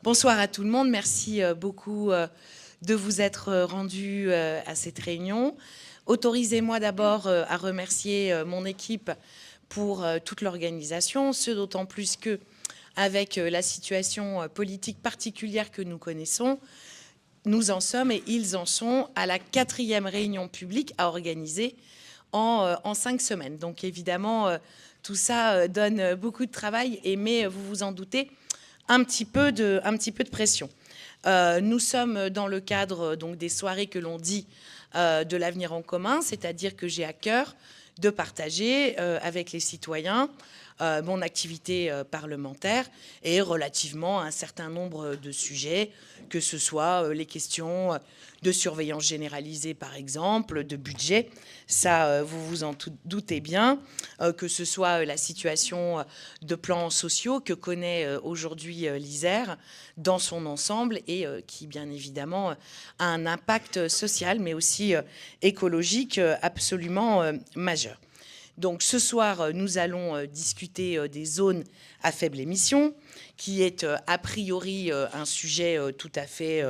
Bonsoir à tout le monde. Merci beaucoup de vous être rendus à cette réunion. Autorisez-moi d'abord à remercier mon équipe pour toute l'organisation, ce d'autant plus que, avec la situation politique particulière que nous connaissons, nous en sommes et ils en sont à la 4e réunion publique à organiser en 5 semaines. Donc évidemment, tout ça donne beaucoup de travail, mais vous vous en doutez, un petit peu de pression. Nous sommes dans le cadre donc, des soirées que l'on dit de l'avenir en commun, c'est-à-dire que j'ai à cœur de partager avec les citoyens mon activité parlementaire et relativement à un certain nombre de sujets, que ce soit les questions de surveillance généralisée, par exemple, de budget, ça vous vous en doutez bien, que ce soit la situation de plans sociaux que connaît aujourd'hui l'Isère dans son ensemble et qui, bien évidemment, a un impact social, mais aussi écologique absolument majeur. Donc ce soir, nous allons discuter des zones à faible émission, qui est a priori un sujet tout à fait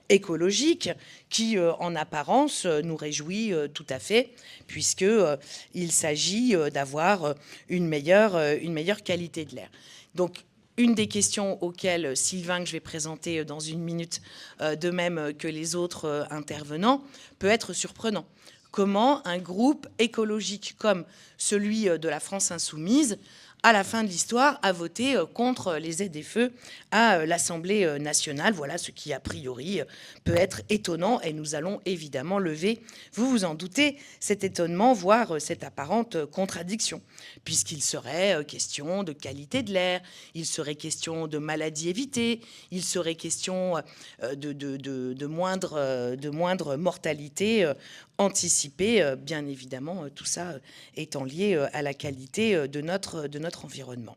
écologique, qui en apparence nous réjouit tout à fait, puisqu'il s'agit d'avoir une meilleure qualité de l'air. Donc une des questions auxquelles Sylvain, que je vais présenter dans une minute, de même que les autres intervenants, peut être surprenant. Comment un groupe écologique comme celui de la France insoumise, à la fin de l'histoire, a voté contre les ZFE à l'Assemblée nationale. Voilà ce qui, a priori, peut être étonnant. Et nous allons évidemment lever, vous vous en doutez, cet étonnement, voire cette apparente contradiction, puisqu'il serait question de qualité de l'air, il serait question de maladies évitées, il serait question de moindre mortalité anticipée, bien évidemment, tout ça étant lié à la qualité de notre environnement.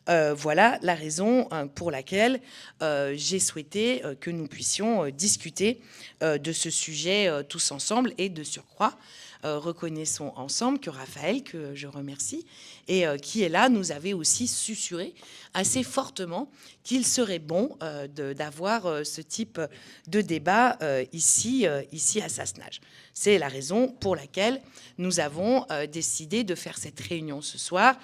Voilà la raison pour laquelle j'ai souhaité que nous puissions discuter de ce sujet tous ensemble et de surcroît. Reconnaissons ensemble que Raphaël, que je remercie, et qui est là, nous avait aussi susurré assez fortement qu'il serait bon d'avoir ce type de débat ici à Sassenage. C'est la raison pour laquelle nous avons décidé de faire cette réunion ce soir.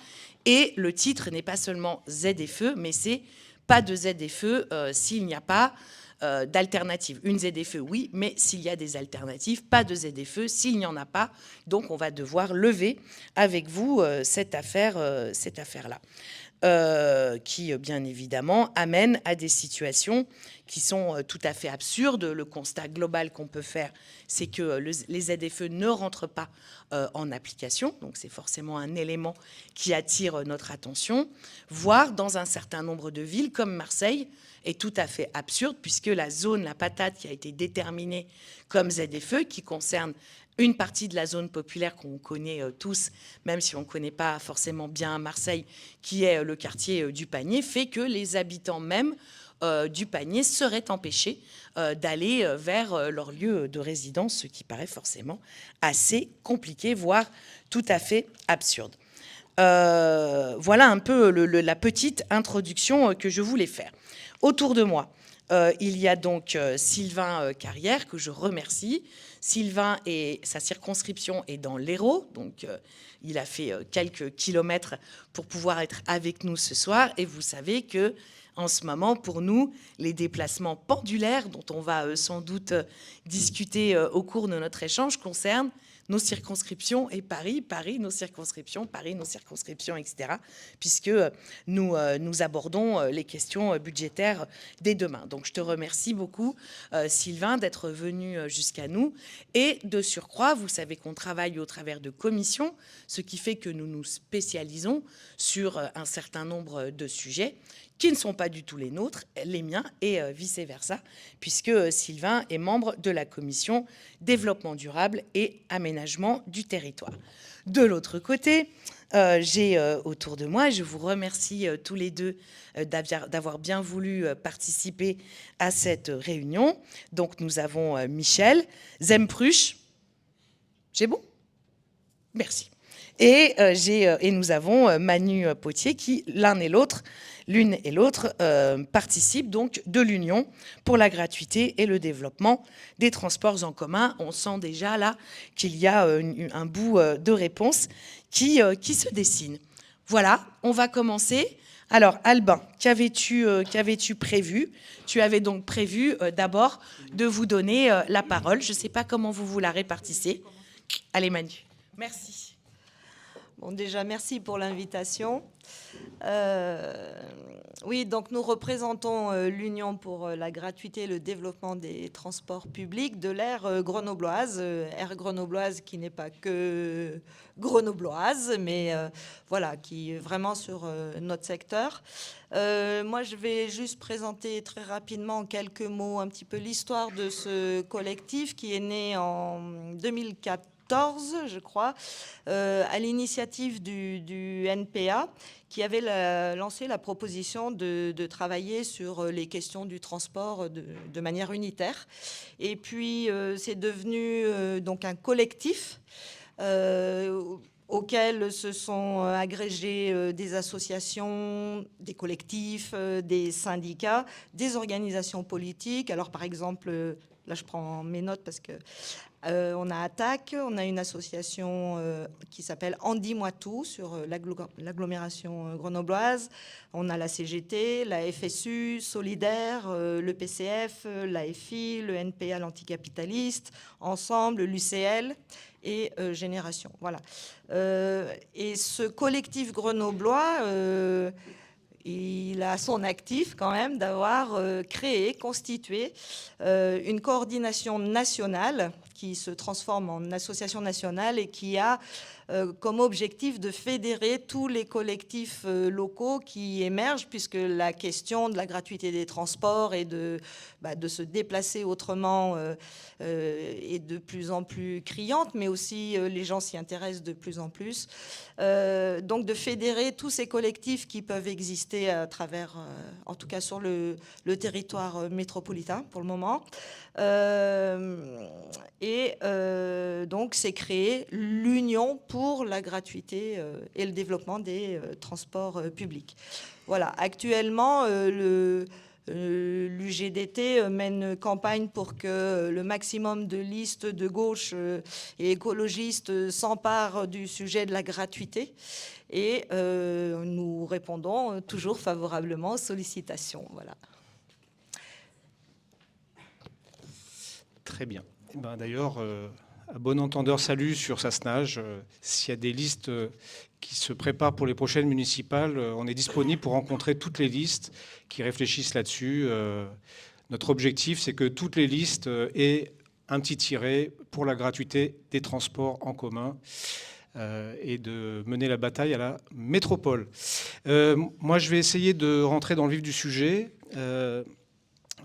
Et le titre n'est pas seulement ZFE, mais c'est pas de ZFE s'il n'y a pas d'alternative. Une ZFE, oui, mais s'il y a des alternatives, pas de ZFE s'il n'y en a pas. Donc, on va devoir lever avec vous cette affaire-là. Qui, bien évidemment, amène à des situations qui sont tout à fait absurdes. Le constat global qu'on peut faire, c'est que les ZFE ne rentrent pas en application. Donc, c'est forcément un élément qui attire notre attention. Voire, dans un certain nombre de villes, comme Marseille, est tout à fait absurde, puisque la zone, la patate qui a été déterminée comme ZFE, qui concerne une partie de la zone populaire qu'on connaît tous, même si on ne connaît pas forcément bien Marseille, qui est le quartier du Panier, fait que les habitants même du Panier seraient empêchés d'aller vers leur lieu de résidence, ce qui paraît forcément assez compliqué, voire tout à fait absurde. Voilà un peu la petite introduction que je voulais faire. Autour de moi, il y a donc Sylvain Carrière, que je remercie. Sylvain et sa circonscription est dans l'Hérault, donc il a fait quelques kilomètres pour pouvoir être avec nous ce soir. Et vous savez que, en ce moment, pour nous, les déplacements pendulaires, dont on va sans doute discuter au cours de notre échange, concernent nos circonscriptions et Paris, nos circonscriptions, etc., puisque nous abordons les questions budgétaires dès demain. Donc je te remercie beaucoup, Sylvain, d'être venu jusqu'à nous. Et de surcroît, vous savez qu'on travaille au travers de commissions, ce qui fait que nous nous spécialisons sur un certain nombre de sujets qui ne sont pas du tout les nôtres, les miens, et vice-versa, puisque Sylvain est membre de la commission développement durable et aménagement du territoire. De l'autre côté, j'ai autour de moi, je vous remercie tous les deux d'avoir bien voulu participer à cette réunion. Donc nous avons Michel Zempruch. J'ai bon ? Merci. Et nous avons Manu Potier qui, l'une et l'autre, participent donc de l'Union pour la gratuité et le développement des transports en commun. On sent déjà là qu'il y a un bout de réponse qui se dessine. Voilà, on va commencer. Alors, Albin, qu'avais-tu prévu? Tu avais donc prévu d'abord de vous donner la parole. Je ne sais pas comment vous la répartissez. Allez, Manu. Merci. Bon, déjà, merci pour l'invitation. Oui, donc nous représentons l'Union pour la gratuité et le développement des transports publics de l'ère grenobloise. Ère grenobloise qui n'est pas que grenobloise, mais voilà, qui est vraiment sur notre secteur. Moi, je vais juste présenter très rapidement en quelques mots un petit peu l'histoire de ce collectif qui est né en 2014, je crois, à l'initiative du NPA, qui avait lancé la proposition de travailler sur les questions du transport de manière unitaire. Et puis, c'est devenu donc un collectif auxquels se sont agrégés des associations, des collectifs, des syndicats, des organisations politiques. Alors, par exemple, là, je prends mes notes parce que on a Attaque, on a une association qui s'appelle En dis-moi tout sur l'agglomération grenobloise. On a la CGT, la FSU, Solidaire, le PCF, l'AFI, le NPA, l'anticapitaliste, Ensemble, l'UCL et Génération. Voilà. Et ce collectif grenoblois, il a son actif quand même d'avoir constitué une coordination nationale qui se transforme en association nationale et qui a comme objectif de fédérer tous les collectifs locaux qui émergent, puisque la question de la gratuité des transports et de se déplacer autrement est de plus en plus criante, mais aussi les gens s'y intéressent de plus en plus. Donc de fédérer tous ces collectifs qui peuvent exister à travers, en tout cas sur le territoire métropolitain pour le moment. Donc c'est créé l'Union pour la gratuité et le développement des transports publics. Voilà, actuellement, l'UGDT mène campagne pour que le maximum de listes de gauche et écologistes s'emparent du sujet de la gratuité. Et nous répondons toujours favorablement aux sollicitations. Voilà. Très bien. D'ailleurs, à bon entendeur, salut sur Sassenage. S'il y a des listes qui se préparent pour les prochaines municipales, on est disponible pour rencontrer toutes les listes qui réfléchissent là-dessus. Notre objectif, c'est que toutes les listes aient un petit tiret pour la gratuité des transports en commun et de mener la bataille à la métropole. Moi, je vais essayer de rentrer dans le vif du sujet.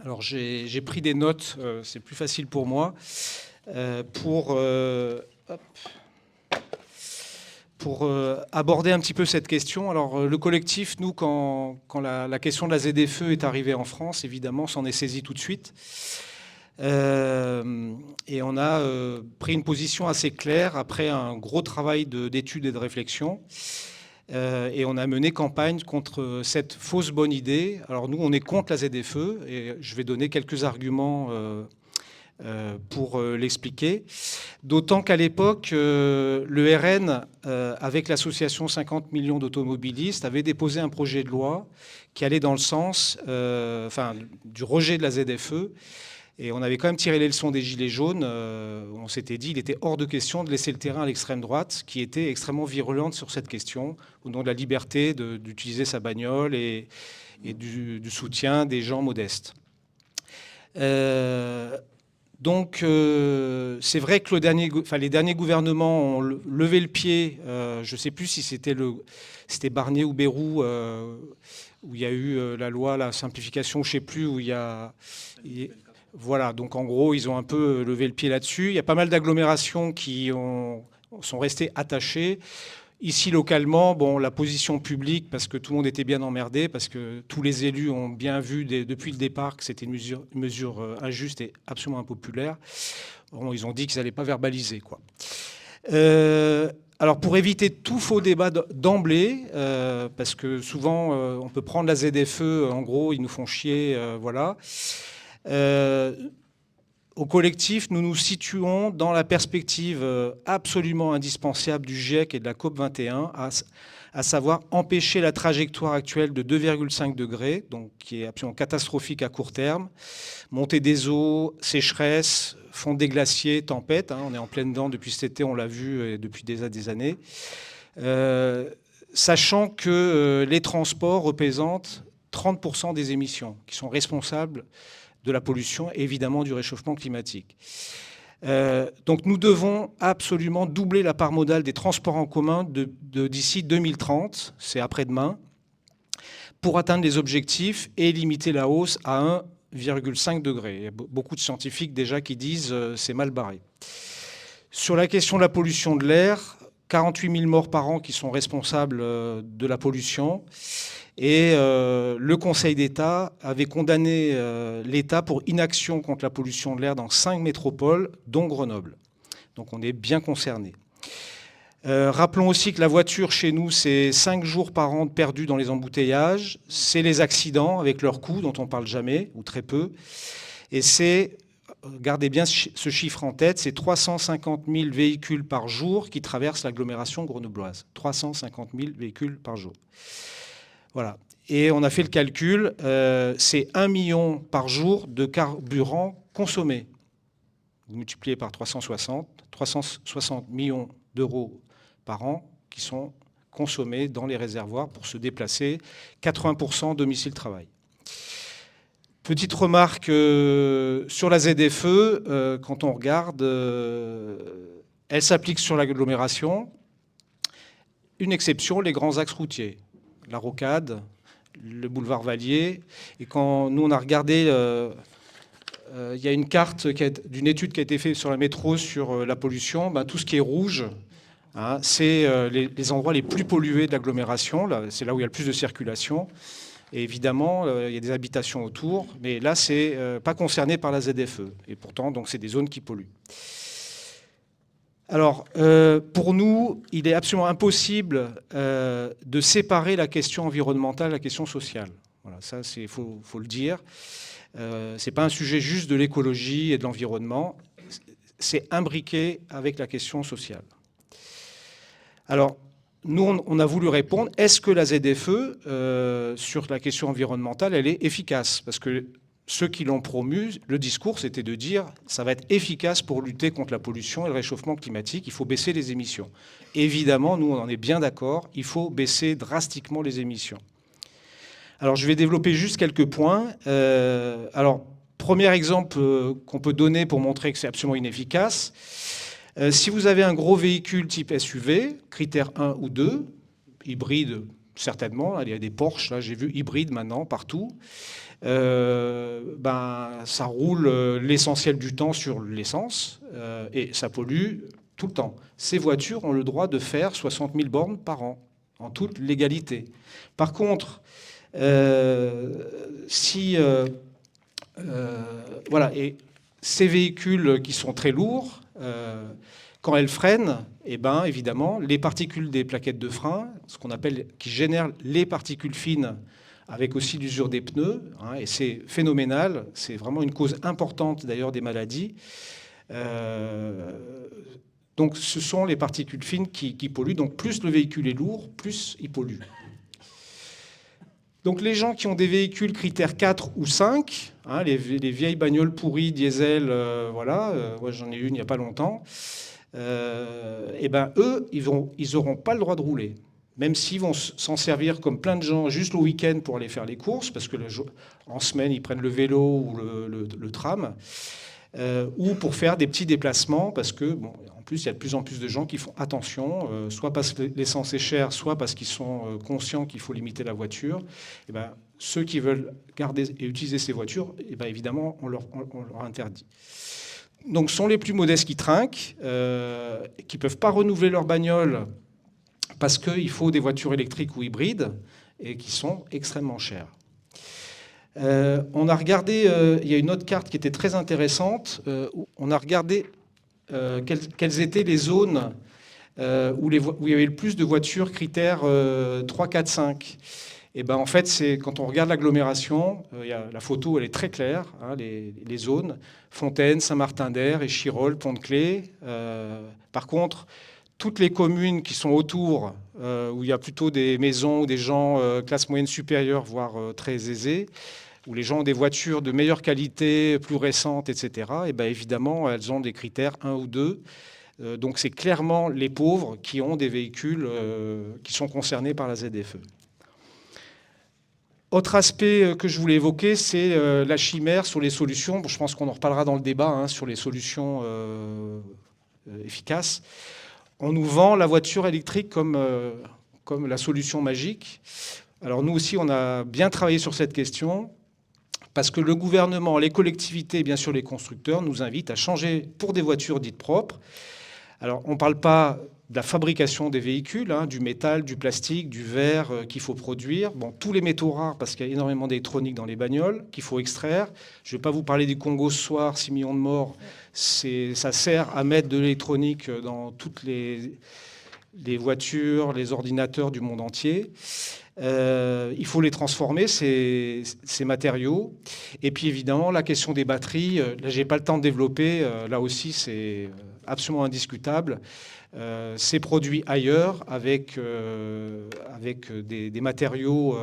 Alors, j'ai pris des notes, c'est plus facile pour moi, pour aborder un petit peu cette question. Alors, le collectif, nous, quand la question de la ZFE est arrivée en France, évidemment, s'en est saisi tout de suite. Et on a pris une position assez claire après un gros travail d'études et de réflexion. Et on a mené campagne contre cette fausse bonne idée. Alors nous, on est contre la ZFE et je vais donner quelques arguments pour l'expliquer. D'autant qu'à l'époque, le RN, avec l'association 50 millions d'automobilistes, avait déposé un projet de loi qui allait dans le sens du rejet de la ZFE. Et on avait quand même tiré les leçons des Gilets jaunes. On s'était dit qu'il était hors de question de laisser le terrain à l'extrême droite, qui était extrêmement virulente sur cette question, au nom de la liberté d'utiliser sa bagnole et du soutien des gens modestes. Donc, c'est vrai que les derniers gouvernements ont levé le pied. Je ne sais plus si c'était Barnier ou Bayrou, où il y a eu la loi, la simplification, je ne sais plus, où il y a... Voilà, donc en gros, ils ont un peu levé le pied là-dessus. Il y a pas mal d'agglomérations qui sont restées attachées. Ici, localement, bon, la position publique, parce que tout le monde était bien emmerdé, parce que tous les élus ont bien vu depuis le départ que c'était une mesure injuste et absolument impopulaire. Bon, ils ont dit qu'ils n'allaient pas verbaliser, quoi. Alors, pour éviter tout faux débat d'emblée, parce que souvent, on peut prendre la ZFE, en gros, ils nous font chier, voilà. Au collectif, nous nous situons dans la perspective absolument indispensable du GIEC et de la COP21, à savoir empêcher la trajectoire actuelle de 2,5 degrés, donc qui est absolument catastrophique à court terme, montée des eaux, sécheresse, fonte des glaciers, tempête, on est en pleine dedans depuis cet été, on l'a vu depuis des années, sachant que les transports représentent 30% des émissions, qui sont responsables de la pollution et évidemment du réchauffement climatique. Donc nous devons absolument doubler la part modale des transports en commun d'ici 2030, c'est après-demain, pour atteindre les objectifs et limiter la hausse à 1,5 degré. Il y a beaucoup de scientifiques déjà qui disent c'est mal barré. Sur la question de la pollution de l'air, 48 000 morts par an qui sont responsables de la pollution. Et le Conseil d'État avait condamné l'État pour inaction contre la pollution de l'air dans 5 métropoles, dont Grenoble. Donc on est bien concerné. Rappelons aussi que la voiture chez nous, c'est 5 jours par an perdus dans les embouteillages. C'est les accidents avec leurs coûts dont on ne parle jamais, ou très peu. Et c'est, gardez bien ce chiffre en tête, c'est 350 000 véhicules par jour qui traversent l'agglomération grenobloise. 350 000 véhicules par jour. Voilà. Et on a fait le calcul, c'est 1 million par jour de carburant consommé. Multiplié par 360 millions d'euros par an qui sont consommés dans les réservoirs pour se déplacer, 80% domicile-travail. Petite remarque sur la ZFE, quand on regarde, elle s'applique sur l'agglomération. Une exception, les grands axes routiers. La Rocade, le boulevard Vallier. Et quand nous, on a regardé, il y a une carte d'une étude qui a été faite sur la métro sur la pollution. Tout ce qui est rouge, c'est les endroits les plus pollués de l'agglomération. C'est là où il y a le plus de circulation. Et évidemment, il y a des habitations autour. Mais là, c'est pas concerné par la ZFE. Et pourtant, donc, c'est des zones qui polluent. Alors, pour nous, il est absolument impossible de séparer la question environnementale de la question sociale. Voilà, ça, il faut le dire. Ce n'est pas un sujet juste de l'écologie et de l'environnement. C'est imbriqué avec la question sociale. Alors, nous, on a voulu répondre, est-ce que la ZFE, sur la question environnementale, elle est efficace? Parce que ceux qui l'ont promu, le discours, c'était de dire ça va être efficace pour lutter contre la pollution et le réchauffement climatique, il faut baisser les émissions. Évidemment, nous, on en est bien d'accord, il faut baisser drastiquement les émissions. Alors, je vais développer juste quelques points. Alors, premier exemple qu'on peut donner pour montrer que c'est absolument inefficace, si vous avez un gros véhicule type SUV, critère 1 ou 2, hybride certainement, il y a des Porsche, là j'ai vu hybride maintenant partout, ça roule l'essentiel du temps sur l'essence et ça pollue tout le temps. Ces voitures ont le droit de faire 60 000 bornes par an, en toute légalité. Par contre, voilà, et ces véhicules qui sont très lourds, quand elles freinent, évidemment, les particules des plaquettes de frein, ce qu'on appelle, qui génèrent les particules fines, avec aussi l'usure des pneus, et c'est phénoménal, c'est vraiment une cause importante d'ailleurs des maladies. Donc ce sont les particules fines qui polluent, donc plus le véhicule est lourd, plus il pollue. Donc les gens qui ont des véhicules critères 4 ou 5, les vieilles bagnoles pourries, diesel, voilà, moi j'en ai une il n'y a pas longtemps, eux, ils n'auront pas le droit de rouler. Même s'ils vont s'en servir comme plein de gens juste le week-end pour aller faire les courses, parce que en semaine, ils prennent le vélo ou le tram, ou pour faire des petits déplacements, parce que, en plus, il y a de plus en plus de gens qui font attention, soit parce que l'essence est chère, soit parce qu'ils sont conscients qu'il faut limiter la voiture. Ceux qui veulent garder et utiliser ces voitures, évidemment, on leur interdit. Donc, ce sont les plus modestes qui trinquent, qui ne peuvent pas renouveler leur bagnole parce qu'il faut des voitures électriques ou hybrides et qui sont extrêmement chères. On a regardé, il y a une autre carte qui était très intéressante, on a regardé quelles étaient les zones où il y avait le plus de voitures critères 3, 4, 5. Et ben en fait, c'est quand on regarde l'agglomération, la photo elle est très claire, hein, les zones, Fontaine, Saint-Martin-d'Air, Échirolles, Pont-de-Clé. Par contre, toutes les communes qui sont autour, où il y a plutôt des maisons ou des gens classe moyenne supérieure, voire très aisés, où les gens ont des voitures de meilleure qualité, plus récentes, etc., et ben évidemment, elles ont des critères 1 ou 2. Donc c'est clairement les pauvres qui ont des véhicules qui sont concernés par la ZFE. Autre aspect que je voulais évoquer, c'est la chimère sur les solutions. Bon, je pense qu'on en reparlera dans le débat, hein, sur les solutions efficaces. On nous vend la voiture électrique comme la solution magique. Alors nous aussi, on a bien travaillé sur cette question, parce que le gouvernement, les collectivités et bien sûr les constructeurs nous invitent à changer pour des voitures dites propres. Alors on ne parle pas de la fabrication des véhicules, hein, du métal, du plastique, du verre qu'il faut produire. Bon, tous les métaux rares, parce qu'il y a énormément d'électronique dans les bagnoles, qu'il faut extraire. Je ne vais pas vous parler du Congo ce soir, 6 millions de morts. Ça sert à mettre de l'électronique dans toutes les voitures, les ordinateurs du monde entier. Il faut les transformer, ces matériaux. Et puis évidemment, la question des batteries, là, je n'ai pas le temps de développer. Là aussi, c'est absolument indiscutable. C'est produit ailleurs avec des matériaux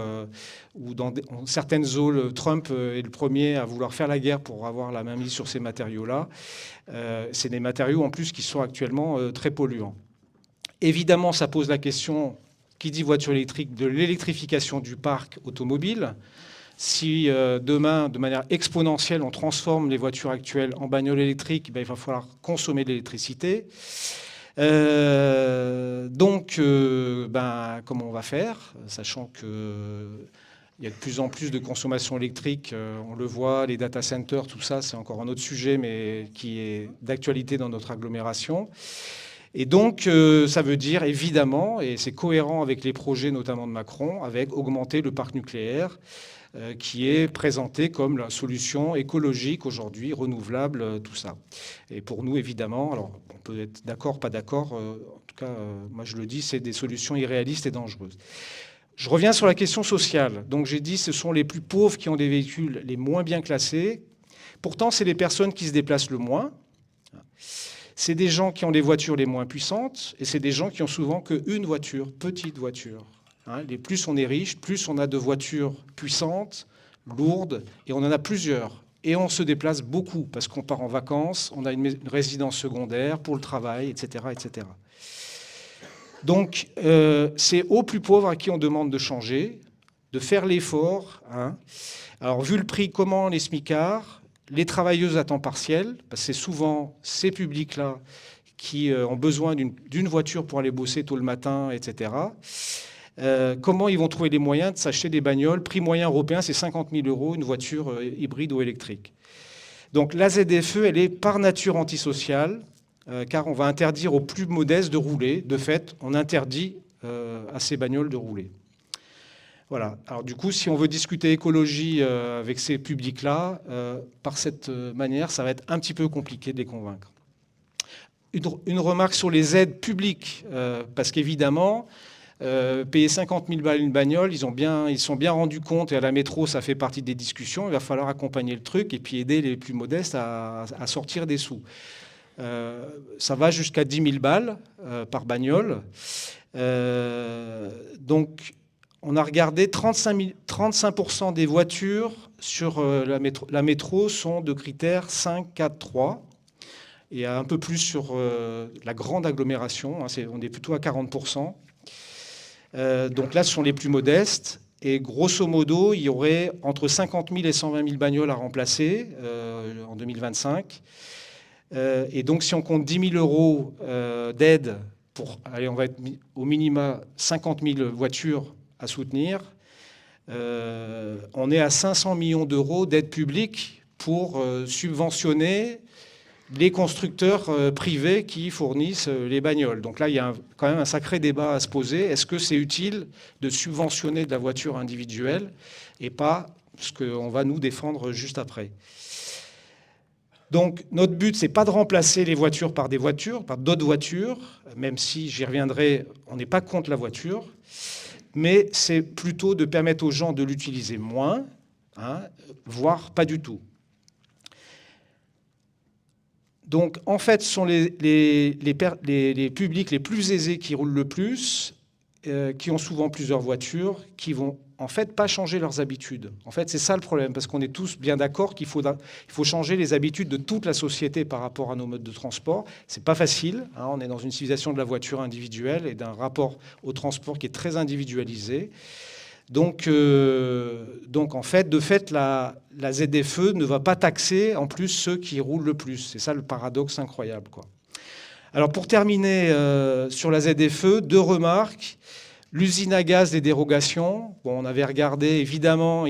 où dans certaines zones, Trump est le premier à vouloir faire la guerre pour avoir la main mise sur ces matériaux-là. C'est des matériaux en plus qui sont actuellement très polluants. Évidemment, ça pose la question, qui dit voiture électrique, de l'électrification du parc automobile. Si demain, de manière exponentielle, on transforme les voitures actuelles en bagnoles électriques, ben, il va falloir consommer de l'électricité. Donc, comment on va faire, sachant qu'il y a de plus en plus de consommation électrique, on le voit, les data centers, tout ça, c'est encore un autre sujet, mais qui est d'actualité dans notre agglomération. Et donc, ça veut dire, évidemment, et c'est cohérent avec les projets notamment de Macron, avec augmenter le parc nucléaire, qui est présenté comme la solution écologique aujourd'hui, renouvelable, tout ça. Et pour nous, évidemment, alors on peut être d'accord, pas d'accord, en tout cas, moi je le dis, c'est des solutions irréalistes et dangereuses. Je reviens sur la question sociale. Donc j'ai dit, ce sont les plus pauvres qui ont des véhicules les moins bien classés. Pourtant, c'est les personnes qui se déplacent le moins. C'est des gens qui ont les voitures les moins puissantes, et c'est des gens qui ont souvent qu'une voiture, petite voiture. Plus on est riche, plus on a de voitures puissantes, lourdes, et on en a plusieurs. Et on se déplace beaucoup, parce qu'on part en vacances, on a une résidence secondaire pour le travail, etc. etc. Donc, c'est aux plus pauvres à qui on demande de changer, de faire l'effort. Alors, vu le prix, comment les smicards, les travailleuses à temps partiel, parce que c'est souvent ces publics-là qui ont besoin d'une voiture pour aller bosser tôt le matin, etc. Comment ils vont trouver les moyens de s'acheter des bagnoles? Prix moyen européen, c'est 50 000 €, une voiture hybride ou électrique. Donc la ZFE, elle est par nature antisociale, car on va interdire aux plus modestes de rouler. De fait, on interdit à ces bagnoles de rouler. Voilà. Alors du coup, si on veut discuter écologie avec ces publics-là, par cette manière, ça va être un petit peu compliqué de les convaincre. Une remarque sur les aides publiques, parce qu'évidemment, payer 50 000 balles une bagnole, ils sont bien rendus compte, et à la métro, ça fait partie des discussions, il va falloir accompagner le truc et puis aider les plus modestes à sortir des sous. Ça va jusqu'à 10 000 balles par bagnole. Donc, on a regardé 35% des voitures sur la métro sont de critères 5, 4, 3. Et un peu plus sur la grande agglomération, on est plutôt à 40%. Donc là, ce sont les plus modestes. Et grosso modo, il y aurait entre 50 000 et 120 000 bagnoles à remplacer en 2025. Et donc, si on compte 10 000 € d'aide pour, allez, on va être au minima 50 000 voitures à soutenir, on est à 500 millions d'euros d'aide publique pour subventionner les constructeurs privés qui fournissent les bagnoles. Donc là, il y a quand même un sacré débat à se poser. Est-ce que c'est utile de subventionner de la voiture individuelle et pas ce qu'on va nous défendre juste après? Donc notre but, c'est pas de remplacer les voitures par des voitures, par d'autres voitures, même si j'y reviendrai, on n'est pas contre la voiture, mais c'est plutôt de permettre aux gens de l'utiliser moins, hein, voire pas du tout. Donc, en fait, ce sont les publics les plus aisés qui roulent le plus, qui ont souvent plusieurs voitures, qui vont en fait pas changer leurs habitudes. En fait, c'est ça le problème, parce qu'on est tous bien d'accord qu'il faut changer les habitudes de toute la société par rapport à nos modes de transport. C'est pas facile, hein, on est dans une civilisation de la voiture individuelle et d'un rapport au transport qui est très individualisé. Donc, en fait, la ZFE ne va pas taxer en plus ceux qui roulent le plus. C'est ça le paradoxe incroyable, quoi. Alors pour terminer sur la ZFE, 2 remarques. L'usine à gaz des dérogations, bon, on avait regardé, évidemment,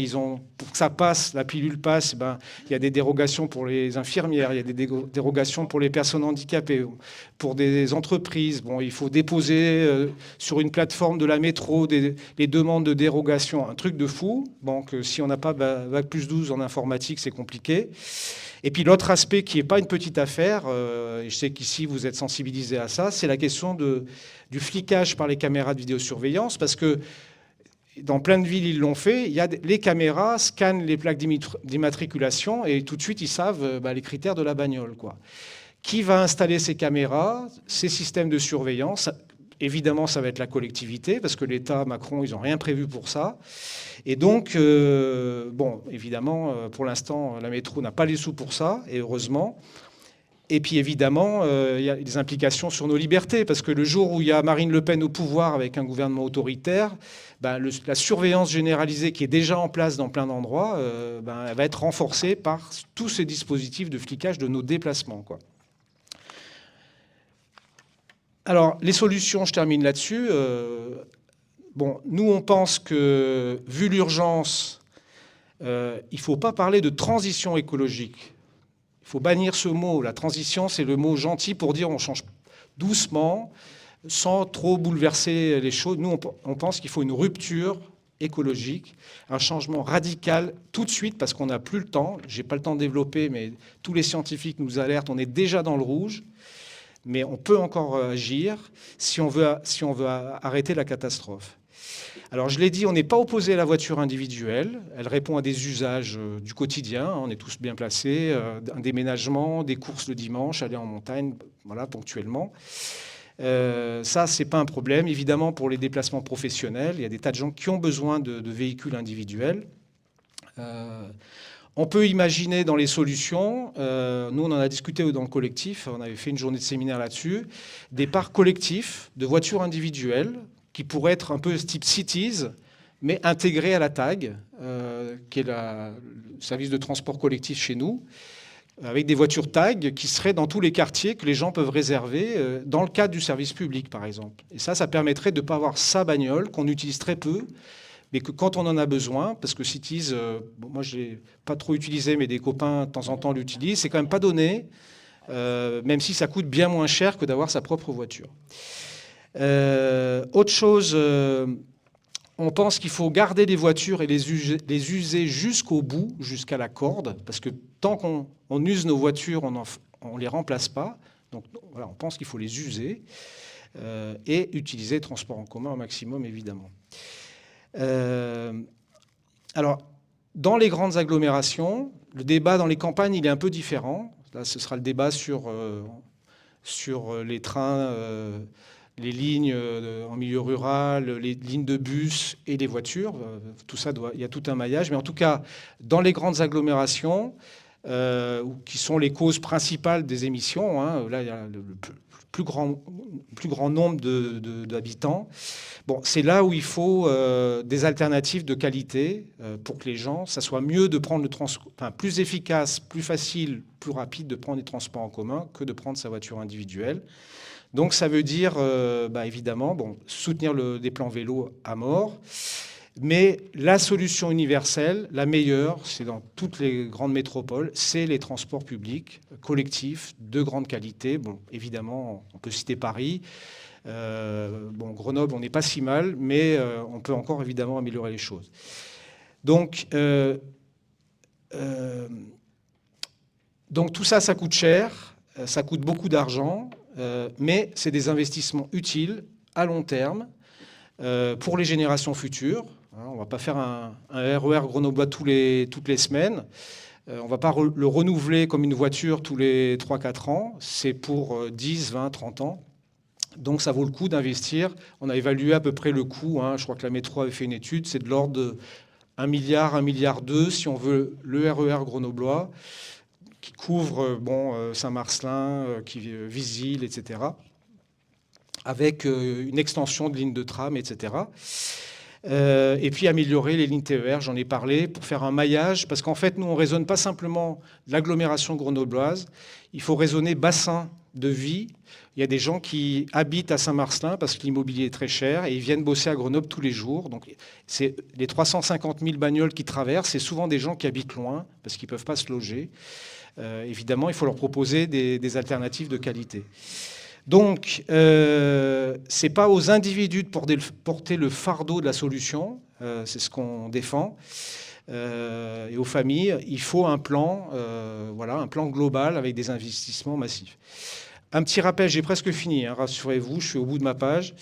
pour que ça passe, la pilule passe, il y a des dérogations pour les infirmières, il y a des dérogations pour les personnes handicapées, pour des entreprises. Bon, il faut déposer sur une plateforme de la métro les demandes de dérogation, un truc de fou. Bon, que si on n'a pas Bac+12 en informatique, c'est compliqué. Et puis l'autre aspect qui n'est pas une petite affaire, et je sais qu'ici vous êtes sensibilisés à ça, c'est la question du flicage par les caméras de vidéosurveillance, parce que dans plein de villes, ils l'ont fait, les caméras scannent les plaques d'immatriculation et tout de suite, ils savent les critères de la bagnole, quoi. Qui va installer ces caméras, ces systèmes de surveillance? Évidemment, ça va être la collectivité, parce que l'État, Macron, ils n'ont rien prévu pour ça. Et donc, bon, évidemment, pour l'instant, la métro n'a pas les sous pour ça, et heureusement. Et puis, évidemment, il y a des implications sur nos libertés, parce que le jour où il y a Marine Le Pen au pouvoir avec un gouvernement autoritaire, la surveillance généralisée qui est déjà en place dans plein d'endroits, elle va être renforcée par tous ces dispositifs de flicage de nos déplacements, quoi. Alors, les solutions, je termine là-dessus. Bon, nous, on pense que, vu l'urgence, il ne faut pas parler de transition écologique. Il faut bannir ce mot. La transition, c'est le mot gentil pour dire on change doucement, sans trop bouleverser les choses. Nous, on pense qu'il faut une rupture écologique, un changement radical tout de suite, parce qu'on n'a plus le temps. Je n'ai pas le temps de développer, mais tous les scientifiques nous alertent. On est déjà dans le rouge. Mais on peut encore agir si on veut arrêter la catastrophe. Alors, je l'ai dit, on n'est pas opposé à la voiture individuelle. Elle répond à des usages du quotidien. On est tous bien placés. Un déménagement, des courses le dimanche, aller en montagne, voilà, ponctuellement. Ça, ce n'est pas un problème. Évidemment, pour les déplacements professionnels, il y a des tas de gens qui ont besoin de véhicules individuels. On peut imaginer dans les solutions, nous on en a discuté dans le collectif, on avait fait une journée de séminaire là-dessus, des parcs collectifs de voitures individuelles qui pourraient être un peu type cities, mais intégrés à la TAG, qui est le service de transport collectif chez nous, avec des voitures TAG qui seraient dans tous les quartiers que les gens peuvent réserver dans le cadre du service public, par exemple. Et ça permettrait de ne pas avoir sa bagnole, qu'on utilise très peu, mais que quand on en a besoin, parce que Cities, moi je l'ai pas trop utilisé, mais des copains de temps en temps l'utilisent, c'est quand même pas donné, même si ça coûte bien moins cher que d'avoir sa propre voiture. Autre chose, on pense qu'il faut garder les voitures et les user jusqu'au bout, jusqu'à la corde, parce que tant qu'on use nos voitures, on les remplace pas. Donc voilà, on pense qu'il faut les user et utiliser le transport en commun au maximum, évidemment. Alors, dans les grandes agglomérations, le débat dans les campagnes, il est un peu différent. Là, ce sera le débat sur les trains, les lignes en milieu rural, les lignes de bus et les voitures. Tout ça, il y a tout un maillage. Mais en tout cas, dans les grandes agglomérations, qui sont les causes principales des émissions, hein, là, il y a le plus grand nombre d'habitants. Bon, c'est là où il faut des alternatives de qualité pour que les gens, ça soit mieux de prendre plus efficace, plus facile, plus rapide de prendre les transports en commun que de prendre sa voiture individuelle. Donc ça veut dire, évidemment, soutenir des plans vélo à mort. Mais la solution universelle, la meilleure, c'est dans toutes les grandes métropoles, c'est les transports publics collectifs de grande qualité. Bon, évidemment, on peut citer Paris. Grenoble, on n'est pas si mal, mais on peut encore évidemment améliorer les choses. Donc, Donc tout ça, ça coûte cher, ça coûte beaucoup d'argent, mais c'est des investissements utiles à long terme pour les générations futures. On ne va pas faire un RER grenoblois toutes les semaines. On ne va pas le renouveler comme une voiture tous les 3-4 ans. C'est pour 10, 20, 30 ans. Donc ça vaut le coup d'investir. On a évalué à peu près le coût. Je crois que la métro avait fait une étude. C'est de l'ordre de 1 milliard, 1,2 milliard si on veut le RER grenoblois, qui couvre Saint-Marcelin, Visil, etc., avec une extension de lignes de tram, etc. Et puis améliorer les lignes TER, j'en ai parlé, pour faire un maillage, parce qu'en fait, nous, on ne raisonne pas simplement l'agglomération grenobloise, il faut raisonner bassin de vie. Il y a des gens qui habitent à Saint-Marcelin parce que l'immobilier est très cher et ils viennent bosser à Grenoble tous les jours. Donc, c'est les 350 000 bagnoles qui traversent, c'est souvent des gens qui habitent loin parce qu'ils ne peuvent pas se loger. Évidemment, il faut leur proposer des alternatives de qualité. Donc, ce n'est pas aux individus de porter le fardeau de la solution, c'est ce qu'on défend, et aux familles, il faut un plan, un plan global avec des investissements massifs. Un petit rappel, j'ai presque fini, rassurez-vous, je suis au bout de ma page.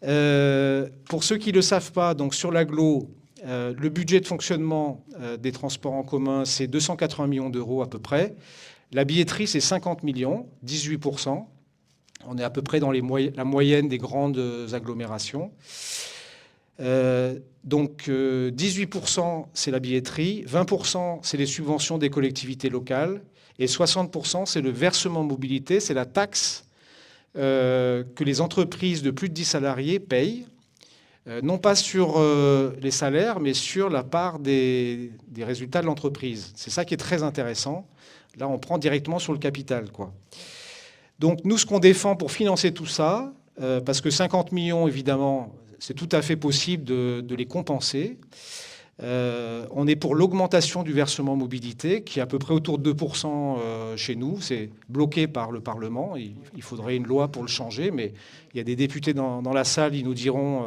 Pour ceux qui ne le savent pas, donc sur l'agglo, le budget de fonctionnement des transports en commun, c'est 280 millions d'euros à peu près. La billetterie, c'est 50 millions, 18%. On est à peu près dans la moyenne des grandes agglomérations. Donc 18%, c'est la billetterie, 20%, c'est les subventions des collectivités locales, et 60%, c'est le versement mobilité, c'est la taxe que les entreprises de plus de 10 salariés payent, non pas sur les salaires, mais sur la part des résultats de l'entreprise. C'est ça qui est très intéressant. Là, on prend directement sur le capital, quoi. Donc nous, ce qu'on défend pour financer tout ça, parce que 50 millions, évidemment, c'est tout à fait possible de les compenser. On est pour l'augmentation du versement mobilité, qui est à peu près autour de 2% chez nous. C'est bloqué par le Parlement. Il faudrait une loi pour le changer, mais il y a des députés dans la salle, ils nous diront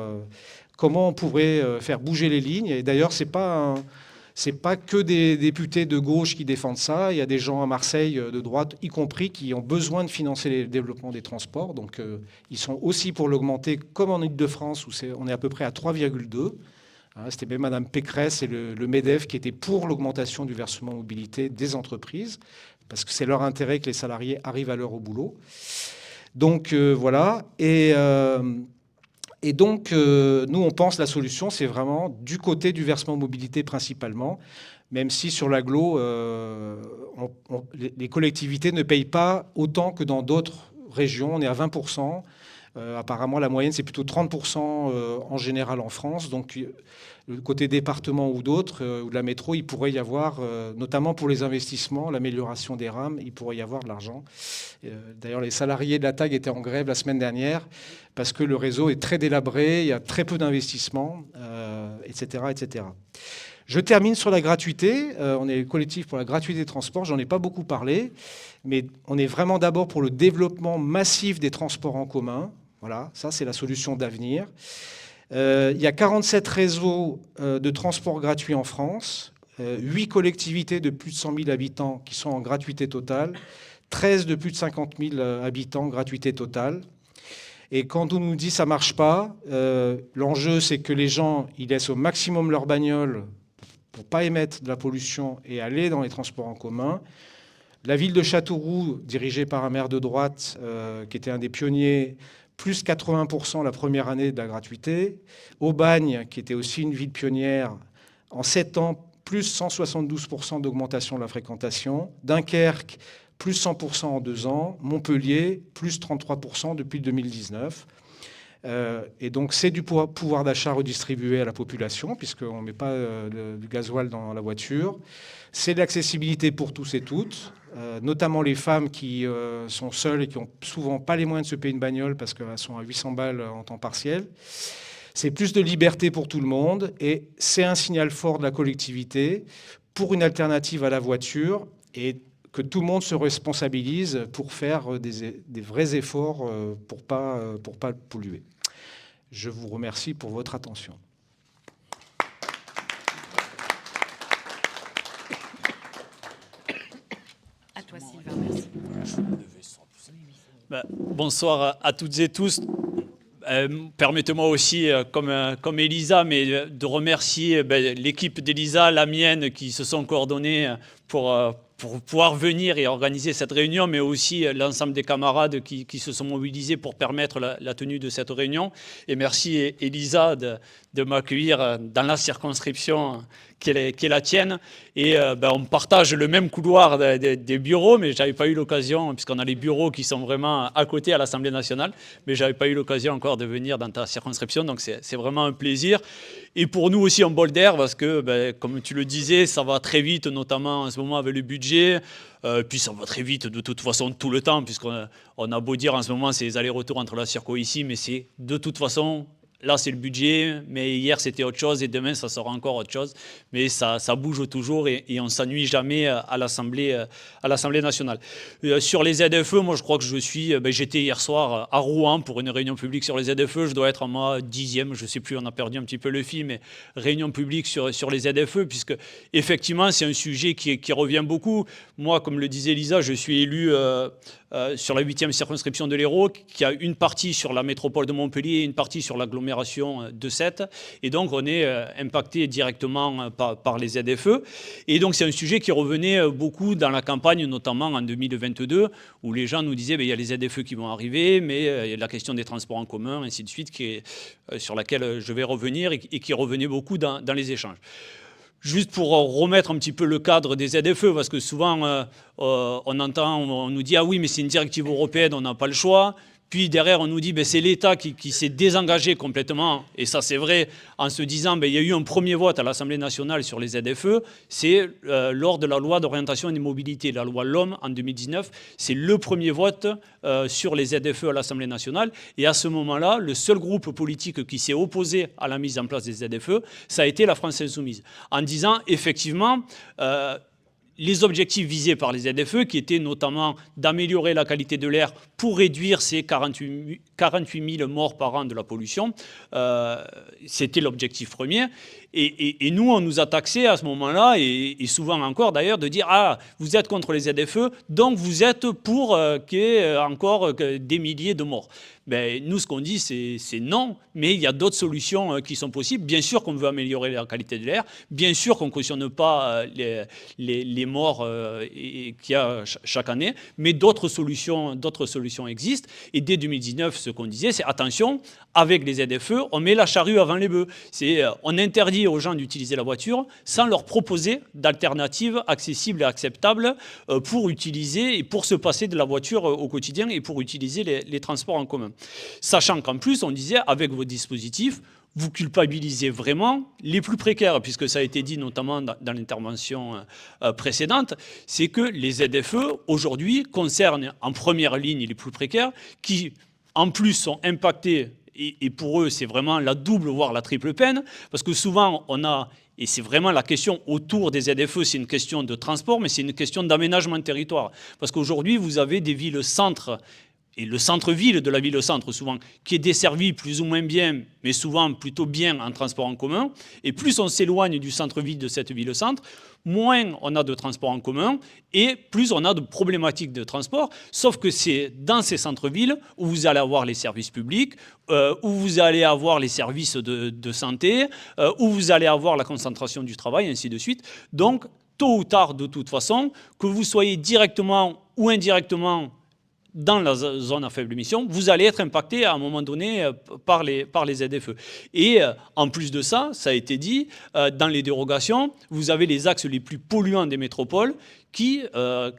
comment on pourrait faire bouger les lignes. Et d'ailleurs, c'est pas que des députés de gauche qui défendent ça. Il y a des gens à Marseille de droite, y compris, qui ont besoin de financer le développement des transports. Donc, ils sont aussi pour l'augmenter, comme en Île-de-France, où on est à peu près à 3,2. C'était même Mme Pécresse et le MEDEF qui étaient pour l'augmentation du versement mobilité des entreprises, parce que c'est leur intérêt que les salariés arrivent à l'heure au boulot. Donc, voilà. Et donc, nous, on pense que la solution, c'est vraiment du côté du versement mobilité principalement, même si sur l'agglo, les collectivités ne payent pas autant que dans d'autres régions. On est à 20%. Apparemment, la moyenne, c'est plutôt 30% en général en France. Donc, le côté département ou d'autres, ou de la métro, il pourrait y avoir, notamment pour les investissements, l'amélioration des rames, il pourrait y avoir de l'argent. D'ailleurs, les salariés de la TAG étaient en grève la semaine dernière parce que le réseau est très délabré, il y a très peu d'investissements, etc., etc. Je termine sur la gratuité. On est collectif pour la gratuité des transports. J'en ai pas beaucoup parlé, mais on est vraiment d'abord pour le développement massif des transports en commun. Voilà, ça c'est la solution d'avenir. Il y a 47 réseaux de transport gratuits en France, 8 collectivités de plus de 100 000 habitants qui sont en gratuité totale, 13 de plus de 50 000 habitants, gratuité totale. Et quand on nous dit ça ne marche pas, l'enjeu c'est que les gens ils laissent au maximum leur bagnole pour ne pas émettre de la pollution et aller dans les transports en commun. La ville de Châteauroux, dirigée par un maire de droite, qui était un des pionniers, plus 80% la première année de la gratuité. Aubagne, qui était aussi une ville pionnière, en 7 ans, plus 172% d'augmentation de la fréquentation. Dunkerque, plus 100% en 2 ans. Montpellier, plus 33% depuis 2019. Et donc, c'est du pouvoir d'achat redistribué à la population, puisqu'on ne met pas du gasoil dans la voiture. C'est de l'accessibilité pour tous et toutes, notamment les femmes qui sont seules et qui n'ont souvent pas les moyens de se payer une bagnole parce qu'elles sont à 800 balles en temps partiel. C'est plus de liberté pour tout le monde et c'est un signal fort de la collectivité pour une alternative à la voiture et que tout le monde se responsabilise pour faire des vrais efforts pour pas polluer. Je vous remercie pour votre attention. À toi, Bonsoir à toutes et tous. Permettez-moi aussi, comme Elisa, mais de remercier l'équipe d'Elisa, la mienne, qui se sont coordonnées pour pouvoir venir et organiser cette réunion, mais aussi l'ensemble des camarades qui se sont mobilisés pour permettre la tenue de cette réunion. Et merci Elisa de m'accueillir dans la circonscription qui est la tienne. Et on partage le même couloir des bureaux, mais je n'avais pas eu l'occasion, puisqu'on a les bureaux qui sont vraiment à côté à l'Assemblée nationale, mais je n'avais pas eu l'occasion encore de venir dans ta circonscription, donc c'est vraiment un plaisir. Et pour nous aussi un bol d'air, parce que, comme tu le disais, ça va très vite, notamment en ce moment avec le budget, puis ça va très vite de toute façon tout le temps, puisqu'on a beau dire en ce moment c'est les allers-retours entre la Circo ici, mais c'est de toute façon... Là, c'est le budget, mais hier, c'était autre chose et demain, ça sera encore autre chose. Mais ça bouge toujours et on ne s'ennuie jamais à l'Assemblée nationale. Sur les ZFE, moi, je crois que j'étais hier soir à Rouen pour une réunion publique sur les ZFE. Je dois être à ma 10e, je ne sais plus, on a perdu un petit peu le fil, mais réunion publique sur les ZFE, puisque effectivement, c'est un sujet qui revient beaucoup. Moi, comme le disait Lisa, je suis élu sur la 8e circonscription de l'Hérault, qui a une partie sur la métropole de Montpellier et une partie sur l'agglomération de Sète. Et donc, on est impacté directement par les ZFE. Et donc, c'est un sujet qui revenait beaucoup dans la campagne, notamment en 2022, où les gens nous disaient il y a les ZFE qui vont arriver, mais il y a la question des transports en commun, ainsi de suite, sur laquelle je vais revenir et qui revenait beaucoup dans les échanges. Juste pour remettre un petit peu le cadre des ZFE, parce que souvent on nous dit « Ah oui, mais c'est une directive européenne, on n'a pas le choix ». Puis derrière, on nous dit c'est l'État qui s'est désengagé complètement. Et ça, c'est vrai, en se disant il y a eu un premier vote à l'Assemblée nationale sur les ZFE. C'est lors de la loi d'orientation et de mobilité, la loi LOM en 2019. C'est le premier vote sur les ZFE à l'Assemblée nationale. Et à ce moment-là, le seul groupe politique qui s'est opposé à la mise en place des ZFE, ça a été la France Insoumise. En disant, effectivement... les objectifs visés par les ZFE, qui étaient notamment d'améliorer la qualité de l'air pour réduire ces 48 000 morts par an de la pollution, c'était l'objectif premier. Et nous, on nous a taxé à ce moment-là, et souvent encore d'ailleurs, de dire « Ah, vous êtes contre les ZFE, donc vous êtes pour qu'il y ait encore des milliers de morts ». Nous, ce qu'on dit, c'est non, mais il y a d'autres solutions qui sont possibles. Bien sûr qu'on veut améliorer la qualité de l'air, bien sûr qu'on ne cautionne pas les morts qu'il y a chaque année, mais d'autres solutions existent. Et dès 2019, ce qu'on disait, c'est attention, avec les ZFE, on met la charrue avant les bœufs. On interdit aux gens d'utiliser la voiture sans leur proposer d'alternatives accessibles et acceptables pour utiliser et pour se passer de la voiture au quotidien et pour utiliser les transports en commun. Sachant qu'en plus, on disait, avec vos dispositifs, vous culpabilisez vraiment les plus précaires, puisque ça a été dit notamment dans l'intervention précédente, c'est que les ZFE, aujourd'hui, concernent en première ligne les plus précaires, qui, en plus, sont impactés, et pour eux, c'est vraiment la double, voire la triple peine, parce que souvent, et c'est vraiment la question autour des ZFE, c'est une question de transport, mais c'est une question d'aménagement de territoire. Parce qu'aujourd'hui, vous avez des villes-centres, et le centre-ville de la ville-centre, souvent, qui est desservi plus ou moins bien, mais souvent plutôt bien en transport en commun. Et plus on s'éloigne du centre-ville de cette ville-centre, moins on a de transport en commun et plus on a de problématiques de transport. Sauf que c'est dans ces centres-villes où vous allez avoir les services publics, où vous allez avoir les services de santé, où vous allez avoir la concentration du travail, ainsi de suite. Donc, tôt ou tard, de toute façon, que vous soyez directement ou indirectement dans la zone à faible émission, vous allez être impacté à un moment donné par les ZFE. Et en plus de ça, ça a été dit, dans les dérogations, vous avez les axes les plus polluants des métropoles qui,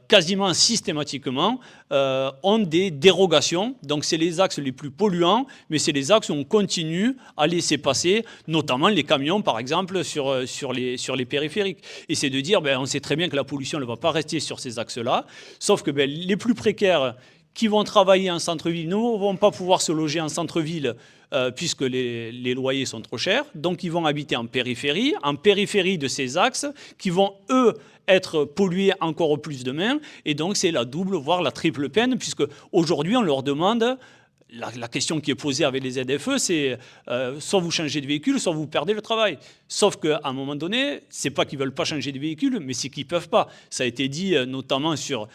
quasiment systématiquement, ont des dérogations. Donc, c'est les axes les plus polluants, mais c'est les axes où on continue à laisser passer, notamment les camions, par exemple, sur les périphériques. Et c'est de dire, on sait très bien que la pollution ne va pas rester sur ces axes-là, sauf que les plus précaires qui vont travailler en centre-ville ne vont pas pouvoir se loger en centre-ville puisque les loyers sont trop chers. Donc, ils vont habiter en périphérie de ces axes qui vont, eux, être pollués encore plus demain. Et donc, c'est la double, voire la triple peine, puisque aujourd'hui, on leur demande la question qui est posée avec les ZFE, c'est soit vous changez de véhicule, soit vous perdez le travail. Sauf qu'à un moment donné, c'est pas qu'ils veulent pas changer de véhicule, mais c'est qu'ils peuvent pas. Ça a été dit notamment sur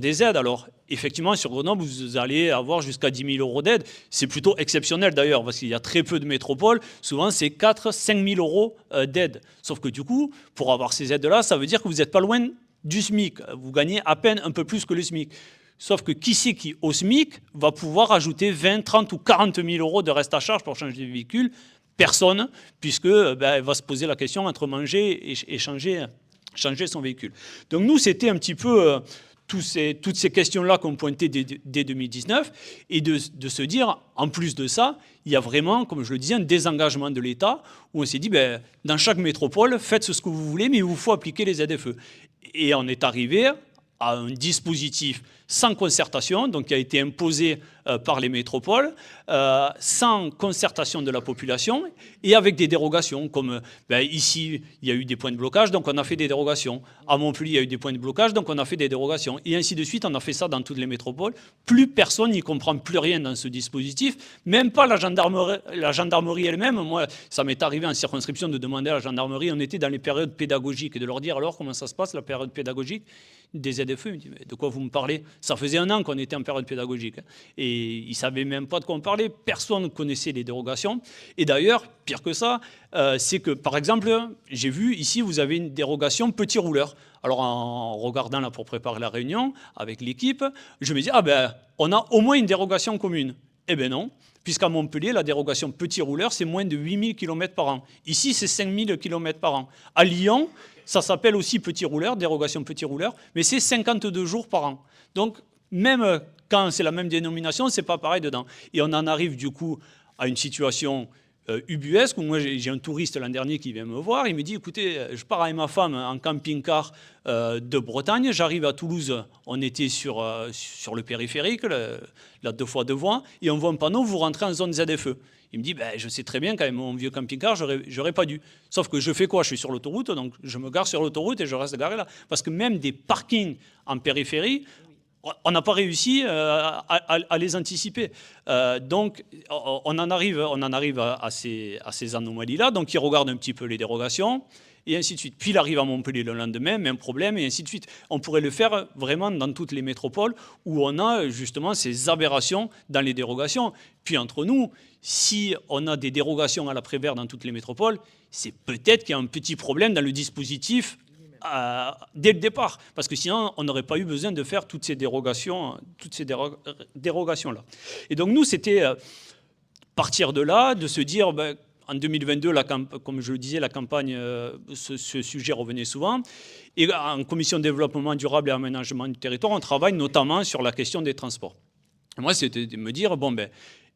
des aides. Alors, effectivement, sur Grenoble, vous allez avoir jusqu'à 10 000 € d'aide. C'est plutôt exceptionnel d'ailleurs, parce qu'il y a très peu de métropoles. Souvent, c'est 4-5 000 € d'aide. Sauf que du coup, pour avoir ces aides-là, ça veut dire que vous n'êtes pas loin du SMIC. Vous gagnez à peine un peu plus que le SMIC. Sauf que qui c'est qui, au SMIC, va pouvoir ajouter 20, 30 ou 40 000 € de reste à charge pour changer de véhicule? Personne, puisque elle va se poser la question entre manger et changer son véhicule. Donc nous, c'était un petit peu toutes ces questions-là qu'on pointait dès 2019, et de se dire, en plus de ça, il y a vraiment, comme je le disais, un désengagement de l'État, où on s'est dit, dans chaque métropole, faites ce que vous voulez, mais il vous faut appliquer les ZFE. Et on est arrivé à un dispositif sans concertation, donc qui a été imposé par les métropoles, sans concertation de la population et avec des dérogations, comme ici, il y a eu des points de blocage, donc on a fait des dérogations. À Montpellier, il y a eu des points de blocage, donc on a fait des dérogations. Et ainsi de suite, on a fait ça dans toutes les métropoles. Plus personne n'y comprend plus rien dans ce dispositif, même pas la gendarmerie elle-même. Moi, ça m'est arrivé en circonscription de demander à la gendarmerie, on était dans les périodes pédagogiques, et de leur dire alors comment ça se passe, la période pédagogique des ZFE. Ils me disent, mais de quoi vous me parlez? Ça faisait un an qu'on était en période pédagogique. Et ils ne savaient même pas de quoi on parlait. Personne ne connaissait les dérogations. Et d'ailleurs, pire que ça, c'est que, par exemple, j'ai vu ici, vous avez une dérogation petit rouleur. Alors, en regardant là pour préparer la réunion avec l'équipe, je me dis, on a au moins une dérogation commune. Eh bien non, puisqu'à Montpellier, la dérogation petit rouleur, c'est moins de 8 000 km par an. Ici, c'est 5 000 km par an. À Lyon, ça s'appelle aussi petit rouleur, dérogation petit rouleur, mais c'est 52 jours par an. Donc, même quand c'est la même dénomination, c'est pas pareil dedans. Et on en arrive du coup à une situation ubuesque, où moi j'ai un touriste l'an dernier qui vient me voir, il me dit, écoutez, je pars avec ma femme en camping-car de Bretagne, j'arrive à Toulouse, on était sur le périphérique, la 2x2 voies, et on voit un panneau, vous rentrez en zone ZFE. Il me dit, je sais très bien, quand même, mon vieux camping-car, j'aurais pas dû. Sauf que je fais quoi? Je suis sur l'autoroute, donc je me gare sur l'autoroute et je reste garé là. Parce que même des parkings en périphérie, on n'a pas réussi à les anticiper. Donc, on en arrive à ces anomalies-là. Donc, il regarde un petit peu les dérogations, et ainsi de suite. Puis, il arrive à Montpellier le lendemain, même problème, et ainsi de suite. On pourrait le faire vraiment dans toutes les métropoles où on a justement ces aberrations dans les dérogations. Puis, entre nous, si on a des dérogations à la Prévert dans toutes les métropoles, c'est peut-être qu'il y a un petit problème dans le dispositif dès le départ, parce que sinon on n'aurait pas eu besoin de faire toutes ces dérogations-là. Et donc nous, c'était partir de là, de se dire, en 2022, comme je le disais, la campagne, ce sujet revenait souvent, et en commission de développement durable et aménagement du territoire, on travaille notamment sur la question des transports. Et moi, c'était de me dire,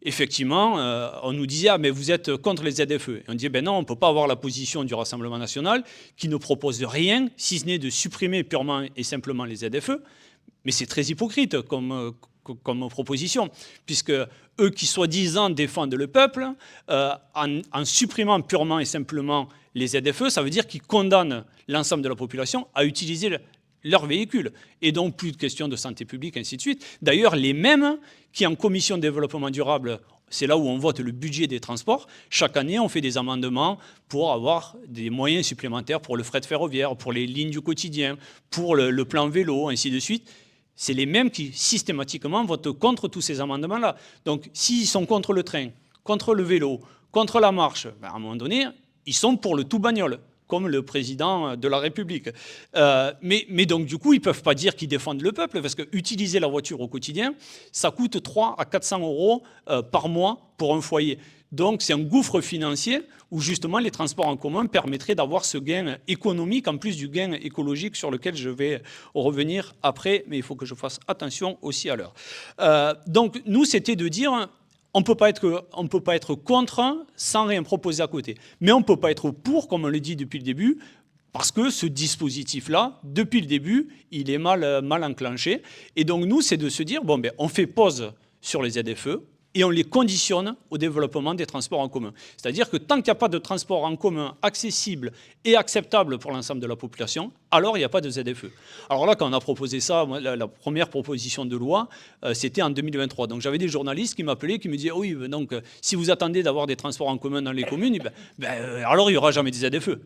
effectivement, on nous disait, mais vous êtes contre les ZFE. Et on disait, non, on ne peut pas avoir la position du Rassemblement national qui ne propose rien, si ce n'est de supprimer purement et simplement les ZFE. Mais c'est très hypocrite comme proposition, puisque eux qui soi-disant défendent le peuple, en supprimant purement et simplement les ZFE, ça veut dire qu'ils condamnent l'ensemble de la population à utiliser leur véhicule. Et donc, plus de questions de santé publique, ainsi de suite. D'ailleurs, les mêmes qui, en commission de développement durable, c'est là où on vote le budget des transports, chaque année, on fait des amendements pour avoir des moyens supplémentaires pour le fret ferroviaire, pour les lignes du quotidien, pour le plan vélo, ainsi de suite. C'est les mêmes qui, systématiquement, votent contre tous ces amendements-là. Donc, s'ils sont contre le train, contre le vélo, contre la marche, à un moment donné, ils sont pour le tout bagnole, comme le président de la République. Mais donc, du coup, ils ne peuvent pas dire qu'ils défendent le peuple, parce qu'utiliser la voiture au quotidien, ça coûte 300 à 400 € par mois pour un foyer. Donc, c'est un gouffre financier où, justement, les transports en commun permettraient d'avoir ce gain économique, en plus du gain écologique sur lequel je vais revenir après, mais il faut que je fasse attention aussi à l'heure. Donc, nous, c'était de dire... On ne peut pas être contre sans rien proposer à côté. Mais on ne peut pas être pour, comme on le dit depuis le début, parce que ce dispositif-là, depuis le début, il est mal enclenché. Et donc, nous, c'est de se dire, on fait pause sur les ZFE, et on les conditionne au développement des transports en commun. C'est-à-dire que tant qu'il n'y a pas de transport en commun accessible et acceptable pour l'ensemble de la population, alors il n'y a pas de ZFE. Alors là, quand on a proposé ça, moi, la première proposition de loi, c'était en 2023. Donc j'avais des journalistes qui m'appelaient, qui me disaient, oui, donc si vous attendez d'avoir des transports en commun dans les communes, alors il n'y aura jamais des ZFE.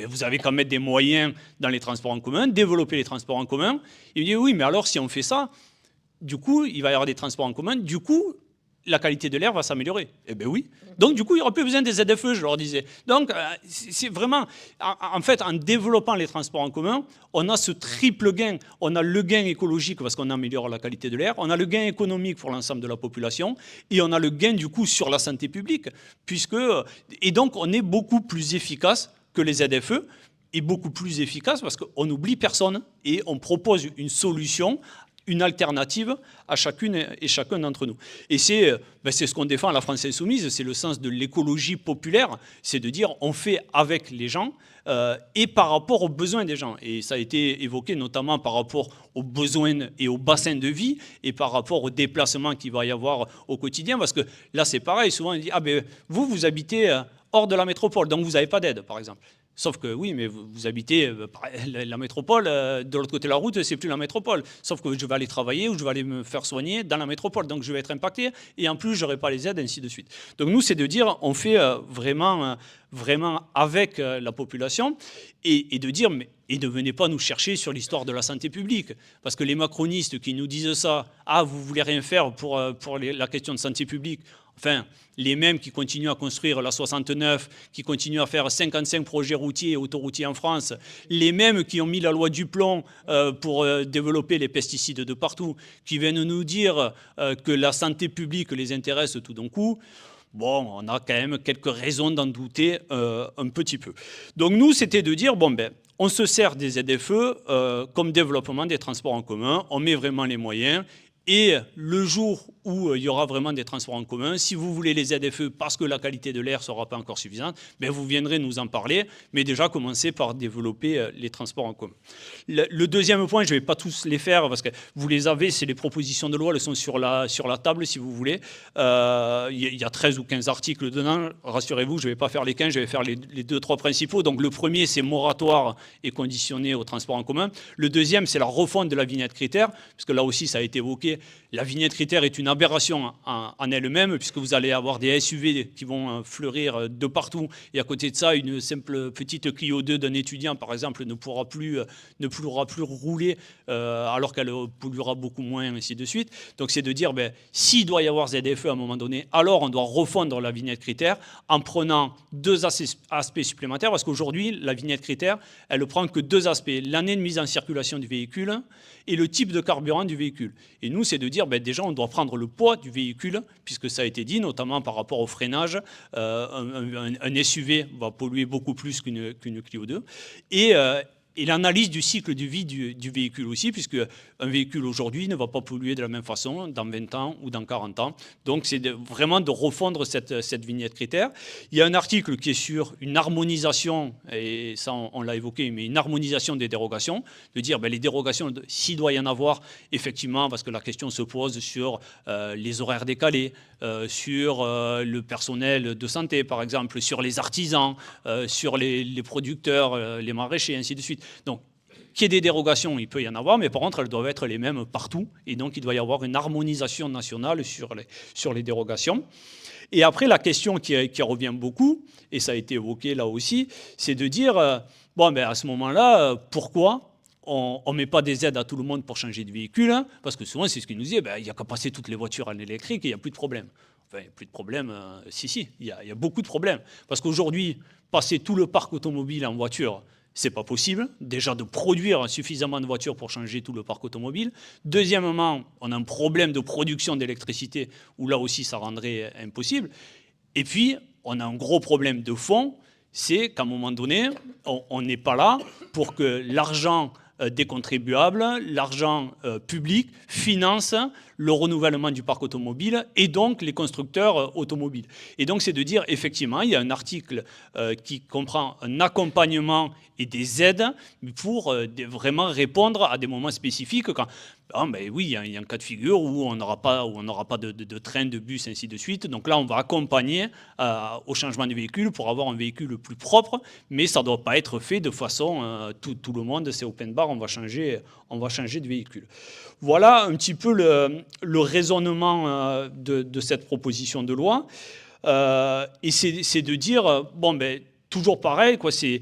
Vous avez qu'à mettre des moyens dans les transports en commun, développer les transports en commun. Il me dit, oui, mais alors si on fait ça, du coup, il va y avoir des transports en commun, du coup, la qualité de l'air va s'améliorer. Eh bien oui. Donc du coup, il n'y aura plus besoin des ZFE, je leur disais. Donc c'est vraiment, en fait, en développant les transports en commun, on a ce triple gain. On a le gain écologique parce qu'on améliore la qualité de l'air, on a le gain économique pour l'ensemble de la population, et on a le gain du coup sur la santé publique, et donc on est beaucoup plus efficace que les ZFE, et beaucoup plus efficace parce qu'on n'oublie personne, et on propose une solution, une alternative à chacune et chacun d'entre nous. Et c'est ce qu'on défend à la France Insoumise, c'est le sens de l'écologie populaire, c'est de dire on fait avec les gens et par rapport aux besoins des gens. Et ça a été évoqué notamment par rapport aux besoins et aux bassins de vie et par rapport aux déplacements qu'il va y avoir au quotidien. Parce que là, c'est pareil, souvent on dit vous habitez hors de la métropole, donc vous n'avez pas d'aide, par exemple. Sauf que oui, mais vous habitez la métropole, de l'autre côté de la route, c'est plus la métropole. Sauf que je vais aller travailler ou je vais aller me faire soigner dans la métropole. Donc je vais être impacté et en plus, je n'aurai pas les aides, ainsi de suite. Donc nous, c'est de dire, on fait vraiment avec la population et de dire, et ne venez pas nous chercher sur l'histoire de la santé publique. Parce que les macronistes qui nous disent ça, vous voulez rien faire pour la question de santé publique. Enfin, les mêmes qui continuent à construire la 69, qui continuent à faire 55 projets routiers et autoroutiers en France, les mêmes qui ont mis la loi du plomb pour développer les pesticides de partout, qui viennent nous dire que la santé publique les intéresse tout d'un coup, bon, on a quand même quelques raisons d'en douter un petit peu. Donc nous, c'était de dire, on se sert des ZFE comme développement des transports en commun, on met vraiment les moyens. Et le jour où il y aura vraiment des transports en commun, si vous voulez les ZFE parce que la qualité de l'air ne sera pas encore suffisante, vous viendrez nous en parler, mais déjà commencer par développer les transports en commun. Le deuxième point, je ne vais pas tous les faire parce que vous les avez, c'est les propositions de loi, elles sont sur la table si vous voulez. Il y a 13 ou 15 articles dedans, rassurez-vous, je ne vais pas faire les 15, je vais faire les 2-3 principaux. Donc le premier, c'est moratoire et conditionné au transport en commun. Le deuxième, c'est la refonte de la vignette critère, parce que là aussi, ça a été évoqué. La vignette critère est une aberration en elle-même, puisque vous allez avoir des SUV qui vont fleurir de partout. Et à côté de ça, une simple petite Clio 2 d'un étudiant, par exemple, ne pourra plus rouler alors qu'elle polluera beaucoup moins, ainsi de suite. Donc c'est de dire, s'il doit y avoir ZFE à un moment donné, alors on doit refondre la vignette critère en prenant 2 aspects supplémentaires, parce qu'aujourd'hui, la vignette critère, elle ne prend que 2 aspects. L'année de mise en circulation du véhicule et le type de carburant du véhicule. Et nous, c'est de dire, déjà, on doit prendre le poids du véhicule, puisque ça a été dit, notamment par rapport au freinage. Un SUV va polluer beaucoup plus qu'une Clio 2. Et l'analyse du cycle de vie du véhicule aussi, puisque un véhicule aujourd'hui ne va pas polluer de la même façon dans 20 ans ou dans 40 ans. Donc c'est vraiment de refondre cette vignette critère. Il y a un article qui est sur une harmonisation, et ça on l'a évoqué, mais une harmonisation des dérogations, de dire les dérogations, s'il doit y en avoir, effectivement, parce que la question se pose sur les horaires décalés, sur le personnel de santé, par exemple, sur les artisans, sur les producteurs, les maraîchers, ainsi de suite. Donc, qu'il y ait des dérogations, il peut y en avoir, mais par contre, elles doivent être les mêmes partout. Et donc, il doit y avoir une harmonisation nationale sur les dérogations. Et après, la question qui revient beaucoup, et ça a été évoqué là aussi, c'est de dire, à ce moment-là, pourquoi on ne met pas des aides à tout le monde pour changer de véhicule, parce que souvent, c'est ce qu'ils nous disent, il n'y a qu'à passer toutes les voitures en électrique et il n'y a plus de problème. Enfin, il n'y a plus de problème, il y a beaucoup de problèmes. Parce qu'aujourd'hui, passer tout le parc automobile en voiture, c'est pas possible, déjà de produire suffisamment de voitures pour changer tout le parc automobile. Deuxièmement, on a un problème de production d'électricité où là aussi ça rendrait impossible. Et puis, on a un gros problème de fond, c'est qu'à un moment donné, on n'est pas là pour que l'argent des contribuables, l'argent public finance le renouvellement du parc automobile et donc les constructeurs automobiles. Et donc c'est de dire, effectivement, il y a un article qui comprend un accompagnement et des aides pour vraiment répondre à des moments spécifiques. Ah, ben oui, il y a un cas de figure où on n'aura pas de train, de bus, ainsi de suite. Donc là, on va accompagner au changement de véhicule pour avoir un véhicule plus propre, mais ça ne doit pas être fait de façon tout le monde, c'est open bar, on va changer de véhicule. Voilà un petit peu le raisonnement de cette proposition de loi. Et c'est de dire, bon, ben, toujours pareil, quoi, c'est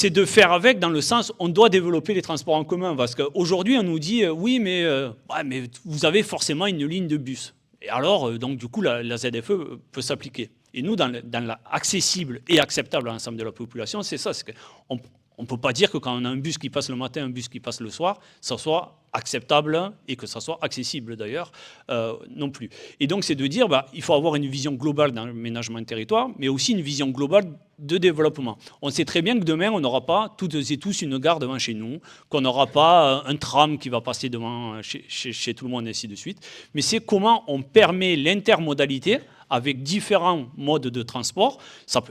de faire avec dans le sens, on doit développer les transports en commun. Parce qu'aujourd'hui, on nous dit, oui, mais vous avez forcément une ligne de bus. Et alors, donc, du coup, la ZFE peut s'appliquer. Et nous, dans l'accessible et acceptable à l'ensemble de la population, c'est ça. On ne peut pas dire que quand on a un bus qui passe le matin, un bus qui passe le soir, ça soit acceptable et que ça soit accessible d'ailleurs non plus. Et donc c'est de dire il faut avoir une vision globale dans l'aménagement du territoire, mais aussi une vision globale de développement. On sait très bien que demain, on n'aura pas toutes et tous une gare devant chez nous, qu'on n'aura pas un tram qui va passer devant chez tout le monde, et ainsi de suite. Mais c'est comment on permet l'intermodalité avec différents modes de transport.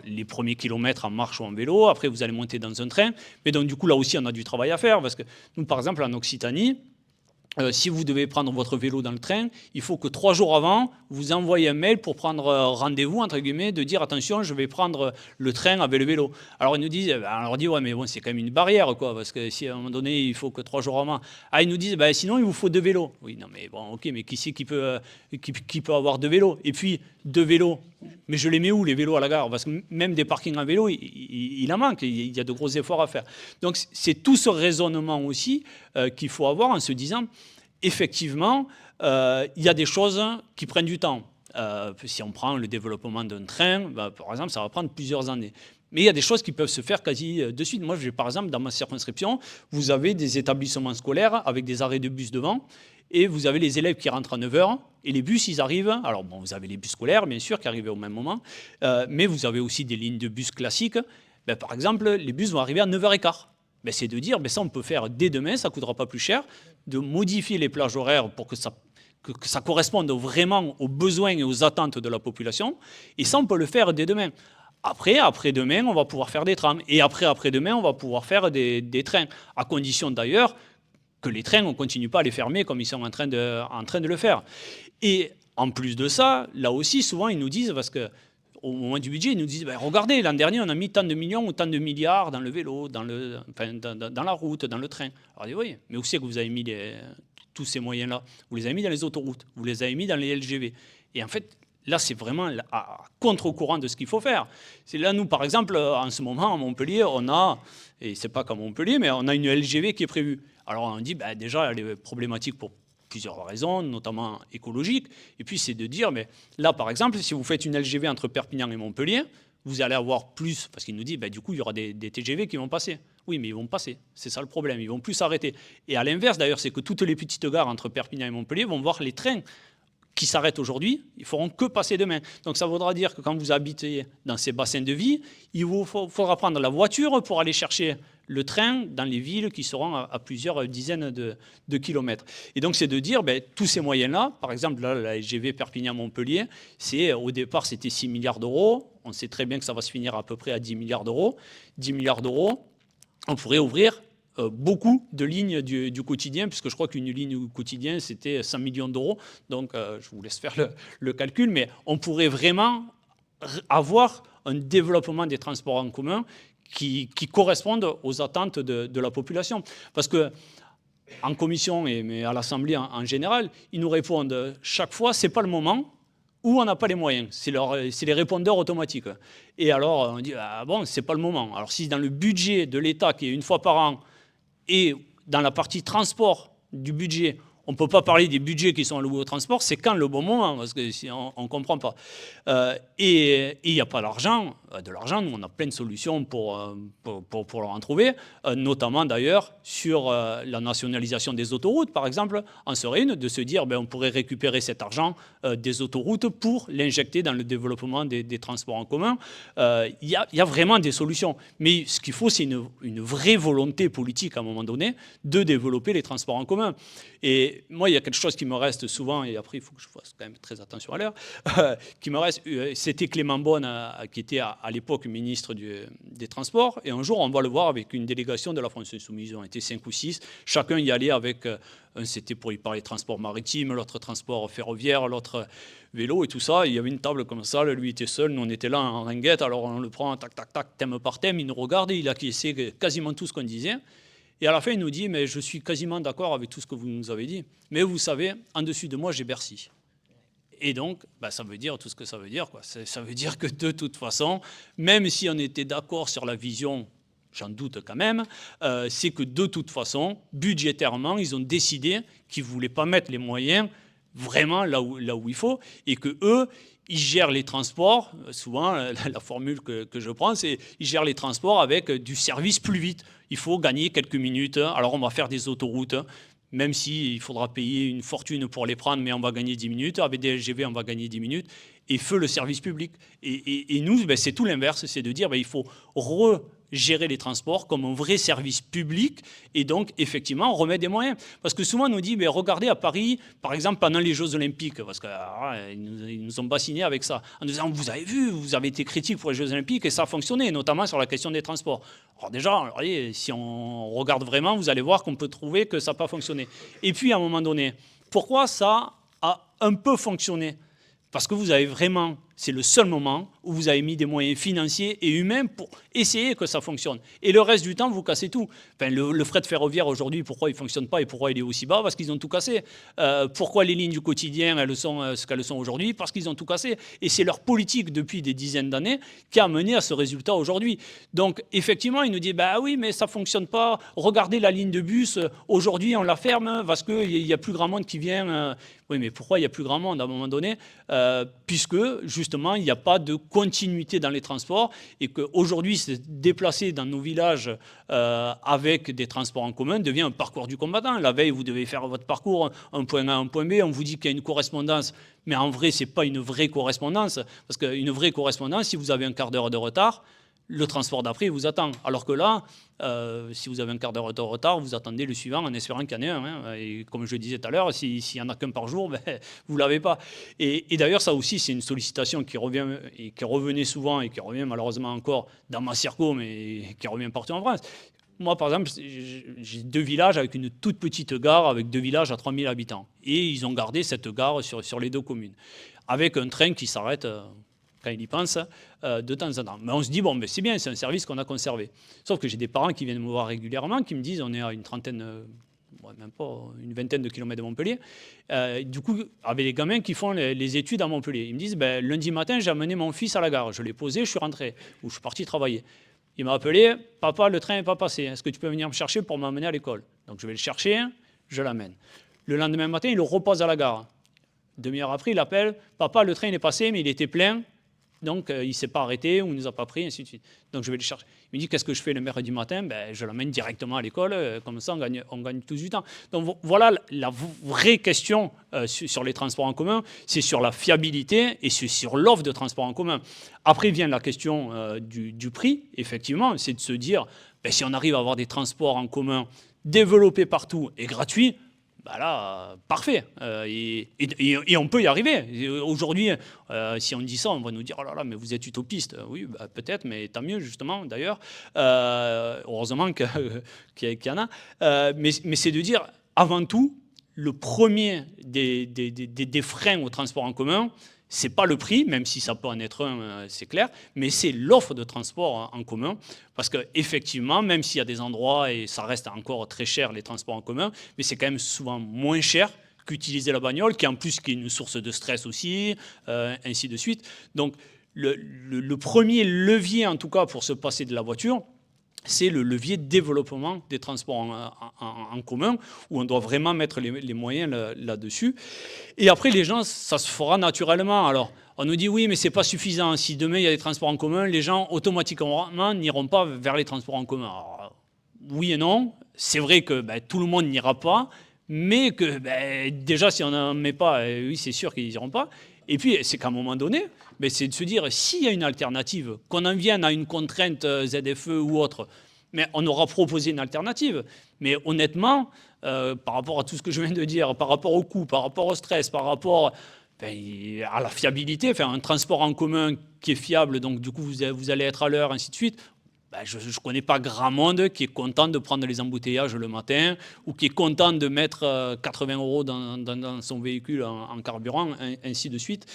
Les premiers kilomètres en marche ou en vélo, après vous allez monter dans un train. Mais donc du coup, là aussi, on a du travail à faire, parce que nous, par exemple, en Occitanie, si vous devez prendre votre vélo dans le train, il faut que 3 jours avant, vous envoyez un mail pour prendre rendez-vous, entre guillemets, de dire attention, je vais prendre le train avec le vélo. Alors ils nous disent, on leur dit ouais, mais bon, c'est quand même une barrière, quoi, parce que si à un moment donné, il faut que 3 jours avant. Ah, ils nous disent, sinon il vous faut 2 vélos. Oui, non, mais bon, ok, mais qui c'est qui peut avoir 2 vélos? Et puis 2 vélos, mais je les mets où les vélos à la gare? Parce que même des parkings à vélo, il en manque, il y a de gros efforts à faire. Donc c'est tout ce raisonnement aussi qu'il faut avoir en se disant, effectivement, il y a des choses qui prennent du temps. Si on prend le développement d'un train, par exemple, ça va prendre plusieurs années. Mais il y a des choses qui peuvent se faire quasi de suite. Moi, par exemple, dans ma circonscription, vous avez des établissements scolaires avec des arrêts de bus devant, et vous avez les élèves qui rentrent à 9h, et les bus, ils arrivent. Alors, bon, vous avez les bus scolaires, bien sûr, qui arrivent au même moment, mais vous avez aussi des lignes de bus classiques. Par exemple, les bus vont arriver à 9h15. C'est de dire, ça, on peut faire dès demain, ça ne coûtera pas plus cher, de modifier les plages horaires pour que ça corresponde vraiment aux besoins et aux attentes de la population. Et ça, on peut le faire dès demain. Après-demain, on va pouvoir faire des trams. Et après-demain, on va pouvoir faire des trains. À condition d'ailleurs que les trains, on ne continue pas à les fermer comme ils sont en train de le faire. Et en plus de ça, là aussi, souvent, ils nous disent, parce que au moment du budget, ils nous disent, regardez, l'an dernier, on a mis tant de millions ou tant de milliards dans le vélo, dans la route, dans le train. Alors, on dit, oui, mais où c'est que vous avez mis tous ces moyens-là? Vous les avez mis dans les autoroutes, vous les avez mis dans les LGV. Et en fait, là, c'est vraiment à contre-courant de ce qu'il faut faire. C'est là, nous, par exemple, en ce moment, à Montpellier, on a, et c'est pas comme Montpellier, mais on a une LGV qui est prévue. Alors, on dit, déjà, elle est problématique pour plusieurs raisons, notamment écologiques. Et puis, c'est de dire, mais là, par exemple, si vous faites une LGV entre Perpignan et Montpellier, vous allez avoir plus, parce qu'il nous dit, du coup, il y aura des TGV qui vont passer. Oui, mais ils vont passer. C'est ça le problème. Ils vont plus s'arrêter. Et à l'inverse, d'ailleurs, c'est que toutes les petites gares entre Perpignan et Montpellier vont voir les trains qui s'arrêtent aujourd'hui, ils ne feront que passer demain. Donc ça voudra dire que quand vous habitez dans ces bassins de vie, il vous faudra prendre la voiture pour aller chercher le train dans les villes qui seront à plusieurs dizaines de kilomètres. Et donc c'est de dire, tous ces moyens-là, par exemple là, la LGV Perpignan-Montpellier, au départ c'était 6 milliards d'euros, on sait très bien que ça va se finir à peu près à 10 milliards d'euros. 10 milliards d'euros, on pourrait ouvrir beaucoup de lignes du quotidien, puisque je crois qu'une ligne du quotidien, c'était 100 millions d'euros. Donc, je vous laisse faire le calcul, mais on pourrait vraiment avoir un développement des transports en commun qui correspondent aux attentes de la population. Parce que en commission, mais à l'Assemblée en général, ils nous répondent chaque fois, c'est pas le moment, ou on n'a pas les moyens. C'est les répondeurs automatiques. Et alors, on dit, c'est pas le moment. Alors, si dans le budget de l'État, qui est une fois par an, et dans la partie transport du budget, on ne peut pas parler des budgets qui sont alloués au transport, c'est quand le bon moment, parce que si on ne comprend pas. Et il n'y a pas d'argent. Nous, on a plein de solutions pour leur en trouver, notamment d'ailleurs sur la nationalisation des autoroutes, par exemple, en serait une, de se dire on pourrait récupérer cet argent des autoroutes pour l'injecter dans le développement des transports en commun. Il y a vraiment des solutions. Mais ce qu'il faut, c'est une vraie volonté politique, à un moment donné, de développer les transports en commun. Et Mais moi, il y a quelque chose qui me reste souvent, et après, il faut que je fasse quand même très attention à l'heure, qui me reste, c'était Clément Beaune, qui était à l'époque ministre des Transports, et un jour, on va le voir avec une délégation de la France Insoumise, on était 5 ou 6, chacun y allait avec, un c'était pour y parler transport maritime, l'autre transport ferroviaire, l'autre vélo et tout ça, il y avait une table comme ça, lui était seul, nous on était là en ringuette, alors on le prend, tac, tac, tac, thème par thème, il nous regarde, et il acquiesçait quasiment tout ce qu'on disait. Et à la fin, il nous dit, mais je suis quasiment d'accord avec tout ce que vous nous avez dit. Mais vous savez, en dessus de moi, j'ai Bercy. Et donc, ça veut dire tout ce que ça veut dire, quoi. Ça veut dire que de toute façon, même si on était d'accord sur la vision, j'en doute quand même, c'est que de toute façon, budgétairement, ils ont décidé qu'ils ne voulaient pas mettre les moyens vraiment là où il faut, et que eux, ils gèrent les transports. Souvent, la formule que je prends, c'est ils gèrent les transports avec du service plus vite. Il faut gagner quelques minutes. Alors, on va faire des autoroutes, même s'il faudra payer une fortune pour les prendre, mais on va gagner 10 minutes. Avec des LGV, on va gagner 10 minutes. Et feu le service public. Et nous, c'est tout l'inverse. C'est de dire il faut gérer les transports comme un vrai service public et donc effectivement on remet des moyens. Parce que souvent on nous dit, regardez à Paris, par exemple pendant les Jeux Olympiques, parce qu'ils nous ont bassinés avec ça, en disant, vous avez vu, vous avez été critique pour les Jeux Olympiques et ça a fonctionné, notamment sur la question des transports. Alors déjà, si on regarde vraiment, vous allez voir qu'on peut trouver que ça n'a pas fonctionné. Et puis à un moment donné, pourquoi ça a un peu fonctionné ? Parce que vous avez vraiment, c'est le seul moment où vous avez mis des moyens financiers et humains pour essayer que ça fonctionne. Et le reste du temps, vous cassez tout. Enfin, le fret ferroviaire aujourd'hui, pourquoi il ne fonctionne pas et pourquoi il est aussi bas ? Parce qu'ils ont tout cassé. Pourquoi les lignes du quotidien, elles sont ce qu'elles sont aujourd'hui ? Parce qu'ils ont tout cassé. Et c'est leur politique depuis des dizaines d'années qui a mené à ce résultat aujourd'hui. Donc, effectivement, ils nous disent, oui, mais ça ne fonctionne pas. Regardez la ligne de bus. Aujourd'hui, on la ferme parce qu'il n'y a plus grand monde qui vient. Oui, mais pourquoi il n'y a plus grand monde à un moment donné ? Puisque, justement, il n'y a pas de continuité dans les transports et qu'aujourd'hui, se déplacer dans nos villages avec des transports en commun devient un parcours du combattant. La veille, vous devez faire votre parcours, un point A, un point B, on vous dit qu'il y a une correspondance, mais en vrai, ce n'est pas une vraie correspondance, parce qu'une vraie correspondance, si vous avez un quart d'heure de retard, le transport d'après vous attend. Alors que là, si vous avez un quart d'heure de retard, vous attendez le suivant en espérant qu'il y en ait un. Et comme je le disais tout à l'heure, s'il n'y en a qu'un par jour, vous ne l'avez pas. Et d'ailleurs, ça aussi, c'est une sollicitation qui revient et qui revenait souvent et qui revient malheureusement encore dans ma circo, mais qui revient partout en France. Moi, par exemple, j'ai 2 villages avec une toute petite gare, avec 2 villages à 3000 habitants. Et ils ont gardé cette gare sur les 2 communes, avec un train qui s'arrête quand il y pense, de temps en temps. Mais on se dit, c'est bien, c'est un service qu'on a conservé. Sauf que j'ai des parents qui viennent me voir régulièrement, qui me disent, on est à une vingtaine de kilomètres de Montpellier, du coup, avec les gamins qui font les études à Montpellier. Ils me disent, lundi matin, j'ai amené mon fils à la gare, je l'ai posé, je suis rentré, ou je suis parti travailler. Il m'a appelé, papa, le train n'est pas passé, est-ce que tu peux venir me chercher pour m'amener à l'école ? Donc je vais le chercher, je l'amène. Le lendemain matin, il le repose à la gare. Demi-heure après, il appelle, papa, le train est passé, mais il était plein. Donc, il ne s'est pas arrêté ou il ne nous a pas pris, ainsi de suite. Donc, je vais le chercher. Il me dit, qu'est-ce que je fais le mercredi matin ? Je l'amène directement à l'école, comme ça, on gagne tous du temps. Donc, voilà la vraie question sur les transports en commun, c'est sur la fiabilité et c'est sur l'offre de transport en commun. Après vient la question du prix, effectivement, c'est de se dire, si on arrive à avoir des transports en commun développés partout et gratuits, là, parfait. Et on peut y arriver. Aujourd'hui, si on dit ça, on va nous dire, oh là là, mais vous êtes utopiste. Oui, peut-être, mais tant mieux, justement, d'ailleurs. Heureusement qu'il y en a. Mais c'est de dire, avant tout, le premier des freins au transport en commun, c'est pas le prix, même si ça peut en être un, c'est clair, mais c'est l'offre de transport en commun. Parce qu'effectivement, même s'il y a des endroits, et ça reste encore très cher, les transports en commun, mais c'est quand même souvent moins cher qu'utiliser la bagnole, qui en plus qui est une source de stress aussi, ainsi de suite. Donc, le premier levier, en tout cas, pour se passer de la voiture, c'est le levier de développement des transports en commun, où on doit vraiment mettre les moyens là-dessus. Et après, les gens, ça se fera naturellement. Alors, on nous dit, oui, mais ce n'est pas suffisant. Si demain, il y a des transports en commun, les gens, automatiquement, n'iront pas vers les transports en commun. Alors, oui et non. C'est vrai que tout le monde n'ira pas, mais que déjà, si on n'en met pas, oui, c'est sûr qu'ils n'iront pas. Et puis, c'est qu'à un moment donné, c'est de se dire, s'il y a une alternative, qu'on en vienne à une contrainte ZFE ou autre, mais on aura proposé une alternative. Mais honnêtement, par rapport à tout ce que je viens de dire, par rapport au coût, par rapport au stress, par rapport à la fiabilité, un transport en commun qui est fiable, donc du coup vous allez être à l'heure, ainsi de suite. Je ne connais pas grand monde qui est content de prendre les embouteillages le matin ou qui est content de mettre 80 € dans son véhicule en carburant, ainsi de suite.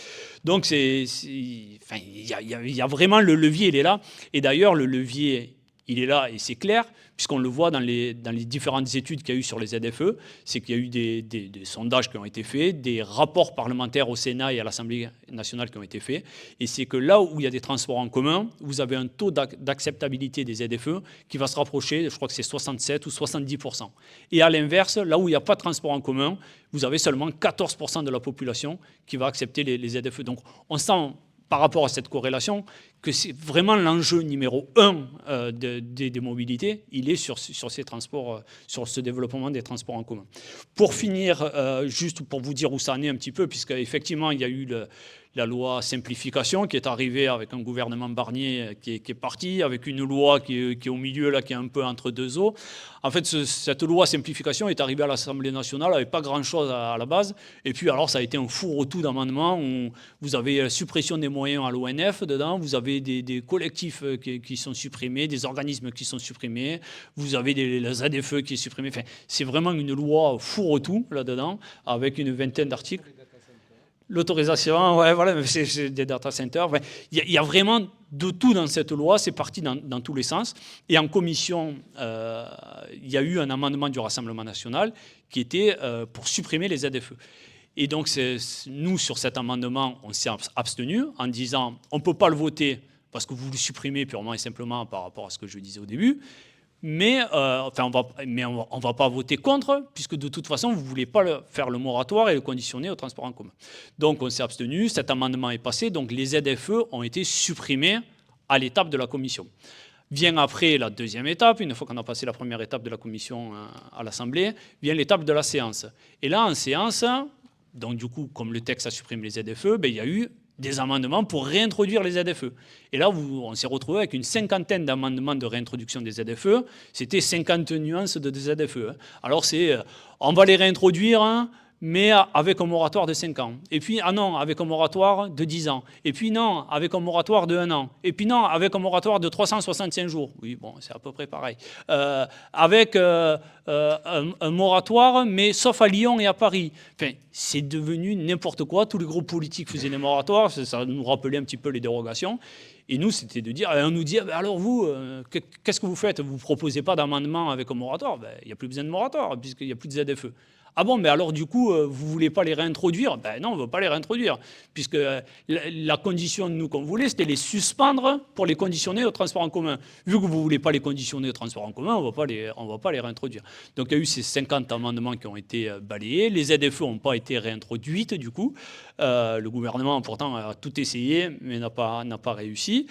Donc, il y a vraiment le levier, il est là. Et d'ailleurs, le levier, il est là et c'est clair, puisqu'on le voit dans les différentes études qu'il y a eu sur les ZFE, c'est qu'il y a eu des sondages qui ont été faits, des rapports parlementaires au Sénat et à l'Assemblée nationale qui ont été faits, et c'est que là où il y a des transports en commun, vous avez un taux d'acceptabilité des ZFE qui va se rapprocher, je crois que c'est 67 ou 70%. Et à l'inverse, là où il n'y a pas de transport en commun, vous avez seulement 14% de la population qui va accepter les ZFE. Donc on sent, par rapport à cette corrélation, que c'est vraiment l'enjeu numéro 1 des mobilités, il est sur ces transports, sur ce développement des transports en commun. Pour finir, juste pour vous dire où ça en est un petit peu, puisqu'effectivement, il y a eu la loi simplification qui est arrivée avec un gouvernement Barnier qui est parti, avec une loi qui est au milieu, là, qui est un peu entre deux eaux. En fait, cette loi simplification est arrivée à l'Assemblée nationale avec pas grand-chose à la base. Et puis, alors, ça a été un fourre-tout d'amendements où vous avez la suppression des moyens à l'ONF dedans, vous avez des collectifs qui sont supprimés, des organismes qui sont supprimés, vous avez les ZFE qui est supprimé. Enfin, c'est vraiment une loi fourre-tout là-dedans, avec une vingtaine d'articles. L'autorisation, ouais, voilà, c'est des data centers. Il y a vraiment de tout dans cette loi, c'est parti dans tous les sens. Et en commission, il y a eu un amendement du Rassemblement national qui était pour supprimer les ZFE. Et donc, nous, sur cet amendement, on s'est abstenu en disant on ne peut pas le voter parce que vous le supprimez purement et simplement par rapport à ce que je disais au début. Mais on ne va pas voter contre, puisque de toute façon, vous ne voulez pas faire le moratoire et le conditionner au transport en commun. Donc, on s'est abstenu, cet amendement est passé, donc les ZFE ont été supprimés à l'étape de la commission. Vient après la deuxième étape, une fois qu'on a passé la première étape de la commission à l'Assemblée, vient l'étape de la séance. Et là, en séance, donc du coup, comme le texte a supprimé les ZFE, il y a eu des amendements pour réintroduire les ZFE. Et là, on s'est retrouvé avec une cinquantaine d'amendements de réintroduction des ZFE. C'était 50 nuances de ZFE. Alors, on va les réintroduire, mais avec un moratoire de 5 ans. Et puis, non, avec un moratoire de 10 ans. Et puis, non, avec un moratoire de 1 an. Et puis, non, avec un moratoire de 365 jours. Oui, bon, c'est à peu près pareil. Avec un moratoire, mais sauf à Lyon et à Paris. Enfin, c'est devenu n'importe quoi. Tous les groupes politiques faisaient des moratoires. Ça nous rappelait un petit peu les dérogations. Et nous, c'était de dire, on nous dit, alors vous, qu'est-ce que vous faites? Vous ne proposez pas d'amendement avec un moratoire? Il n'y a plus besoin de moratoire, puisqu'il n'y a plus de ZFE. Ah bon, mais alors du coup, vous ne voulez pas les réintroduire? Non, on ne veut pas les réintroduire, puisque la condition de nous qu'on voulait, c'était les suspendre pour les conditionner au transport en commun. Vu que vous ne voulez pas les conditionner au transport en commun, on ne va pas les réintroduire. Donc il y a eu ces 50 amendements qui ont été balayés. Les ZFE n'ont pas été réintroduites, du coup. Le gouvernement, pourtant, a tout essayé, mais n'a pas réussi.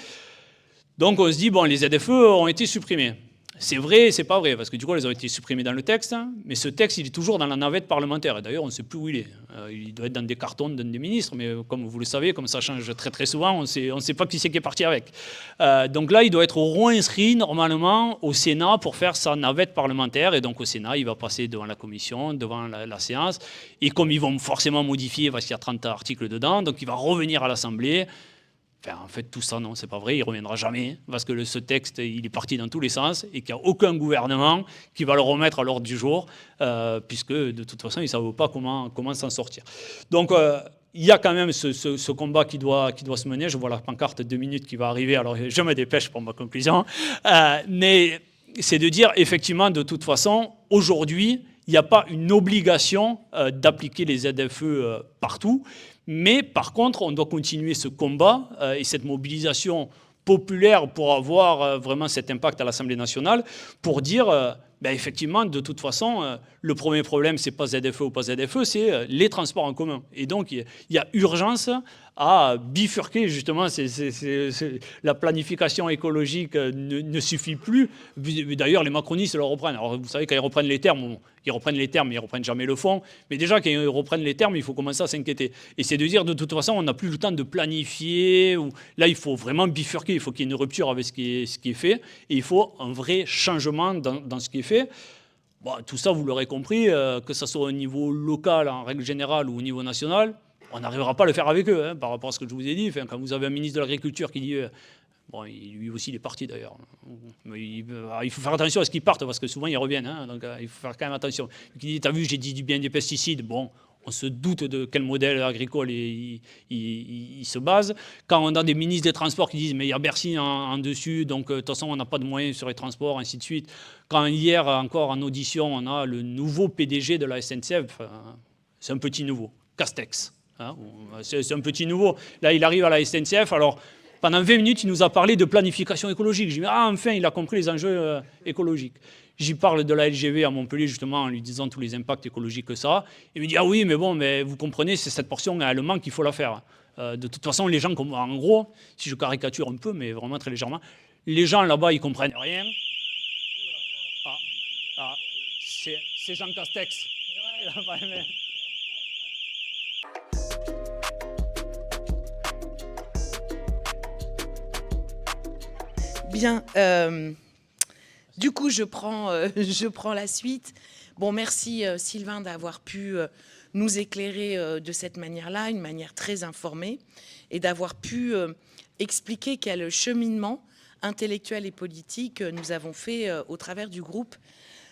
Donc on se dit, bon, les ZFE ont été supprimés. C'est vrai et c'est pas vrai, parce que du coup, elles ont été supprimées dans le texte, mais ce texte, il est toujours dans la navette parlementaire. Et d'ailleurs, on ne sait plus où il est. Il doit être dans des cartons d'un des ministres, mais comme vous le savez, comme ça change très très souvent, on ne sait pas qui c'est qui est parti avec. Donc là, il doit être reinscrit normalement au Sénat pour faire sa navette parlementaire. Et donc au Sénat, il va passer devant la commission, devant la séance. Et comme ils vont forcément modifier, parce qu'il y a 30 articles dedans, donc il va revenir à l'Assemblée. Enfin, en fait, tout ça, non, c'est pas vrai, il ne reviendra jamais, parce que ce texte, il est parti dans tous les sens, et qu'il n'y a aucun gouvernement qui va le remettre à l'ordre du jour, puisque de toute façon, ils ne savent pas comment s'en sortir. Donc, il y a quand même ce combat qui doit se mener. Je vois la pancarte 2 minutes qui va arriver, alors je me dépêche pour ma conclusion. Mais c'est de dire, effectivement, de toute façon, aujourd'hui, il n'y a pas une obligation d'appliquer les ZFE partout. Mais par contre, on doit continuer ce combat et cette mobilisation populaire pour avoir vraiment cet impact à l'Assemblée nationale, pour dire, effectivement, de toute façon, le premier problème, ce n'est pas ZFE ou pas ZFE, c'est les transports en commun. Et donc, il y a urgence à bifurquer, justement, la planification écologique ne suffit plus. D'ailleurs, les macronistes le reprennent. Alors, vous savez, quand ils reprennent les termes, il ils reprennent les termes, mais ils ne reprennent jamais le fond. Mais déjà, quand ils reprennent les termes, il faut commencer à s'inquiéter. Et c'est de dire, de toute façon, on n'a plus le temps de planifier. Là, il faut vraiment bifurquer. Il faut qu'il y ait une rupture avec ce qui est fait. Et il faut un vrai changement dans ce qui est fait. Bon, tout ça, vous l'aurez compris, que ce soit au niveau local, en règle générale, ou au niveau national, on n'arrivera pas à le faire avec eux, par rapport à ce que je vous ai dit. Enfin, quand vous avez un ministre de l'Agriculture qui dit... bon, lui aussi, il est parti d'ailleurs. Mais il faut faire attention à ce qu'ils partent, parce que souvent, ils reviennent. Donc, il faut faire quand même attention. Qui dit, t'as vu, j'ai dit du bien des pesticides. Bon, on se doute de quel modèle agricole il se base. Quand on a des ministres des Transports qui disent, mais il y a Bercy en dessus, donc de toute façon, on n'a pas de moyens sur les transports, ainsi de suite. Quand hier, encore en audition, on a le nouveau PDG de la SNCF, c'est un petit nouveau, Castex. C'est un petit nouveau. Là, il arrive à la SNCF, alors... Pendant 20 minutes, il nous a parlé de planification écologique. Je dis, enfin, il a compris les enjeux écologiques. J'y parle de la LGV à Montpellier, justement, en lui disant tous les impacts écologiques que ça a. Il me dit, ah oui, mais bon, mais vous comprenez, c'est cette portion allemande qu'il faut la faire. De toute façon, les gens, en gros, si je caricature un peu, mais vraiment très légèrement, les gens là-bas, ils comprennent rien. C'est Jean Castex. Bien, du coup, je prends la suite. Bon, merci Sylvain d'avoir pu nous éclairer de cette manière-là, une manière très informée, et d'avoir pu expliquer quel cheminement intellectuel et politique nous avons fait au travers du groupe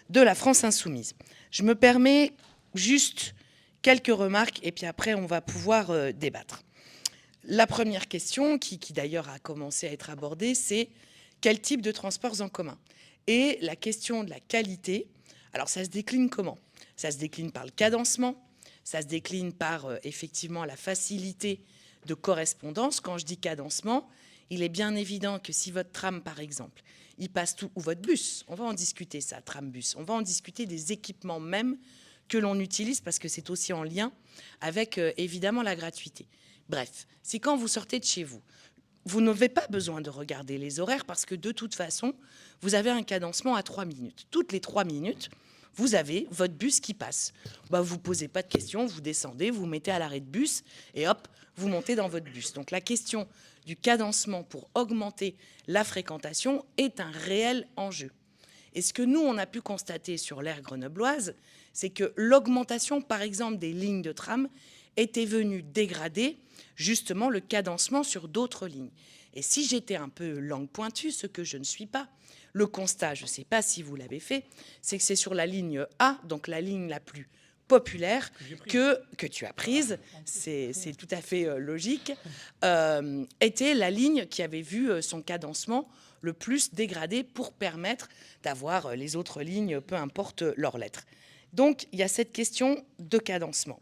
de la France Insoumise. Je me permets juste quelques remarques, et puis après, on va pouvoir débattre. La première question, qui d'ailleurs a commencé à être abordée, c'est quel type de transports en commun? Et la question de la qualité, alors ça se décline comment? Ça se décline par le cadencement, ça se décline par effectivement la facilité de correspondance. Quand je dis cadencement, il est bien évident que si votre tram, par exemple, il passe tout, ou votre bus, on va en discuter ça, tram-bus, on va en discuter des équipements même que l'on utilise, parce que c'est aussi en lien avec évidemment la gratuité. Bref, c'est quand vous sortez de chez vous. Vous n'avez pas besoin de regarder les horaires parce que de toute façon, vous avez un cadencement à 3 minutes. Toutes les 3 minutes, vous avez votre bus qui passe. Vous ne posez pas de questions, vous descendez, vous mettez à l'arrêt de bus et hop, vous montez dans votre bus. Donc la question du cadencement pour augmenter la fréquentation est un réel enjeu. Et ce que nous, on a pu constater sur l'aire grenobloise, c'est que l'augmentation, par exemple, des lignes de tram était venue dégrader justement le cadencement sur d'autres lignes. Et si j'étais un peu langue pointue, ce que je ne suis pas, le constat, je ne sais pas si vous l'avez fait, c'est que c'est sur la ligne A, donc la ligne la plus populaire que tu as prise, c'est tout à fait logique, était la ligne qui avait vu son cadencement le plus dégradé pour permettre d'avoir les autres lignes, peu importe leurs lettres. Donc, il y a cette question de cadencement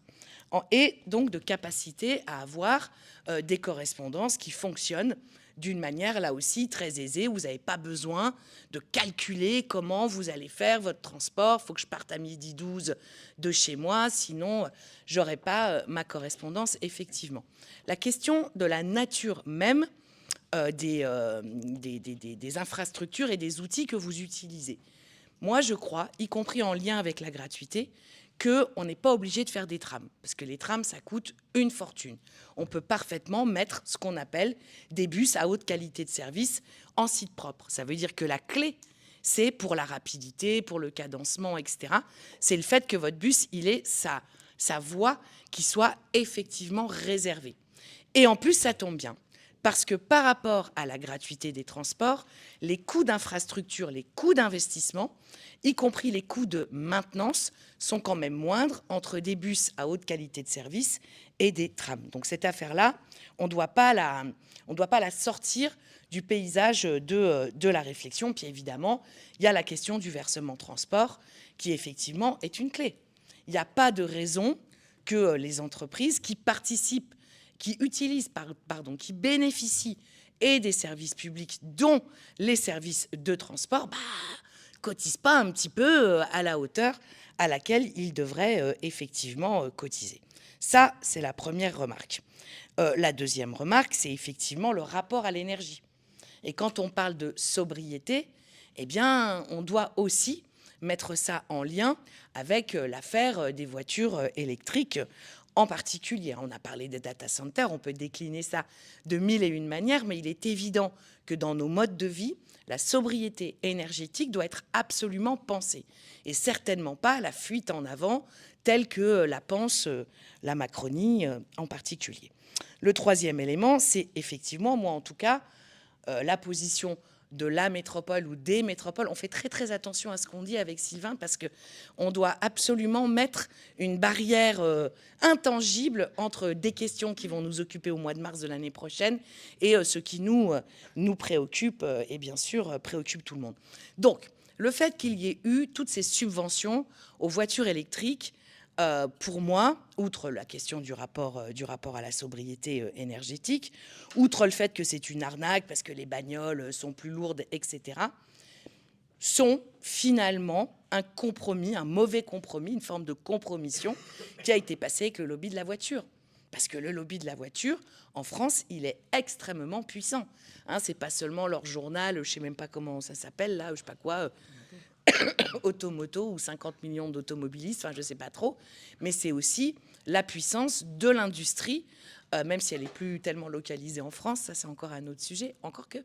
et donc de capacité à avoir des correspondances qui fonctionnent d'une manière, là aussi, très aisée. Vous n'avez pas besoin de calculer comment vous allez faire votre transport. Il faut que je parte à 12h de chez moi, sinon je n'aurai pas ma correspondance, effectivement. La question de la nature même des infrastructures et des outils que vous utilisez. Moi, je crois, y compris en lien avec la gratuité, qu'on n'est pas obligé de faire des trams, parce que les trams, ça coûte une fortune. On peut parfaitement mettre ce qu'on appelle des bus à haute qualité de service en site propre. Ça veut dire que la clé, c'est pour la rapidité, pour le cadencement, etc. C'est le fait que votre bus, il ait sa voie qui soit effectivement réservée. Et en plus, ça tombe bien, parce que par rapport à la gratuité des transports, les coûts d'infrastructure, les coûts d'investissement, y compris les coûts de maintenance, sont quand même moindres entre des bus à haute qualité de service et des trams. Donc cette affaire-là, on ne doit pas la sortir du paysage de la réflexion. Puis évidemment, il y a la question du versement transport, qui effectivement est une clé. Il n'y a pas de raison que les entreprises qui participent, qui utilisent, qui bénéficient et des services publics, dont les services de transport, cotisent pas un petit peu à la hauteur à laquelle ils devraient effectivement cotiser. Ça, c'est la première remarque. La deuxième remarque, c'est effectivement le rapport à l'énergie. Et quand on parle de sobriété, eh bien, on doit aussi mettre ça en lien avec l'affaire des voitures électriques en particulier. On a parlé des data centers, on peut décliner ça de mille et une manières, mais il est évident que dans nos modes de vie, la sobriété énergétique doit être absolument pensée, et certainement pas la fuite en avant telle que la pense la Macronie en particulier. Le troisième élément, c'est effectivement, moi en tout cas, la position de la métropole ou des métropoles. On fait très très attention à ce qu'on dit avec Sylvain, parce qu'on doit absolument mettre une barrière intangible entre des questions qui vont nous occuper au mois de mars de l'année prochaine et ce qui nous préoccupe et bien sûr préoccupe tout le monde. Donc, le fait qu'il y ait eu toutes ces subventions aux voitures électriques, pour moi, outre la question du rapport à la sobriété énergétique, outre le fait que c'est une arnaque parce que les bagnoles sont plus lourdes, etc., sont finalement un compromis, un mauvais compromis, une forme de compromission qui a été passée avec le lobby de la voiture. Parce que le lobby de la voiture, en France, il est extrêmement puissant. Hein, c'est pas seulement leur journal, je sais même pas comment ça s'appelle, là, je sais pas quoi... Automoto ou 50 millions d'automobilistes, enfin je ne sais pas trop, mais c'est aussi la puissance de l'industrie, même si elle n'est plus tellement localisée en France, ça c'est encore un autre sujet, encore que.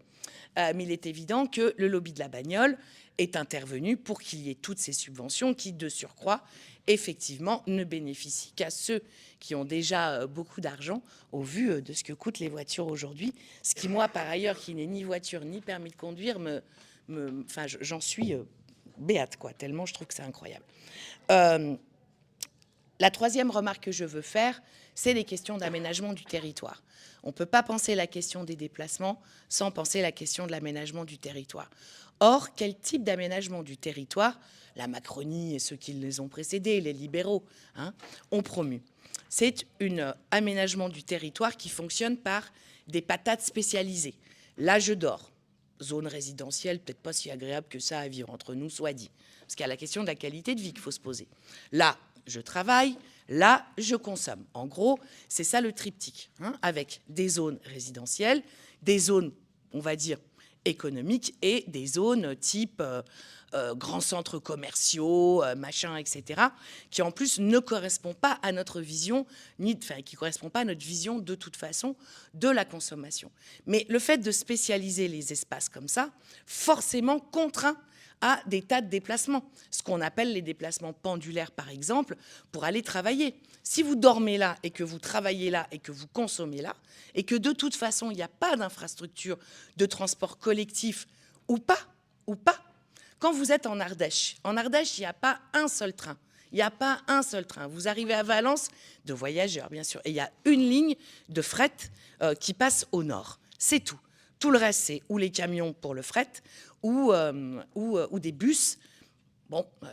Mais il est évident que le lobby de la bagnole est intervenu pour qu'il y ait toutes ces subventions qui, de surcroît, effectivement, ne bénéficient qu'à ceux qui ont déjà beaucoup d'argent au vu de ce que coûtent les voitures aujourd'hui. Ce qui, moi, par ailleurs, qui n'ai ni voiture ni permis de conduire, enfin, j'en suis... béate, quoi, tellement je trouve que c'est incroyable. La troisième remarque que je veux faire, c'est les questions d'aménagement du territoire. On ne peut pas penser la question des déplacements sans penser la question de l'aménagement du territoire. Or, quel type d'aménagement du territoire la Macronie et ceux qui les ont précédés, les libéraux, ont promu? C'est un aménagement du territoire qui fonctionne par des patates spécialisées. L'âge d'or, zone résidentielle, peut-être pas si agréable que ça à vivre, entre nous, soit dit. Parce qu'il y a la question de la qualité de vie qu'il faut se poser. Là, je travaille, là, je consomme. En gros, c'est ça le triptyque, avec des zones résidentielles, des zones, on va dire, économiques et des zones type grands centres commerciaux, machin, etc., qui en plus ne correspondent pas à notre vision, qui correspondent pas à notre vision de toute façon de la consommation. Mais le fait de spécialiser les espaces comme ça, forcément contraint à des tas de déplacements, ce qu'on appelle les déplacements pendulaires, par exemple, pour aller travailler. Si vous dormez là et que vous travaillez là et que vous consommez là, et que de toute façon, il n'y a pas d'infrastructure de transport collectif ou pas, quand vous êtes en Ardèche, il n'y a pas un seul train. Il n'y a pas un seul train. Vous arrivez à Valence, de voyageurs, bien sûr, et il y a une ligne de fret qui passe au nord. C'est tout. Tout le reste, c'est ou les camions pour le fret, ou des bus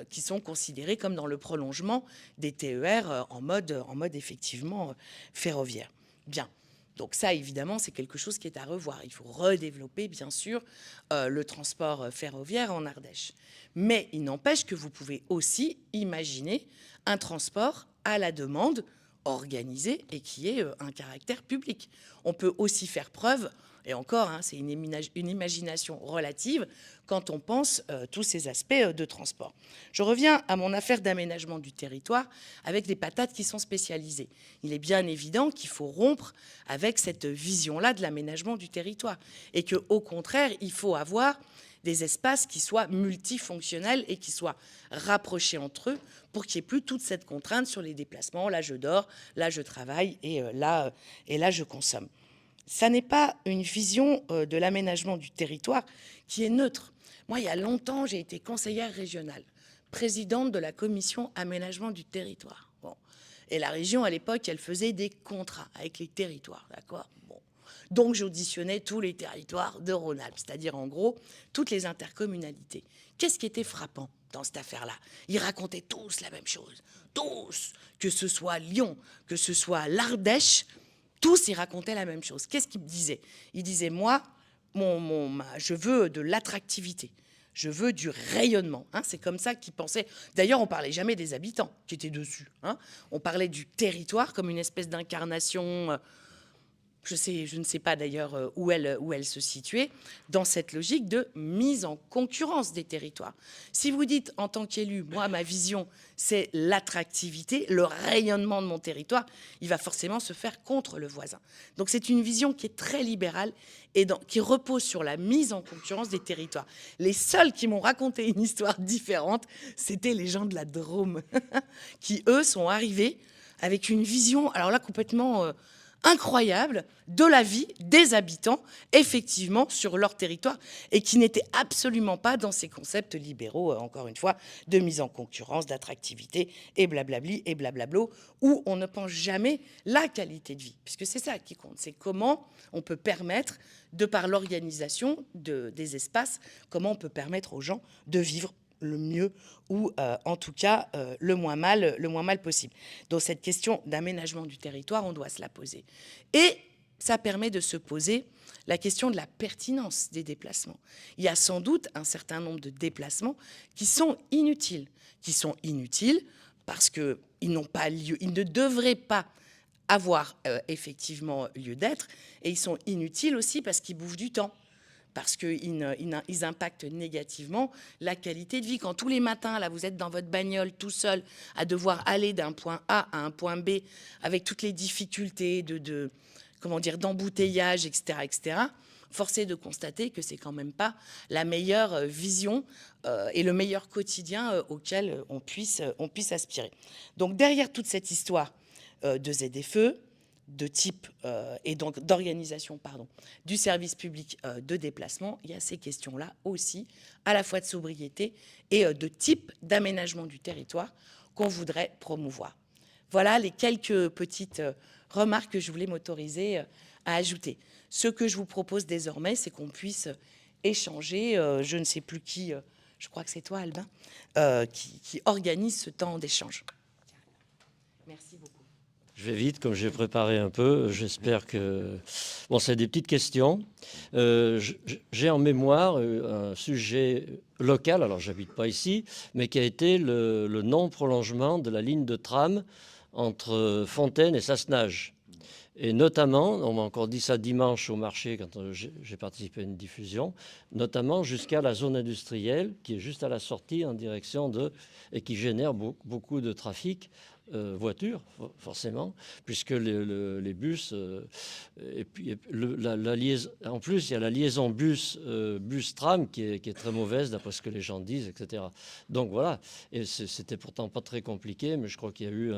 qui sont considérés comme dans le prolongement des TER en mode effectivement ferroviaire. Bien. Donc ça, évidemment, c'est quelque chose qui est à revoir. Il faut redévelopper, bien sûr, le transport ferroviaire en Ardèche. Mais il n'empêche que vous pouvez aussi imaginer un transport à la demande organisé et qui ait un caractère public. On peut aussi faire preuve, et encore, c'est une imagination relative, quand on pense tous ces aspects de transport. Je reviens à mon affaire d'aménagement du territoire avec des patates qui sont spécialisées. Il est bien évident qu'il faut rompre avec cette vision-là de l'aménagement du territoire et qu'au contraire, il faut avoir des espaces qui soient multifonctionnels et qui soient rapprochés entre eux pour qu'il n'y ait plus toute cette contrainte sur les déplacements. Là, je dors, là, je travaille et là, je consomme. Ça n'est pas une vision de l'aménagement du territoire qui est neutre. Moi, il y a longtemps, j'ai été conseillère régionale, présidente de la commission aménagement du territoire. Bon. Et la région, à l'époque, elle faisait des contrats avec les territoires, d'accord ? Bon. Donc, j'auditionnais tous les territoires de Rhône-Alpes, c'est-à-dire, en gros, toutes les intercommunalités. Qu'est-ce qui était frappant dans cette affaire-là? Ils racontaient tous la même chose. Tous, que ce soit Lyon, que ce soit l'Ardèche, tous, ils racontaient la même chose. Qu'est-ce qu'ils me disaient? Ils disaient, moi, je veux de l'attractivité, je veux du rayonnement. C'est comme ça qu'ils pensaient. D'ailleurs, on ne parlait jamais des habitants qui étaient dessus. On parlait du territoire comme une espèce d'incarnation je ne sais pas d'ailleurs où elle se situait, dans cette logique de mise en concurrence des territoires. Si vous dites, en tant qu'élu, moi, ma vision, c'est l'attractivité, le rayonnement de mon territoire, il va forcément se faire contre le voisin. Donc c'est une vision qui est très libérale et qui repose sur la mise en concurrence des territoires. Les seuls qui m'ont raconté une histoire différente, c'était les gens de la Drôme, qui, eux, sont arrivés avec une vision, alors là, complètement incroyable, de la vie des habitants, effectivement, sur leur territoire, et qui n'étaient absolument pas dans ces concepts libéraux, encore une fois, de mise en concurrence, d'attractivité, et blablabli, et blablablo, où on ne pense jamais la qualité de vie, puisque c'est ça qui compte, c'est comment on peut permettre, de par l'organisation des espaces, comment on peut permettre aux gens de vivre le mieux ou en tout cas le moins mal possible. Donc cette question d'aménagement du territoire, on doit se la poser. Et ça permet de se poser la question de la pertinence des déplacements. Il y a sans doute un certain nombre de déplacements qui sont inutiles parce qu'ils n'ont pas lieu, ils ne devraient pas avoir effectivement lieu d'être, et ils sont inutiles aussi parce qu'ils bouffent du temps, parce qu'ils impactent négativement la qualité de vie. Quand tous les matins, là, vous êtes dans votre bagnole tout seul à devoir aller d'un point A à un point B avec toutes les difficultés d'embouteillage, etc., force est de constater que c'est quand même pas la meilleure vision et le meilleur quotidien auquel on puisse aspirer. Donc derrière toute cette histoire de ZFE, de type et donc d'organisation du service public de déplacement, il y a ces questions-là aussi, à la fois de sobriété et de type d'aménagement du territoire qu'on voudrait promouvoir. Voilà les quelques petites remarques que je voulais m'autoriser à ajouter. Ce que je vous propose désormais, c'est qu'on puisse échanger, je ne sais plus qui, je crois que c'est toi Albin, qui organise ce temps d'échange. Merci beaucoup. Je vais vite, comme j'ai préparé un peu. J'espère que... Bon, c'est des petites questions. J'ai en mémoire un sujet local, alors j'habite pas ici, mais qui a été le non-prolongement de la ligne de tram entre Fontaine et Sassenage. Et notamment, on m'a encore dit ça dimanche au marché quand j'ai participé à une diffusion, notamment jusqu'à la zone industrielle qui est juste à la sortie en direction et qui génère beaucoup de trafic. Voitures, forcément, puisque les bus, et puis la liaison, en plus, il y a la liaison bus-tram qui est très mauvaise, d'après ce que les gens disent, etc. Donc voilà, et c'était pourtant pas très compliqué, mais je crois qu'il y a eu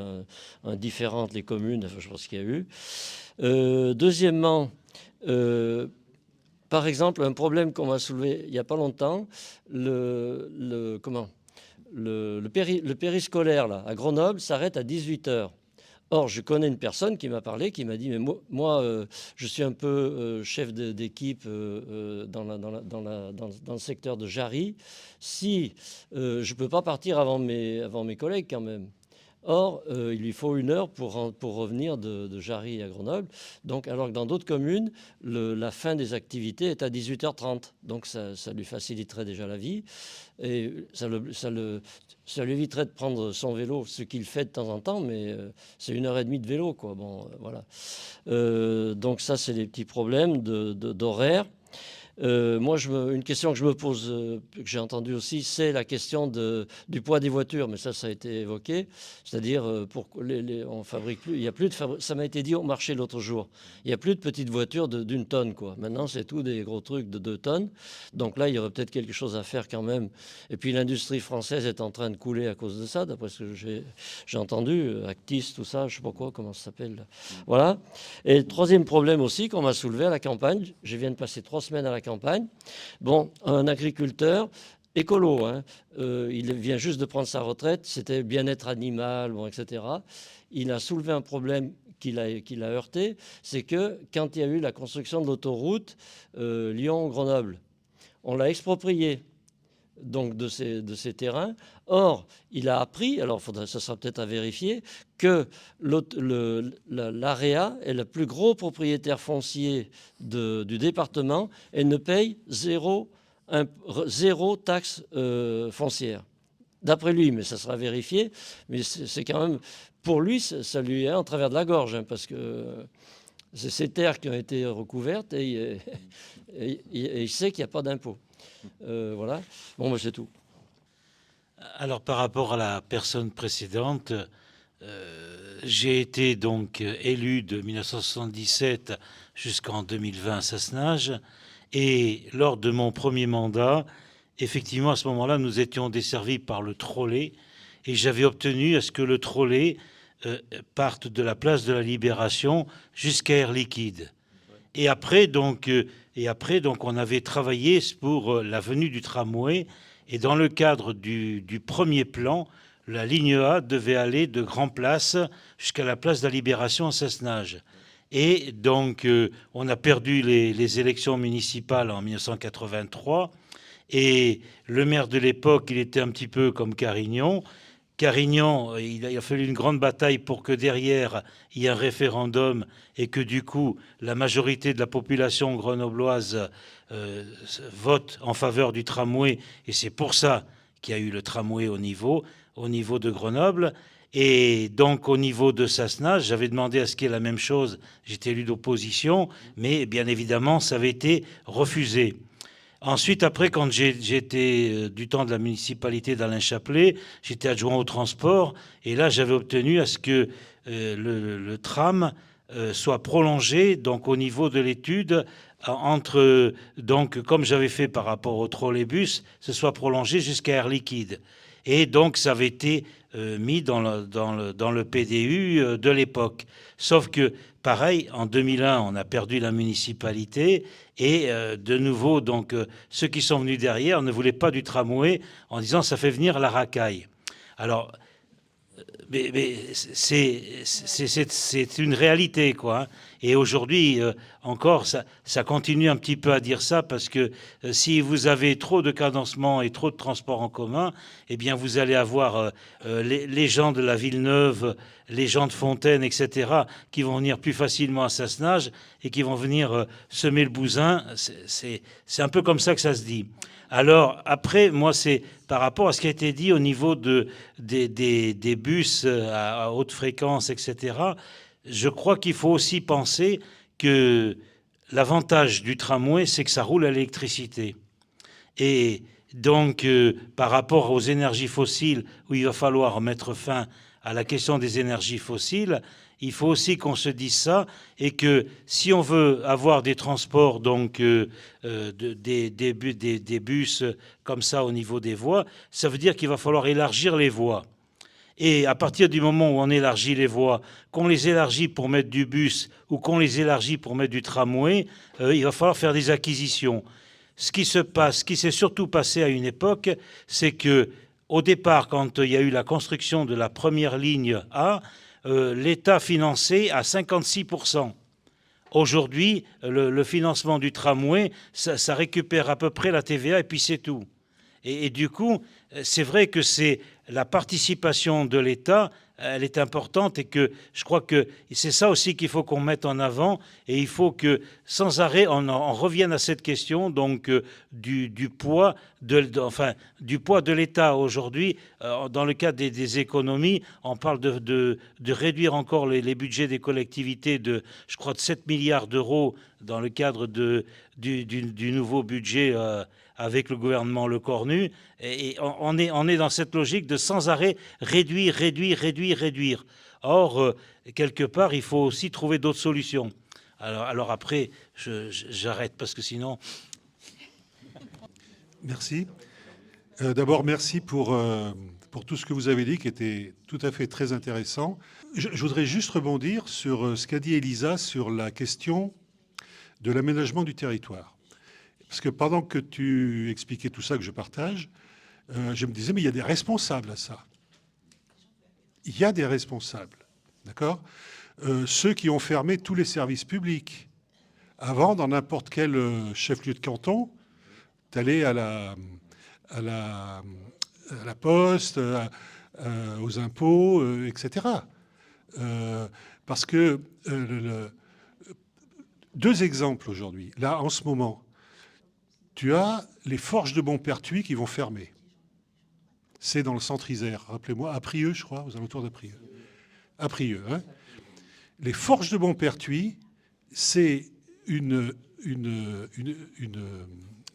un différend entre les communes, enfin, je pense qu'il y a eu. Deuxièmement, par exemple, un problème qu'on m'a soulevé il n'y a pas longtemps, le périscolaire là, à Grenoble s'arrête à 18h. Or, je connais une personne qui m'a parlé, qui m'a dit, mais moi je suis un peu chef d'équipe dans le secteur de Jarry. Si je ne peux pas partir avant mes collègues quand même. Or, il lui faut 1 heure pour revenir de Jarry à Grenoble. Donc, alors que dans d'autres communes, la fin des activités est à 18h30. Donc, ça lui faciliterait déjà la vie. Et ça lui éviterait de prendre son vélo, ce qu'il fait de temps en temps, mais c'est 1h30 de vélo, quoi. Bon, voilà. Donc, ça, c'est des petits problèmes d'horaire. Moi, une question que je me pose, que j'ai entendue aussi, c'est la question du poids des voitures. Mais ça a été évoqué. C'est-à-dire, on fabrique plus. Il y a plus de ça m'a été dit au marché l'autre jour. Il n'y a plus de petites voitures d'1 tonne, quoi. Maintenant, c'est tout des gros trucs de 2 tonnes. Donc là, il y aurait peut-être quelque chose à faire quand même. Et puis, l'industrie française est en train de couler à cause de ça, d'après ce que j'ai entendu. Actis, tout ça, je ne sais pas quoi, comment ça s'appelle. Voilà. Et le troisième problème aussi qu'on m'a soulevé à la campagne, je viens de passer 3 semaines à la campagne. Bon, un agriculteur écolo, hein, il vient juste de prendre sa retraite, c'était bien-être animal, bon, etc. Il a soulevé un problème qui l'a heurté, c'est que quand il y a eu la construction de l'autoroute Lyon-Grenoble, on l'a exproprié donc de ces terrains. Or, il a appris, alors ça sera peut-être à vérifier, que l'AREA est le plus gros propriétaire foncier du département et ne paye zéro taxe foncière. D'après lui, mais ça sera vérifié. Mais c'est quand même, pour lui, ça lui est en travers de la gorge, hein, parce que C'est ces terres qui ont été recouvertes et il sait qu'il n'y a pas d'impôt. Voilà. Bon, c'est tout. Alors, par rapport à la personne précédente, j'ai été donc élu de 1977 jusqu'en 2020 à Sassenage. Et lors de mon premier mandat, effectivement, à ce moment-là, nous étions desservis par le trolley. Et j'avais obtenu à ce que le trolley parte de la place de la Libération jusqu'à Air Liquide. Et après, donc, on avait travaillé pour la venue du tramway. Et dans le cadre du premier plan, la ligne A devait aller de Grand Place jusqu'à la place de la Libération à Sassenage. Et donc, on a perdu les élections municipales en 1983. Et le maire de l'époque, il était un petit peu comme Carignan. Carignan, il a fallu une grande bataille pour que derrière, il y ait un référendum et que du coup, la majorité de la population grenobloise vote en faveur du tramway. Et c'est pour ça qu'il y a eu le tramway au niveau de Grenoble. Et donc, au niveau de Sassenage, j'avais demandé à ce qu'il y ait la même chose. J'étais élu d'opposition, mais bien évidemment, ça avait été refusé. Ensuite, après, quand j'étais du temps de la municipalité d'Alain Chapelet, j'étais adjoint au transport. Et là, j'avais obtenu à ce que le tram soit prolongé donc, au niveau de l'étude entre, donc, comme j'avais fait par rapport au trolleybus, ce soit prolongé jusqu'à Air Liquide. Et donc, ça avait été mis dans le PDU de l'époque. Sauf que, pareil, en 2001, on a perdu la municipalité et de nouveau, donc, ceux qui sont venus derrière ne voulaient pas du tramway en disant ça fait venir la racaille. Alors, mais c'est une réalité, quoi. Hein. Et aujourd'hui, encore, ça continue un petit peu à dire ça parce que si vous avez trop de cadencement et trop de transports en commun, eh bien, vous allez avoir les gens de la Villeneuve, les gens de Fontaine, etc., qui vont venir plus facilement à Sassenage et qui vont venir semer le bousin. C'est un peu comme ça que ça se dit. Alors, après, moi, c'est par rapport à ce qui a été dit au niveau des bus à haute fréquence, etc., je crois qu'il faut aussi penser que l'avantage du tramway, c'est que ça roule à l'électricité. Et donc, par rapport aux énergies fossiles, où il va falloir mettre fin à la question des énergies fossiles, il faut aussi qu'on se dise ça et que si on veut avoir des transports, donc des bus comme ça au niveau des voies, ça veut dire qu'il va falloir élargir les voies. Et à partir du moment où on élargit les voies, qu'on les élargit pour mettre du bus ou qu'on les élargit pour mettre du tramway, il va falloir faire des acquisitions. Ce qui s'est surtout passé à une époque, c'est que au départ, quand il y a eu la construction de la première ligne A, l'État finançait à 56%. Aujourd'hui, le financement du tramway, ça récupère à peu près la TVA et puis c'est tout. Et du coup, c'est vrai que c'est la participation de l'État, elle est importante et que je crois que c'est ça aussi qu'il faut qu'on mette en avant et il faut que sans arrêt on revienne à cette question donc du poids de l'État aujourd'hui dans le cadre des économies. On parle de réduire encore les budgets des collectivités de, je crois, de 7 milliards d'euros dans le cadre du nouveau budget avec le gouvernement Lecornu. Et on est dans cette logique de sans arrêt réduire. Or, quelque part, il faut aussi trouver d'autres solutions. Alors après, j'arrête parce que sinon... Merci. D'abord, merci pour tout ce que vous avez dit, qui était tout à fait très intéressant. Je voudrais juste rebondir sur ce qu'a dit Elisa sur la question de l'aménagement du territoire. Parce que pendant que tu expliquais tout ça, que je partage, je me disais, mais il y a des responsables à ça. Il y a des responsables, d'accord ? Ceux qui ont fermé tous les services publics. Avant, dans n'importe quel chef-lieu de canton, tu allais à la poste, aux impôts, etc. Parce que deux exemples aujourd'hui. Là, en ce moment, tu as les forges de Montpertuis qui vont fermer. C'est dans le centre Isère, rappelez-moi, à Prieux, je crois, aux alentours de Prieux. À Prieux, hein. Les forges de Montpertuis, c'est de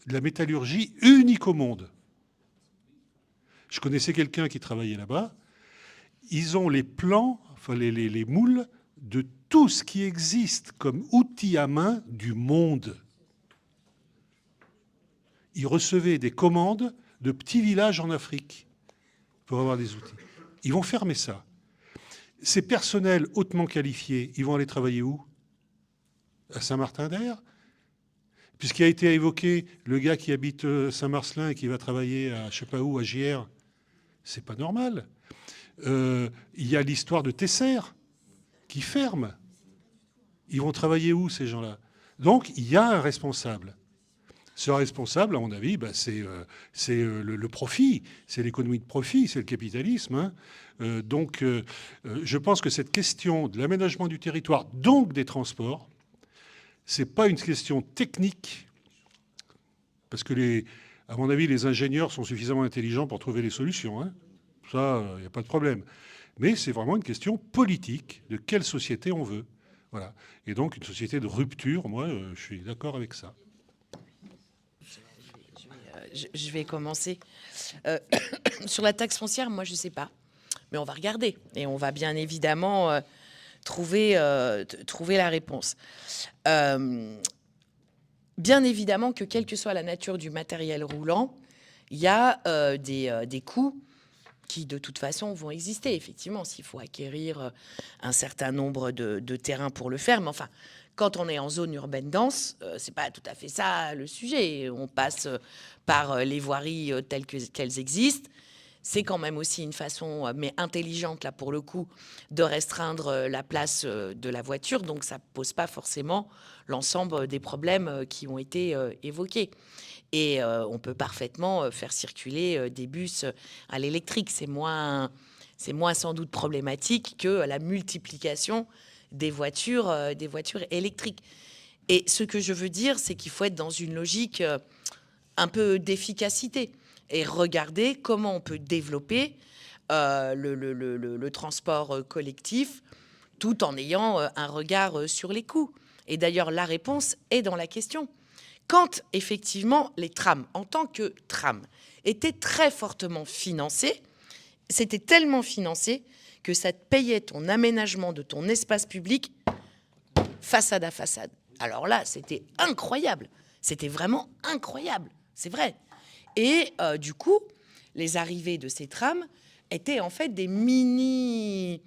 la métallurgie unique au monde. Je connaissais quelqu'un qui travaillait là-bas. Ils ont les plans, enfin les moules de tout ce qui existe comme outil à main du monde. Ils recevaient des commandes de petits villages en Afrique pour avoir des outils. Ils vont fermer ça. Ces personnels hautement qualifiés, ils vont aller travailler où? À Saint-Martin-d'Air? Puisqu'il a été évoqué le gars qui habite Saint-Marcelin et qui va travailler à je sais pas où, à JR, c'est pas normal. Il y a l'histoire de Tesser qui ferme. Ils vont travailler où, ces gens-là? Donc, il y a un responsable. Ce responsable, à mon avis, c'est le profit, c'est l'économie de profit, c'est le capitalisme. Hein. Je pense que cette question de l'aménagement du territoire, donc des transports, c'est pas une question technique, parce que, à mon avis, les ingénieurs sont suffisamment intelligents pour trouver les solutions. Hein. Ça, il n'y a pas de problème. Mais c'est vraiment une question politique de quelle société on veut. Voilà. Et donc, une société de rupture, moi, je suis d'accord avec ça. Je vais commencer. Sur la taxe foncière, moi, je ne sais pas. Mais on va regarder. Et on va bien évidemment trouver la réponse. Bien évidemment que, quelle que soit la nature du matériel roulant, il y a des coûts qui, de toute façon, vont exister. Effectivement, s'il faut acquérir un certain nombre de terrains pour le faire. Mais enfin, quand on est en zone urbaine dense, c'est pas tout à fait ça le sujet. On passe par les voiries telles qu'elles existent. C'est quand même aussi une façon, mais intelligente là pour le coup, de restreindre la place de la voiture. Donc ça pose pas forcément l'ensemble des problèmes qui ont été évoqués. Et on peut parfaitement faire circuler des bus à l'électrique. C'est moins sans doute problématique que la multiplication des voitures électriques. Et ce que je veux dire, c'est qu'il faut être dans une logique un peu d'efficacité et regarder comment on peut développer le transport collectif tout en ayant un regard sur les coûts. Et d'ailleurs, la réponse est dans la question. Quand, effectivement, les trams, en tant que trams, étaient très fortement financés, c'était tellement financé que ça te payait ton aménagement de ton espace public façade à façade. Alors là, c'était incroyable. C'était vraiment incroyable. C'est vrai. Et du coup, les arrivées de ces trams étaient en fait des mini...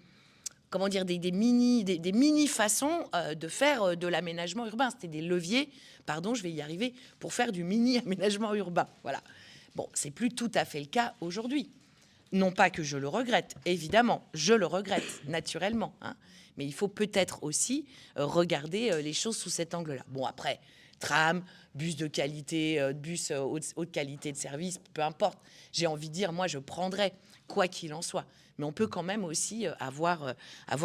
Comment dire, des mini façons de faire de l'aménagement urbain. C'était des leviers, pardon, je vais y arriver, pour faire du mini aménagement urbain. Voilà. Bon, c'est plus tout à fait le cas aujourd'hui. Non pas que je le regrette, évidemment, je le regrette naturellement, hein, mais il faut peut-être aussi regarder les choses sous cet angle-là. Bon, après, tram, bus de qualité, bus haute qualité de service, peu importe. J'ai envie de dire, moi, je prendrais, quoi qu'il en soit. Mais on peut quand même aussi avoir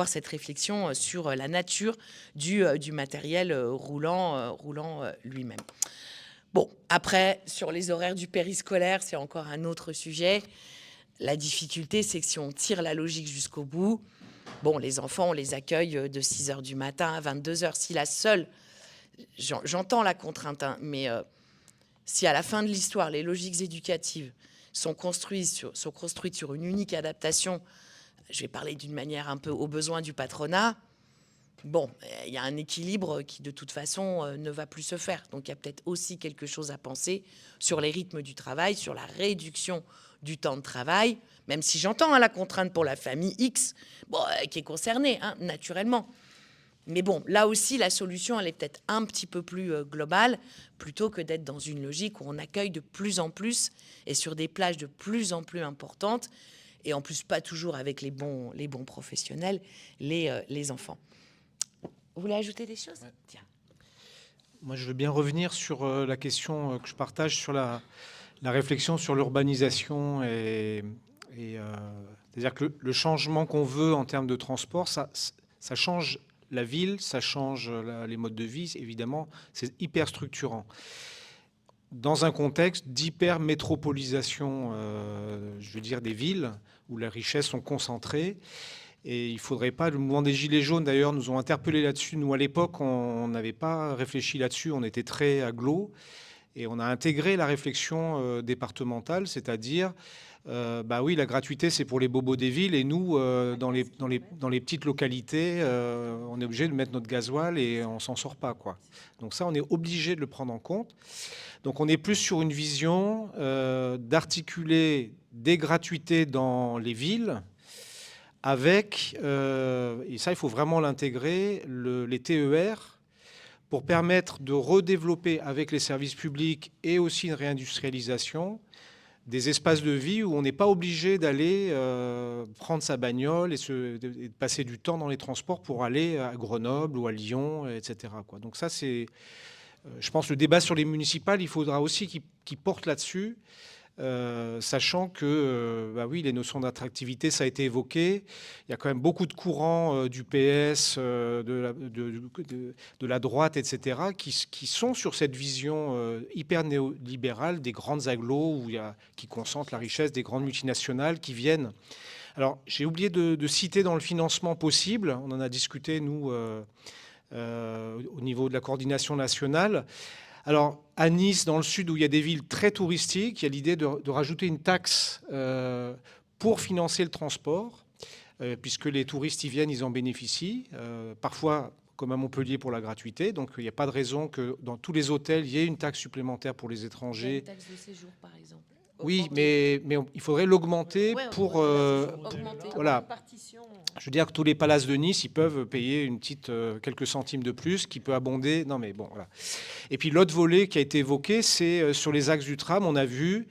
cette réflexion sur la nature du matériel roulant lui-même. Bon, après, sur les horaires du périscolaire, c'est encore un autre sujet. La difficulté, c'est que si on tire la logique jusqu'au bout, bon, les enfants, on les accueille de 6h du matin à 22h. Si la seule... J'entends la contrainte, hein, mais si à la fin de l'histoire, les logiques éducatives sont construites sur une unique adaptation, je vais parler d'une manière un peu aux besoins du patronat, bon, il y a un équilibre qui, de toute façon, ne va plus se faire. Donc, il y a peut-être aussi quelque chose à penser sur les rythmes du travail, sur la réduction du temps de travail, même si j'entends la contrainte pour la famille X, bon, qui est concernée, hein, naturellement. Mais bon, là aussi, la solution, elle est peut-être un petit peu plus globale, plutôt que d'être dans une logique où on accueille de plus en plus et sur des plages de plus en plus importantes, et en plus pas toujours avec les bons professionnels, les enfants. Vous voulez ajouter des choses? Ouais. Tiens. Moi, je veux bien revenir sur la question que je partage sur la réflexion sur l'urbanisation c'est-à-dire que le changement qu'on veut en termes de transport, ça change la ville, ça change les modes de vie, évidemment, c'est hyper structurant. Dans un contexte d'hyper-métropolisation, je veux dire, des villes, où les richesses sont concentrées, Et il ne faudrait pas, le mouvement des Gilets jaunes d'ailleurs nous ont interpellés là-dessus. Nous à l'époque, on n'avait pas réfléchi là-dessus, on était très agglo. Et on a intégré la réflexion départementale, c'est-à-dire, bah oui, la gratuité, c'est pour les bobos des villes, et nous, dans les petites localités, on est obligé de mettre notre gasoil et on s'en sort pas, quoi. Donc ça, on est obligé de le prendre en compte. Donc on est plus sur une vision d'articuler des gratuités dans les villes avec, et ça, il faut vraiment l'intégrer, les TER, pour permettre de redévelopper avec les services publics et aussi une réindustrialisation des espaces de vie où on n'est pas obligé d'aller prendre sa bagnole et de passer du temps dans les transports pour aller à Grenoble ou à Lyon, etc., quoi. Donc ça, c'est, je pense, le débat sur les municipales, il faudra aussi qu'il porte là-dessus. Sachant que, bah oui, les notions d'attractivité, ça a été évoqué. Il y a quand même beaucoup de courants du PS, de la droite, etc., qui sont sur cette vision hyper néolibérale des grandes agglos qui concentrent la richesse des grandes multinationales qui viennent. Alors, j'ai oublié de citer dans le financement possible, on en a discuté, nous, au niveau de la coordination nationale. Alors, à Nice, dans le sud, où il y a des villes très touristiques, il y a l'idée de rajouter une taxe pour financer le transport, puisque les touristes y viennent, ils en bénéficient, parfois comme à Montpellier pour la gratuité. Donc, il n'y a pas de raison que dans tous les hôtels, il y ait une taxe supplémentaire pour les étrangers. Il y a une taxe de séjour, par exemple. Oui, mais il faudrait l'augmenter pour... voilà. Je veux dire que tous les palaces de Nice, ils peuvent payer une petite, quelques centimes de plus, qui peut abonder. Non, mais bon, voilà. Et puis l'autre volet qui a été évoqué, c'est sur les axes du tram. On a vu,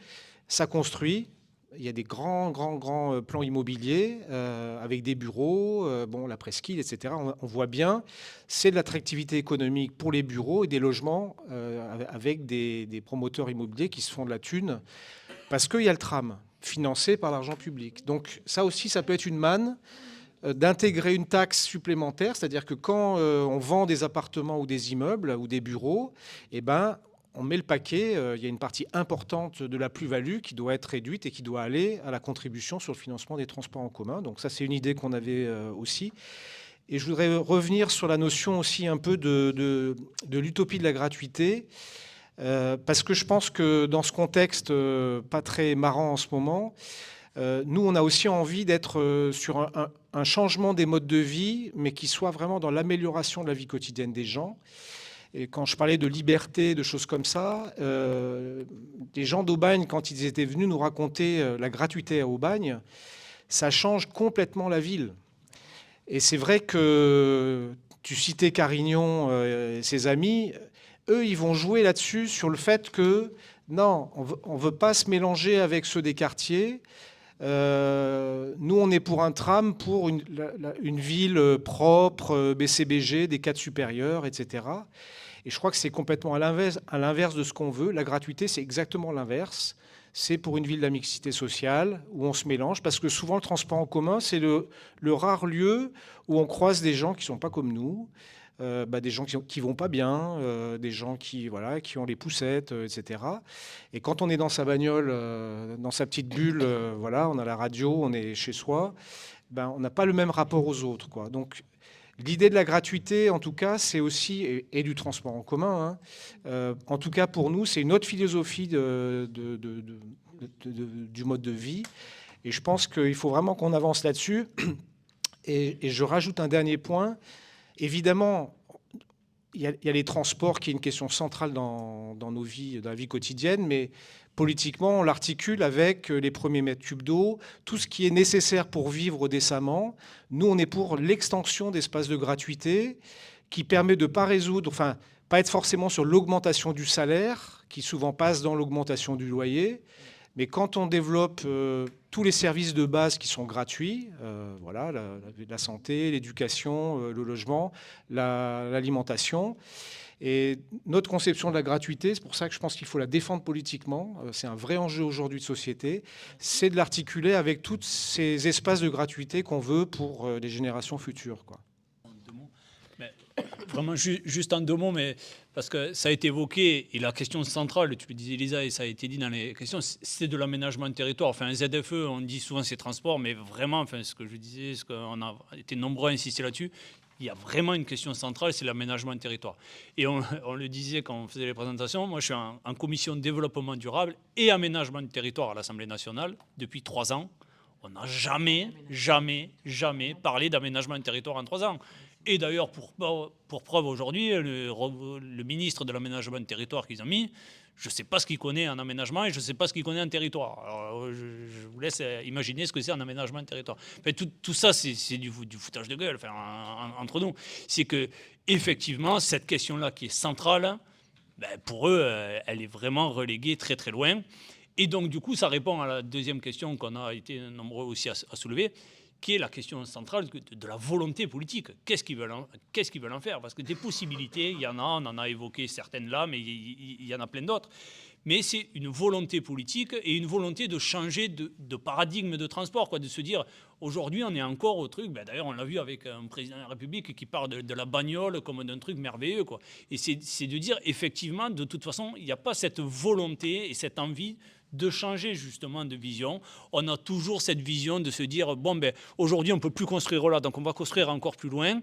ça construit. Il y a des grands plans immobiliers avec des bureaux, bon, la presqu'île, etc. On voit bien, c'est de l'attractivité économique pour les bureaux et des logements avec des promoteurs immobiliers qui se font de la thune parce qu'il y a le tram financé par l'argent public. Donc ça aussi, ça peut être une manne d'intégrer une taxe supplémentaire, c'est-à-dire que quand on vend des appartements ou des immeubles ou des bureaux, eh ben, on met le paquet, il y a une partie importante de la plus-value qui doit être réduite et qui doit aller à la contribution sur le financement des transports en commun. Donc ça, c'est une idée qu'on avait aussi. Et je voudrais revenir sur la notion aussi un peu de l'utopie de la gratuité, parce que je pense que dans ce contexte pas très marrant en ce moment, nous, on a aussi envie d'être sur un changement des modes de vie, mais qui soit vraiment dans l'amélioration de la vie quotidienne des gens. Et quand je parlais de liberté, de choses comme ça, des gens d'Aubagne, quand ils étaient venus nous raconter la gratuité à Aubagne, ça change complètement la ville. Et c'est vrai que tu citais Carignon et ses amis, eux, ils vont jouer là-dessus sur le fait que non, on ne veut pas se mélanger avec ceux des quartiers. Nous, on est pour un tram, pour une ville propre, BCBG, des cadres supérieurs, etc. Et je crois que c'est complètement à l'inverse de ce qu'on veut. La gratuité, c'est exactement l'inverse. C'est pour une ville de la mixité sociale où on se mélange, parce que souvent le transport en commun, c'est le rare lieu où on croise des gens qui ne sont pas comme nous, des gens qui vont pas bien, des gens qui ont les poussettes, etc. Et quand on est dans sa bagnole, dans sa petite bulle, on a la radio, on est chez soi, on n'a pas le même rapport aux autres, quoi. Donc l'idée de la gratuité, en tout cas, c'est aussi, et du transport en commun, en tout cas pour nous, c'est une autre philosophie du mode de vie. Et je pense qu'il faut vraiment qu'on avance là-dessus. Et je rajoute un dernier point. Évidemment, il y a les transports qui est une question centrale dans nos vies, dans la vie quotidienne, mais politiquement, on l'articule avec les premiers mètres cubes d'eau, tout ce qui est nécessaire pour vivre décemment. Nous, on est pour l'extension d'espaces de gratuité qui permet de pas être forcément sur l'augmentation du salaire, qui souvent passe dans l'augmentation du loyer. Mais quand on développe tous les services de base qui sont gratuits, la santé, l'éducation, le logement, l'alimentation, et notre conception de la gratuité, c'est pour ça que je pense qu'il faut la défendre politiquement, c'est un vrai enjeu aujourd'hui de société, c'est de l'articuler avec tous ces espaces de gratuité qu'on veut pour les générations futures, quoi. Vraiment, juste en 2 mots, mais parce que ça a été évoqué, et la question centrale, tu le disais Elisa, et ça a été dit dans les questions, c'est de l'aménagement de territoire. Enfin, un ZFE, on dit souvent c'est transport, mais vraiment, enfin, ce que je disais, ce qu'on a été nombreux à insister là-dessus, il y a vraiment une question centrale, c'est l'aménagement de territoire. Et on le disait quand on faisait les présentations, moi je suis en commission de développement durable et aménagement de territoire à l'Assemblée nationale depuis 3 ans. On n'a jamais parlé d'aménagement de territoire en 3 ans. Et d'ailleurs, pour preuve aujourd'hui, le ministre de l'aménagement de territoire qu'ils ont mis, je ne sais pas ce qu'il connaît en aménagement et je ne sais pas ce qu'il connaît en territoire. Alors, je vous laisse imaginer ce que c'est en aménagement de territoire. Enfin, tout ça, c'est du foutage de gueule, enfin, entre nous. C'est que effectivement, cette question-là qui est centrale, ben, pour eux, elle est vraiment reléguée très très loin. Et donc, du coup, ça répond à la deuxième question qu'on a été nombreux aussi à soulever, qui est la question centrale de la volonté politique. Qu'est-ce qu'ils veulent en faire? Parce que des possibilités, il y en a, on en a évoqué certaines là, mais il y en a plein d'autres. Mais c'est une volonté politique et une volonté de changer de paradigme de transport, quoi, de se dire, aujourd'hui, on est encore au truc, ben, d'ailleurs, on l'a vu avec un président de la République qui parle de la bagnole comme d'un truc merveilleux, quoi. Et c'est de dire, effectivement, de toute façon, il n'y a pas cette volonté et cette envie de changer justement de vision. On a toujours cette vision de se dire, bon, ben, aujourd'hui, on ne peut plus construire là, donc on va construire encore plus loin.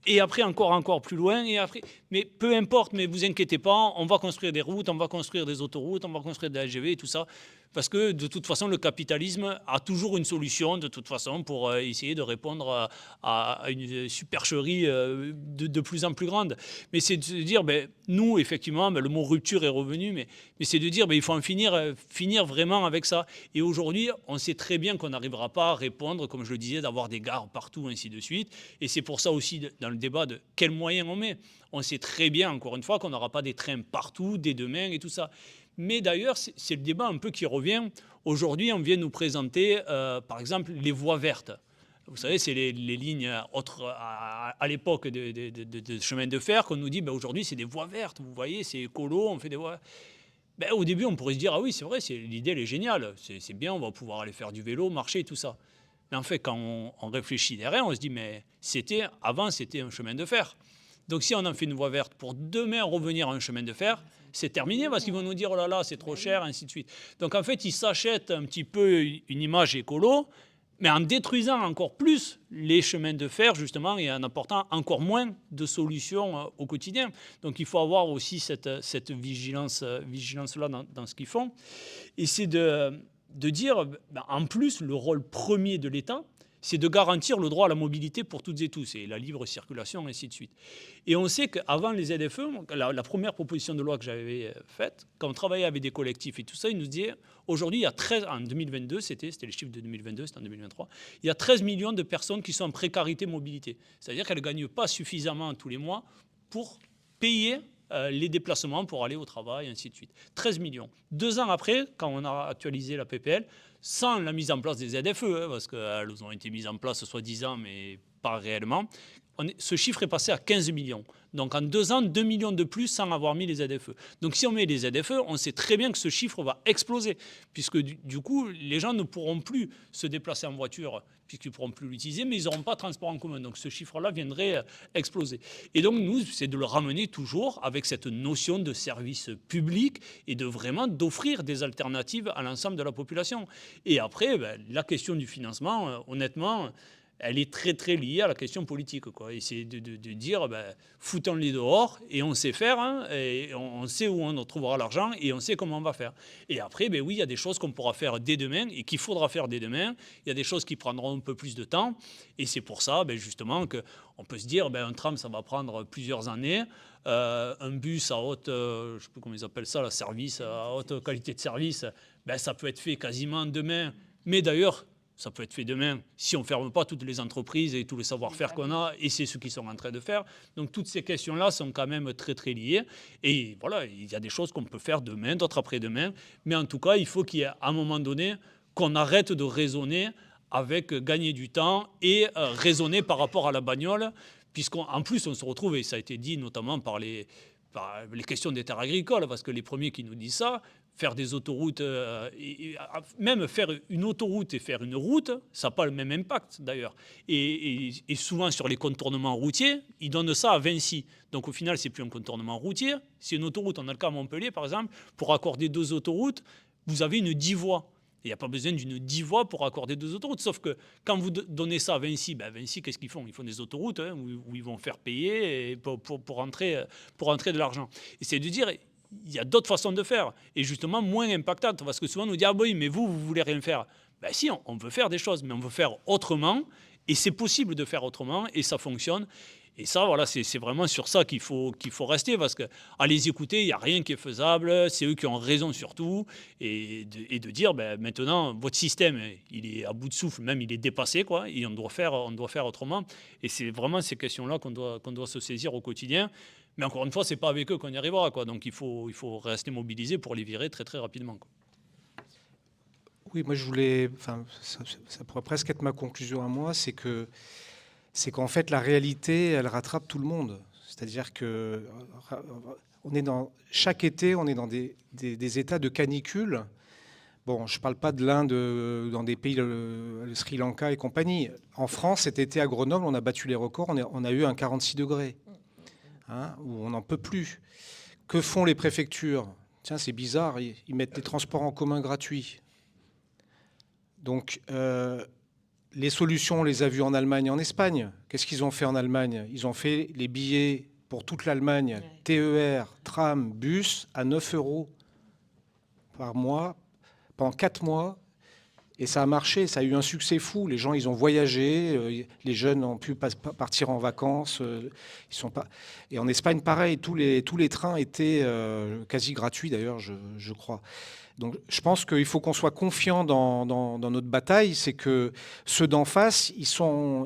Et après, encore plus loin. Et après, mais peu importe, mais vous inquiétez pas, on va construire des routes, on va construire des autoroutes, on va construire des LGV et tout ça. Parce que de toute façon, le capitalisme a toujours une solution, de toute façon, pour essayer de répondre à une supercherie de plus en plus grande. Mais c'est de se dire, ben, nous, effectivement, ben, le mot rupture est revenu, mais c'est de dire, ben, il faut en finir vraiment avec ça. Et aujourd'hui, on sait très bien qu'on n'arrivera pas à répondre, comme je le disais, d'avoir des gares partout, ainsi de suite. Et c'est pour ça aussi, dans le débat de quels moyens on met. On sait très bien, encore une fois, qu'on n'aura pas des trains partout, dès demain et tout ça. Mais d'ailleurs, c'est le débat un peu qui revient. Aujourd'hui, on vient nous présenter, par exemple, les voies vertes. Vous savez, c'est les lignes à l'époque de chemin de fer qu'on nous dit, ben, aujourd'hui, c'est des voies vertes. Vous voyez, c'est écolo, on fait des voies... Ben, au début, on pourrait se dire, ah oui, c'est vrai, l'idée, elle est géniale. C'est bien, on va pouvoir aller faire du vélo, marcher et tout ça. Mais en fait, quand on réfléchit derrière, on se dit, mais avant, c'était un chemin de fer. Donc si on en fait une voie verte pour demain revenir à un chemin de fer, c'est terminé parce qu'ils vont nous dire, oh là là, c'est trop cher, ainsi de suite. Donc en fait, ils s'achètent un petit peu une image écolo, mais en détruisant encore plus les chemins de fer, justement, et en apportant encore moins de solutions au quotidien. Donc il faut avoir aussi cette vigilance-là dans ce qu'ils font. Et c'est de dire, en plus, le rôle premier de l'État, c'est de garantir le droit à la mobilité pour toutes et tous, et la libre circulation, ainsi de suite. Et on sait qu'avant les ZFE, la première proposition de loi que j'avais faite, quand on travaillait avec des collectifs et tout ça, ils nous disaient, aujourd'hui, il y a 13, en 2022, c'était les chiffres de 2022, c'était en 2023, il y a 13 millions de personnes qui sont en précarité mobilité. C'est-à-dire qu'elles ne gagnent pas suffisamment tous les mois pour payer les déplacements pour aller au travail, ainsi de suite. 13 millions. 2 ans après, quand on a actualisé la PPL, sans la mise en place des ZFE, parce qu'elles ont été mises en place soi-disant, mais pas réellement, ce chiffre est passé à 15 millions. Donc en 2 ans, 2 millions de plus sans avoir mis les ZFE. Donc si on met les ZFE, on sait très bien que ce chiffre va exploser, puisque du coup, les gens ne pourront plus se déplacer en voiture, puisqu'ils ne pourront plus l'utiliser, mais ils n'auront pas de transport en commun. Donc ce chiffre-là viendrait exploser. Et donc nous, c'est de le ramener toujours avec cette notion de service public et de vraiment d'offrir des alternatives à l'ensemble de la population. Et après, ben, la question du financement, honnêtement, elle est très très liée à la question politique, quoi. Et c'est de dire, ben, foutons-les dehors et on sait faire, hein, et on sait où on trouvera l'argent et on sait comment on va faire. Et après, ben oui, il y a des choses qu'on pourra faire dès demain et qu'il faudra faire dès demain. Il y a des choses qui prendront un peu plus de temps. Et c'est pour ça, ben, justement, qu'on peut se dire, ben, un tram, ça va prendre plusieurs années. Un bus à haute, je ne sais plus comment ils appellent ça, service, à haute qualité de service, ben, ça peut être fait quasiment demain. Mais d'ailleurs, ça peut être fait demain si on ne ferme pas toutes les entreprises et tous les savoir-faire qu'on a, et c'est ce qu'ils sont en train de faire. Donc toutes ces questions-là sont quand même très très liées. Et voilà, il y a des choses qu'on peut faire demain, d'autres après-demain. Mais en tout cas, il faut qu'il y ait à un moment donné qu'on arrête de raisonner avec gagner du temps et raisonner par rapport à la bagnole, puisqu'en plus on se retrouve, et ça a été dit notamment par les questions des terres agricoles, parce que les premiers qui nous disent ça, faire des autoroutes, même faire une autoroute et faire une route, ça n'a pas le même impact d'ailleurs. Et souvent sur les contournements routiers, ils donnent ça à Vinci. Donc au final, c'est plus un contournement routier, c'est une autoroute. On a le cas à Montpellier, par exemple, pour accorder 2 autoroutes, vous avez une 10 voies. Il n'y a pas besoin d'une 10 voies pour accorder 2 autoroutes. Sauf que quand vous donnez ça à Vinci, Vinci, qu'est-ce qu'ils font? Ils font des autoroutes où ils vont faire payer pour rentrer de l'argent. Et c'est de dire, il y a d'autres façons de faire, et justement moins impactantes. Parce que souvent, on nous dit, ah oui, mais vous voulez rien faire. Si, on veut faire des choses, mais on veut faire autrement, et c'est possible de faire autrement, et ça fonctionne. Et ça, voilà, c'est vraiment sur ça qu'il faut rester, parce qu'à les écouter, il n'y a rien qui est faisable, c'est eux qui ont raison surtout, et de dire, maintenant, votre système, il est à bout de souffle, même il est dépassé, quoi, et on doit faire autrement. Et c'est vraiment ces questions-là qu'on doit se saisir au quotidien. Mais encore une fois, ce n'est pas avec eux qu'on y arrivera, quoi. Donc il faut rester mobilisé pour les virer très très rapidement, quoi. Oui, moi ça pourrait presque être ma conclusion à moi, c'est qu'en fait la réalité, elle rattrape tout le monde. C'est-à-dire que chaque été, on est dans des états de canicule. Bon, je ne parle pas de l'Inde, dans des pays, le Sri Lanka et compagnie. En France, cet été à Grenoble, on a battu les records, on a eu un 46 degrés. Où on n'en peut plus. Que font les préfectures? Tiens, c'est bizarre, ils mettent les transports en commun gratuits. Donc, les solutions, on les a vues en Allemagne et en Espagne. Qu'est-ce qu'ils ont fait en Allemagne? Ils ont fait les billets pour toute l'Allemagne, TER, tram, bus, à 9 € par mois, pendant 4 mois. Et ça a marché, ça a eu un succès fou. Les gens, ils ont voyagé, les jeunes ont pu partir en vacances. Et en Espagne, pareil, tous les trains étaient quasi gratuits d'ailleurs, je crois. Donc je pense qu'il faut qu'on soit confiant dans notre bataille. C'est que ceux d'en face, ils sont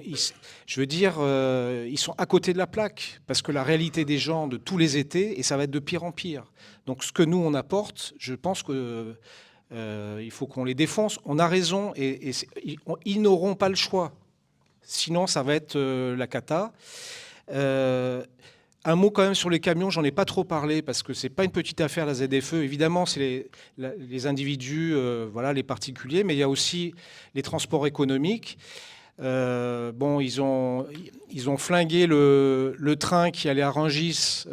à côté de la plaque. Parce que la réalité des gens de tous les étés, et ça va être de pire en pire. Donc ce que nous, on apporte, je pense que... il faut qu'on les défonce. On a raison et ils n'auront pas le choix. Sinon, ça va être la cata. Un mot quand même sur les camions, j'en ai pas trop parlé parce que c'est pas une petite affaire la ZFE. Évidemment, c'est les individus, les particuliers, mais il y a aussi les transports économiques. Ils ont flingué le train qui allait à Rungis,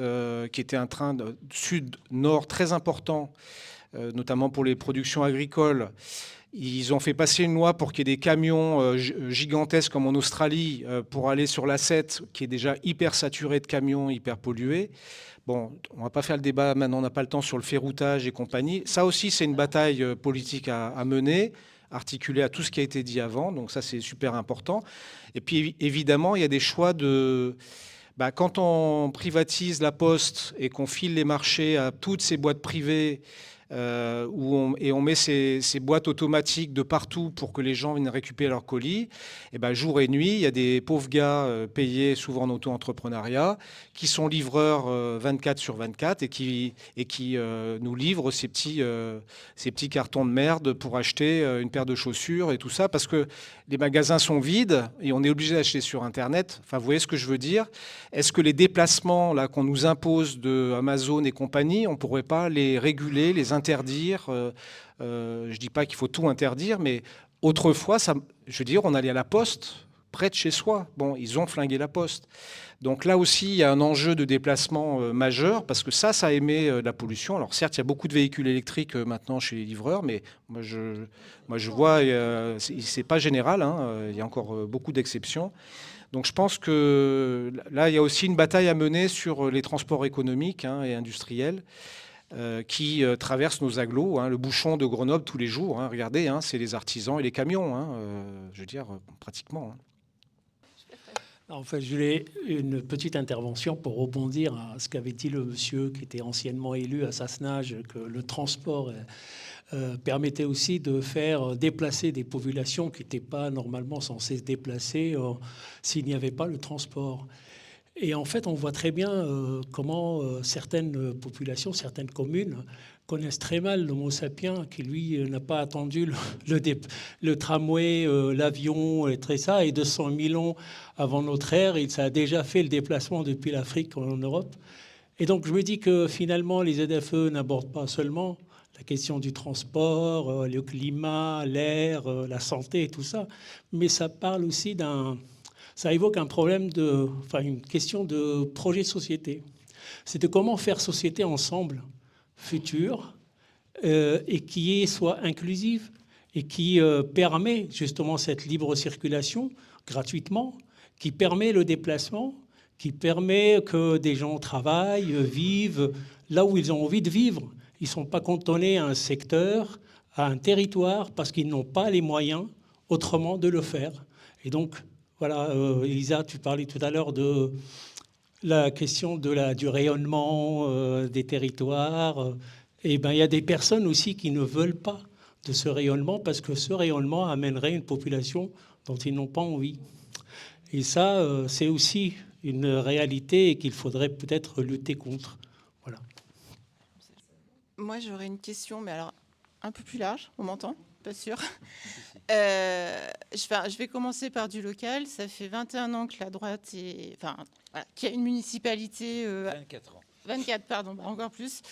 qui était un train sud-nord très important, notamment pour les productions agricoles. Ils ont fait passer une loi pour qu'il y ait des camions gigantesques comme en Australie pour aller sur l'A7, qui est déjà hyper saturé de camions, hyper pollués. Bon, on ne va pas faire le débat maintenant, on n'a pas le temps sur le ferroutage et compagnie. Ça aussi, c'est une bataille politique à mener, articulée à tout ce qui a été dit avant. Donc ça, c'est super important. Et puis, évidemment, il y a des choix de... quand on privatise la Poste et qu'on file les marchés à toutes ces boîtes privées, et on met ces boîtes automatiques de partout pour que les gens viennent récupérer leurs colis, et jour et nuit, il y a des pauvres gars payés souvent en auto-entrepreneuriat qui sont livreurs 24 sur 24 et qui nous livrent ces petits cartons de merde pour acheter une paire de chaussures et tout ça, parce que les magasins sont vides et on est obligé d'acheter sur Internet. Enfin, vous voyez ce que je veux dire? Est-ce que les déplacements là, qu'on nous impose de Amazon et compagnie, on ne pourrait pas les réguler, les interdire? Je ne dis pas qu'il faut tout interdire, mais autrefois, on allait à la Poste près de chez soi. Bon, ils ont flingué la Poste. Donc là aussi, il y a un enjeu de déplacement majeur, parce que ça émet de la pollution. Alors certes, il y a beaucoup de véhicules électriques maintenant chez les livreurs, mais moi je vois, c'est pas général, il y a encore beaucoup d'exceptions. Donc je pense que là, il y a aussi une bataille à mener sur les transports économiques et industriels qui traversent nos agglos. Le bouchon de Grenoble tous les jours, regardez, c'est les artisans et les camions, pratiquement. En fait, je voulais une petite intervention pour rebondir à ce qu'avait dit le monsieur qui était anciennement élu à Sassenage, que le transport permettait aussi de faire déplacer des populations qui n'étaient pas normalement censées se déplacer s'il n'y avait pas le transport. Et en fait, on voit très bien comment certaines populations, certaines communes connaissent très mal l'homo sapiens qui, lui, n'a pas attendu le tramway, l'avion, et tout ça. Et 200 000 ans avant notre ère, il a déjà fait le déplacement depuis l'Afrique en Europe. Et donc, je me dis que finalement, les ZFE n'abordent pas seulement la question du transport, le climat, l'air, la santé et tout ça. Mais ça parle aussi ça évoque un problème une question de projet de société. C'est de comment faire société ensemble, future, et qui soit inclusive et qui permet justement cette libre circulation gratuitement, qui permet le déplacement, qui permet que des gens travaillent, vivent là où ils ont envie de vivre. Ils ne sont pas cantonnés à un secteur, à un territoire, parce qu'ils n'ont pas les moyens autrement de le faire. Et donc, voilà, Elisa, tu parlais tout à l'heure de la question du rayonnement des territoires. Et ben, il y a des personnes aussi qui ne veulent pas de ce rayonnement parce que ce rayonnement amènerait une population dont ils n'ont pas envie. Et ça, c'est aussi une réalité qu'il faudrait peut-être lutter contre. Voilà. Moi, j'aurais une question, mais alors un peu plus large. On m'entend? Pas sûr. Je vais commencer par du local. Ça fait 21 ans que la droite qu'il y a une municipalité. 24 ans. 24, pardon, encore plus.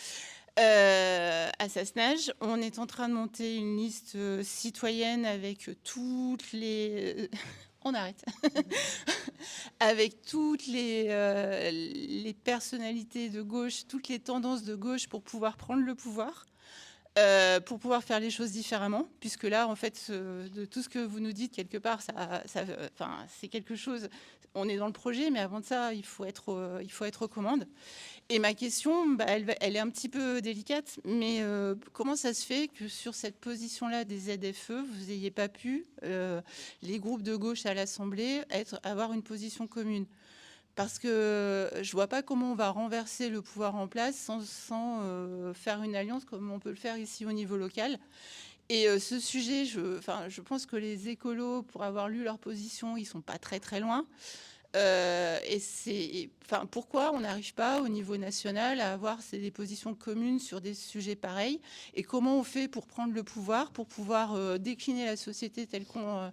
À Sassenage, on est en train de monter une liste citoyenne avec toutes les... on arrête. Avec toutes les personnalités de gauche, toutes les tendances de gauche pour pouvoir prendre le pouvoir. Pour pouvoir faire les choses différemment, puisque là, en fait, de tout ce que vous nous dites, quelque part, c'est quelque chose, on est dans le projet, mais avant de ça, il faut être aux commandes. Et ma question, elle est un petit peu délicate, mais comment ça se fait que sur cette position-là des ZFE, vous n'ayez pas pu, les groupes de gauche à l'Assemblée, avoir une position commune ? Parce que je ne vois pas comment on va renverser le pouvoir en place sans faire une alliance comme on peut le faire ici au niveau local. Et ce sujet, je pense que les écolos, pour avoir lu leur position, ils ne sont pas très très loin. Pourquoi on n'arrive pas au niveau national à avoir des positions communes sur des sujets pareils? Et comment on fait pour prendre le pouvoir, pour pouvoir décliner la société telle qu'on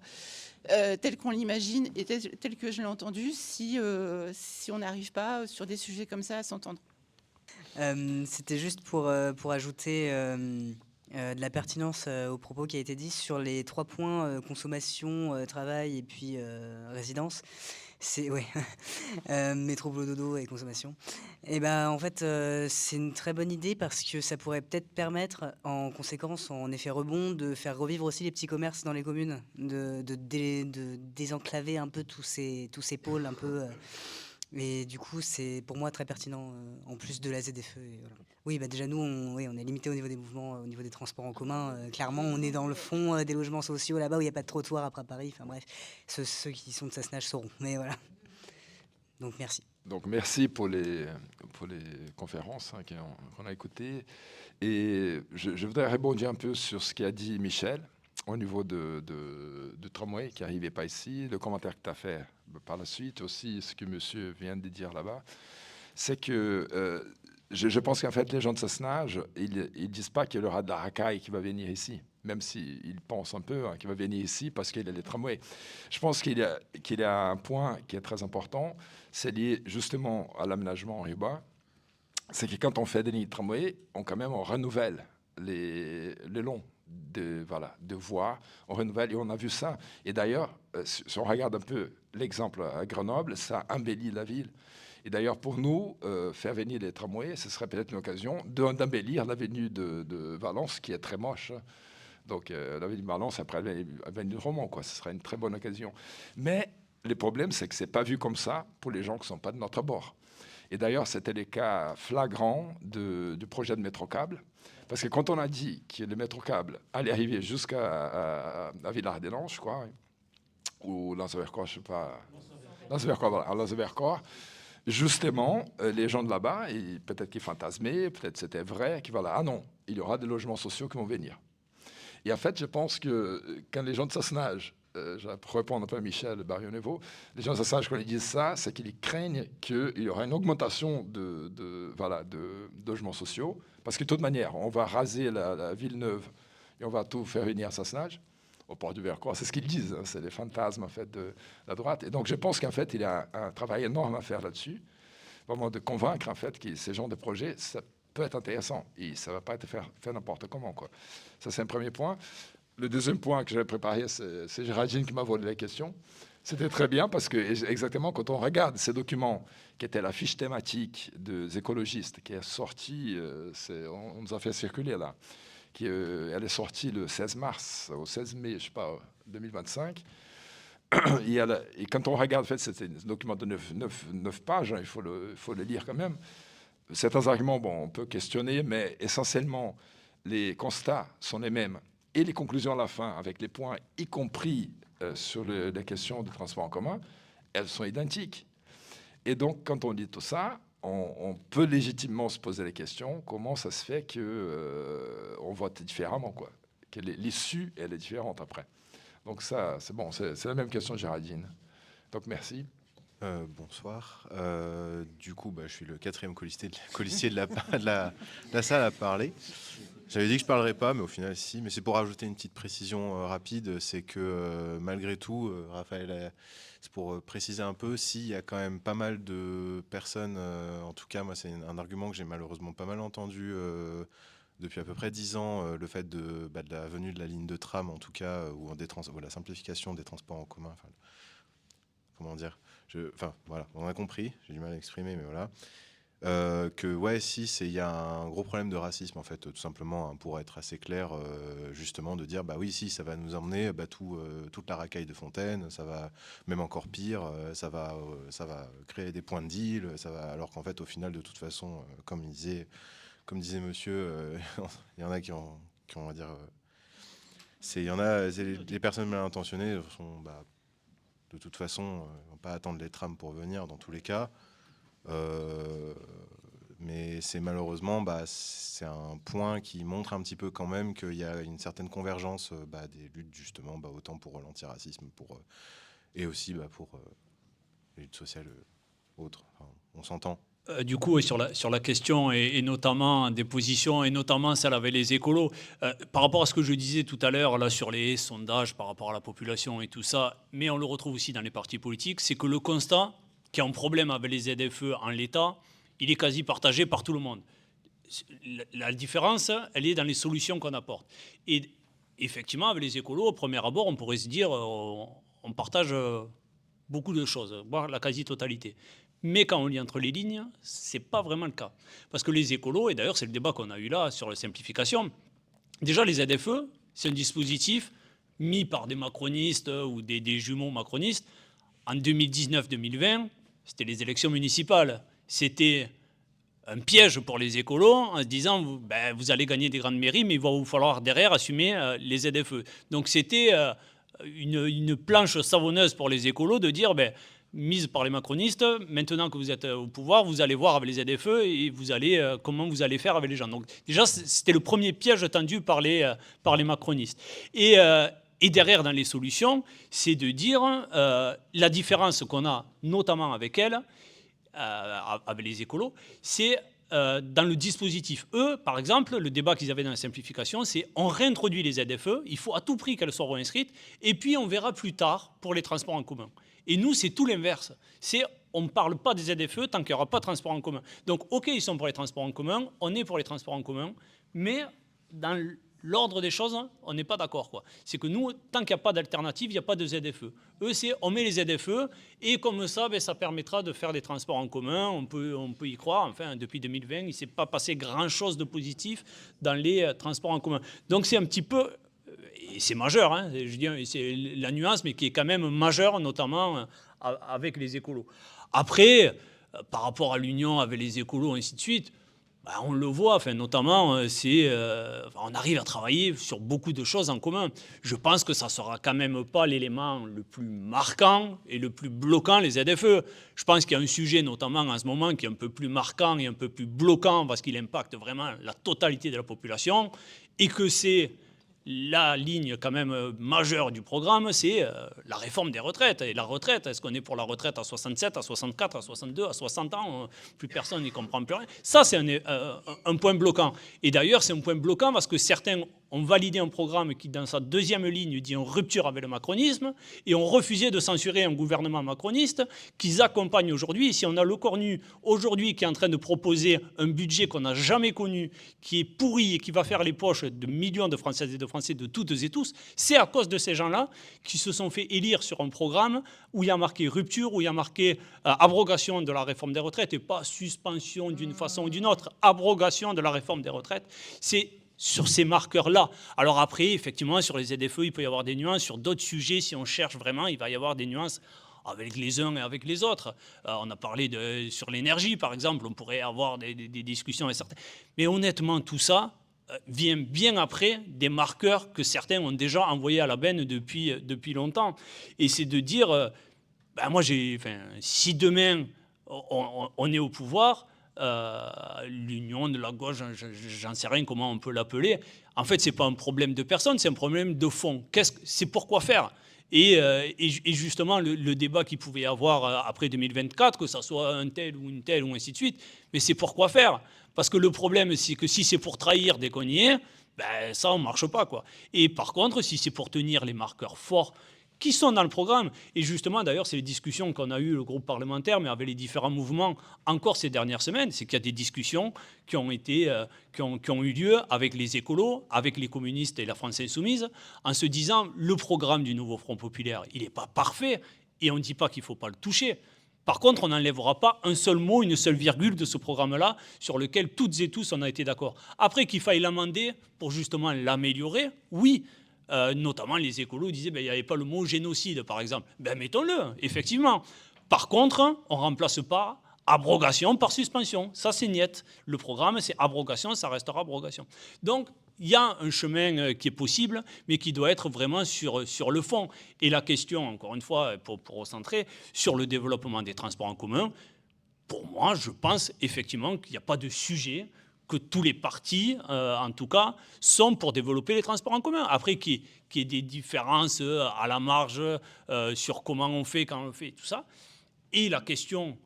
l'imagine et tel que je l'ai entendu, si on n'arrive pas sur des sujets comme ça à s'entendre? C'était juste pour ajouter de la pertinence au propos qui a été dit sur les 3 points, consommation, travail et puis résidence. C'est ouais, métro, boulot, dodo et consommation. Et ben en fait, c'est une très bonne idée parce que ça pourrait peut-être permettre, en conséquence, en effet rebond, de faire revivre aussi les petits commerces dans les communes, de désenclaver un peu tous ces pôles un peu. Et du coup, c'est pour moi très pertinent, en plus de la ZFE. Et voilà. Oui, bah déjà nous, on est limité au niveau des mouvements, au niveau des transports en commun. Clairement, on est dans le fond des logements sociaux là-bas où il n'y a pas de trottoir après Paris. Enfin bref, ceux qui sont de Sassenage sauront. Mais voilà. Donc merci. Donc merci pour les conférences qu'on a écoutées. Et je voudrais rebondir un peu sur ce qu'a dit Michel au niveau de tramway qui n'arrivait pas ici, le commentaire que tu as fait par la suite, aussi ce que monsieur vient de dire là-bas, c'est que je pense qu'en fait les gens de Sassenage, ils disent pas qu'il y aura de la racaille qui va venir ici, même s'ils pensent un peu qu'il va venir ici parce qu'il y a les tramways. Je pense qu'il y a un point qui est très important, c'est lié justement à l'aménagement urbain, c'est que quand on fait des lignes de tramway, on renouvelle les longs de voies, on renouvelle et on a vu ça. Et d'ailleurs, si on regarde un peu l'exemple à Grenoble, ça embellit la ville. Et d'ailleurs, pour nous, faire venir les tramways, ce serait peut-être une occasion d'embellir l'avenue de Valence, qui est très moche. Donc, l'avenue de Valence, après l'avenue de Romont, quoi. Ce serait une très bonne occasion. Mais le problème, c'est que ce n'est pas vu comme ça pour les gens qui ne sont pas de notre bord. Et d'ailleurs, c'était le cas flagrant du projet de métro-câble. Parce que quand on a dit que le métro-câble allait arriver jusqu'à Villard-des-Langes, je crois, ou Lens-Vercors, je ne sais pas. Lens-Vercors, voilà, à Lens-Vercors, justement, les gens de là-bas, peut-être qu'ils fantasmaient, peut-être c'était vrai, qu'ils voilà, ah non, il y aura des logements sociaux qui vont venir. Et en fait, je pense que quand les gens de Sassenage, pour répondre un peu à Michel Barrio-Nevo, les gens de Sassenage, quand ils disent ça, c'est qu'ils craignent qu'il y aura une augmentation de logements sociaux, parce que de toute manière, on va raser la ville neuve et on va tout faire venir à Sassenage, au port du Vercors. C'est ce qu'ils disent, hein, c'est les fantasmes en fait, de la droite. Et donc je pense qu'en fait, il y a un travail énorme à faire là-dessus, vraiment de convaincre en fait que ces genres de projets, ça peut être intéressant. Et ça ne va pas être fait n'importe comment, quoi. Ça, c'est un premier point. Le deuxième point que j'avais préparé, c'est Géraldine qui m'a volé la question. C'était très bien parce que, exactement, quand on regarde ces documents qui étaient la fiche thématique des écologistes, qui est sortie, on nous a fait circuler là, elle est sortie le 16 mars au 16 mai, je ne sais pas, 2025. Et quand on regarde, en fait, c'est un document de 9 pages, hein, il faut le lire quand même. Certains arguments, bon, on peut questionner, mais essentiellement, les constats sont les mêmes. Et les conclusions à la fin, avec les points, y compris sur la question du transport en commun, elles sont identiques. Et donc, quand on dit tout ça, on peut légitimement se poser la question, comment ça se fait qu'on vote différemment, quoi, que l'issue, elle est différente après. Donc ça, c'est bon, c'est la même question, Géraldine. Donc merci. Bonsoir. Du coup, je suis le 4e colistier de la salle à parler. J'avais dit que je ne parlerais pas, mais au final, si. Mais c'est pour rajouter une petite précision rapide, c'est que malgré tout, Raphaël, c'est pour préciser un peu, s'il y a quand même pas mal de personnes, en tout cas, moi, c'est un argument que j'ai malheureusement pas mal entendu depuis à peu près 10 ans, le fait de la venue de la ligne de tram, en tout cas, ou la simplification des transports en commun. Enfin, comment dire, voilà, on a compris, j'ai du mal à exprimer, mais voilà. Que ouais, si, il y a un gros problème de racisme, en fait, tout simplement, hein, pour être assez clair, justement, de dire, oui, si, ça va nous emmener toute la racaille de Fontaine, ça va, même encore pire, ça va créer des points de deal, alors qu'en fait, au final, de toute façon, comme disait monsieur, il y en a qui on va dire, les personnes mal intentionnées sont, de toute façon, vont pas attendre les trams pour venir, dans tous les cas. Mais c'est malheureusement, c'est un point qui montre un petit peu quand même qu'il y a une certaine convergence des luttes, justement, autant pour l'antiracisme et aussi pour les luttes sociales autres. Enfin, on s'entend. Du coup, sur la question et notamment des positions, et notamment celle avec les écolos, par rapport à ce que je disais tout à l'heure là sur les sondages par rapport à la population et tout ça, mais on le retrouve aussi dans les partis politiques, c'est que le constat qu'il y a un problème avec les ZFE en l'état, il est quasi partagé par tout le monde. La différence, elle est dans les solutions qu'on apporte. Et effectivement, avec les écolos, au premier abord, on pourrait se dire on partage beaucoup de choses, voire la quasi-totalité. Mais quand on lit entre les lignes, ce n'est pas vraiment le cas. Parce que les écolos, et d'ailleurs c'est le débat qu'on a eu là sur la simplification, déjà les ZFE, c'est un dispositif mis par des macronistes ou des jumeaux macronistes. En 2019-2020, c'était les élections municipales. C'était un piège pour les écolos en se disant vous allez gagner des grandes mairies, mais il va vous falloir derrière assumer les ZFE. Donc c'était une planche savonneuse pour les écolos de dire mise par les macronistes, maintenant que vous êtes au pouvoir, vous allez voir avec les ZFE et comment vous allez faire avec les gens. Donc déjà, c'était le premier piège tendu par les macronistes. Et derrière, dans les solutions, c'est de dire la différence qu'on a notamment avec elles, avec les écolos, c'est dans le dispositif. Eux, par exemple, le débat qu'ils avaient dans la simplification, c'est on réintroduit les ZFE, il faut à tout prix qu'elles soient réinscrites, et puis on verra plus tard pour les transports en commun. Et nous, c'est tout l'inverse. On ne parle pas des ZFE tant qu'il n'y aura pas de transport en commun. Donc, OK, ils sont pour les transports en commun, on est pour les transports en commun, mais dans l'ordre des choses, on n'est pas d'accord, quoi. C'est que nous, tant qu'il n'y a pas d'alternative, il n'y a pas de ZFE. Eux, on met les ZFE, et comme ça, ça permettra de faire des transports en commun, on peut y croire. Enfin, depuis 2020, il ne s'est pas passé grand-chose de positif dans les transports en commun. Donc, c'est un petit peu... Et c'est majeur, hein, je dis, c'est la nuance, mais qui est quand même majeure, notamment avec les écolos. Après, par rapport à l'union avec les écolos, ainsi de suite, on le voit, notamment, on arrive à travailler sur beaucoup de choses en commun. Je pense que ça ne sera quand même pas l'élément le plus marquant et le plus bloquant, les ZFE. Je pense qu'il y a un sujet, notamment en ce moment, qui est un peu plus marquant et un peu plus bloquant parce qu'il impacte vraiment la totalité de la population et que c'est la ligne quand même majeure du programme, c'est la réforme des retraites. Et la retraite, est-ce qu'on est pour la retraite à 67, à 64, à 62, à 60 ans? Plus personne n'y comprend plus rien. Ça, c'est un point bloquant. Et d'ailleurs, c'est un point bloquant parce que certains ont validé un programme qui, dans sa deuxième ligne, dit en rupture avec le macronisme, et ont refusé de censurer un gouvernement macroniste qu'ils accompagnent aujourd'hui. Et si on a Le Cornu aujourd'hui qui est en train de proposer un budget qu'on n'a jamais connu, qui est pourri et qui va faire les poches de millions de Françaises et de Français, de toutes et tous, c'est à cause de ces gens-là qui se sont fait élire sur un programme où il y a marqué rupture, où il y a marqué abrogation de la réforme des retraites et pas suspension d'une façon ou d'une autre, abrogation de la réforme des retraites. C'est sur ces marqueurs-là. Alors après, effectivement, sur les ZFE, il peut y avoir des nuances. Sur d'autres sujets, si on cherche vraiment, il va y avoir des nuances avec les uns et avec les autres. On a parlé sur l'énergie, par exemple. On pourrait avoir des discussions avec certains. Mais honnêtement, tout ça vient bien après des marqueurs que certains ont déjà envoyés à la benne depuis longtemps. Et c'est de dire, moi, si demain on est au pouvoir, l'union de la gauche, j'en sais rien comment on peut l'appeler. En fait, c'est pas un problème de personne, c'est un problème de fond. C'est pourquoi faire ? Et justement, le débat qu'il pouvait y avoir après 2024, que ça soit un tel ou une telle ou ainsi de suite, mais c'est pourquoi faire ? Parce que le problème, c'est que si c'est pour trahir des cogniers, ça, on marche pas, quoi. Et par contre, si c'est pour tenir les marqueurs forts qui sont dans le programme. Et justement, d'ailleurs, c'est les discussions qu'on a eues, le groupe parlementaire, mais avec les différents mouvements encore ces dernières semaines, c'est qu'il y a des discussions qui ont eu lieu avec les écolos, avec les communistes et la France insoumise, en se disant, le programme du nouveau Front populaire, il n'est pas parfait, et on ne dit pas qu'il ne faut pas le toucher. Par contre, on n'enlèvera pas un seul mot, une seule virgule de ce programme-là, sur lequel toutes et tous on a été d'accord. Après, qu'il faille l'amender pour justement l'améliorer, oui. Notamment les écolos disaient il n'y avait pas le mot génocide, par exemple. Mettons-le, effectivement. Par contre, on ne remplace pas abrogation par suspension. Ça, c'est niet. Le programme, c'est abrogation, ça restera abrogation. Donc, il y a un chemin qui est possible, mais qui doit être vraiment sur le fond. Et la question, encore une fois, pour recentrer, sur le développement des transports en commun, pour moi, je pense effectivement qu'il n'y a pas de sujet que tous les partis, en tout cas, sont pour développer les transports en commun. Après, qu'il y ait des différences à la marge sur comment on fait, quand on fait, tout ça. Et la question,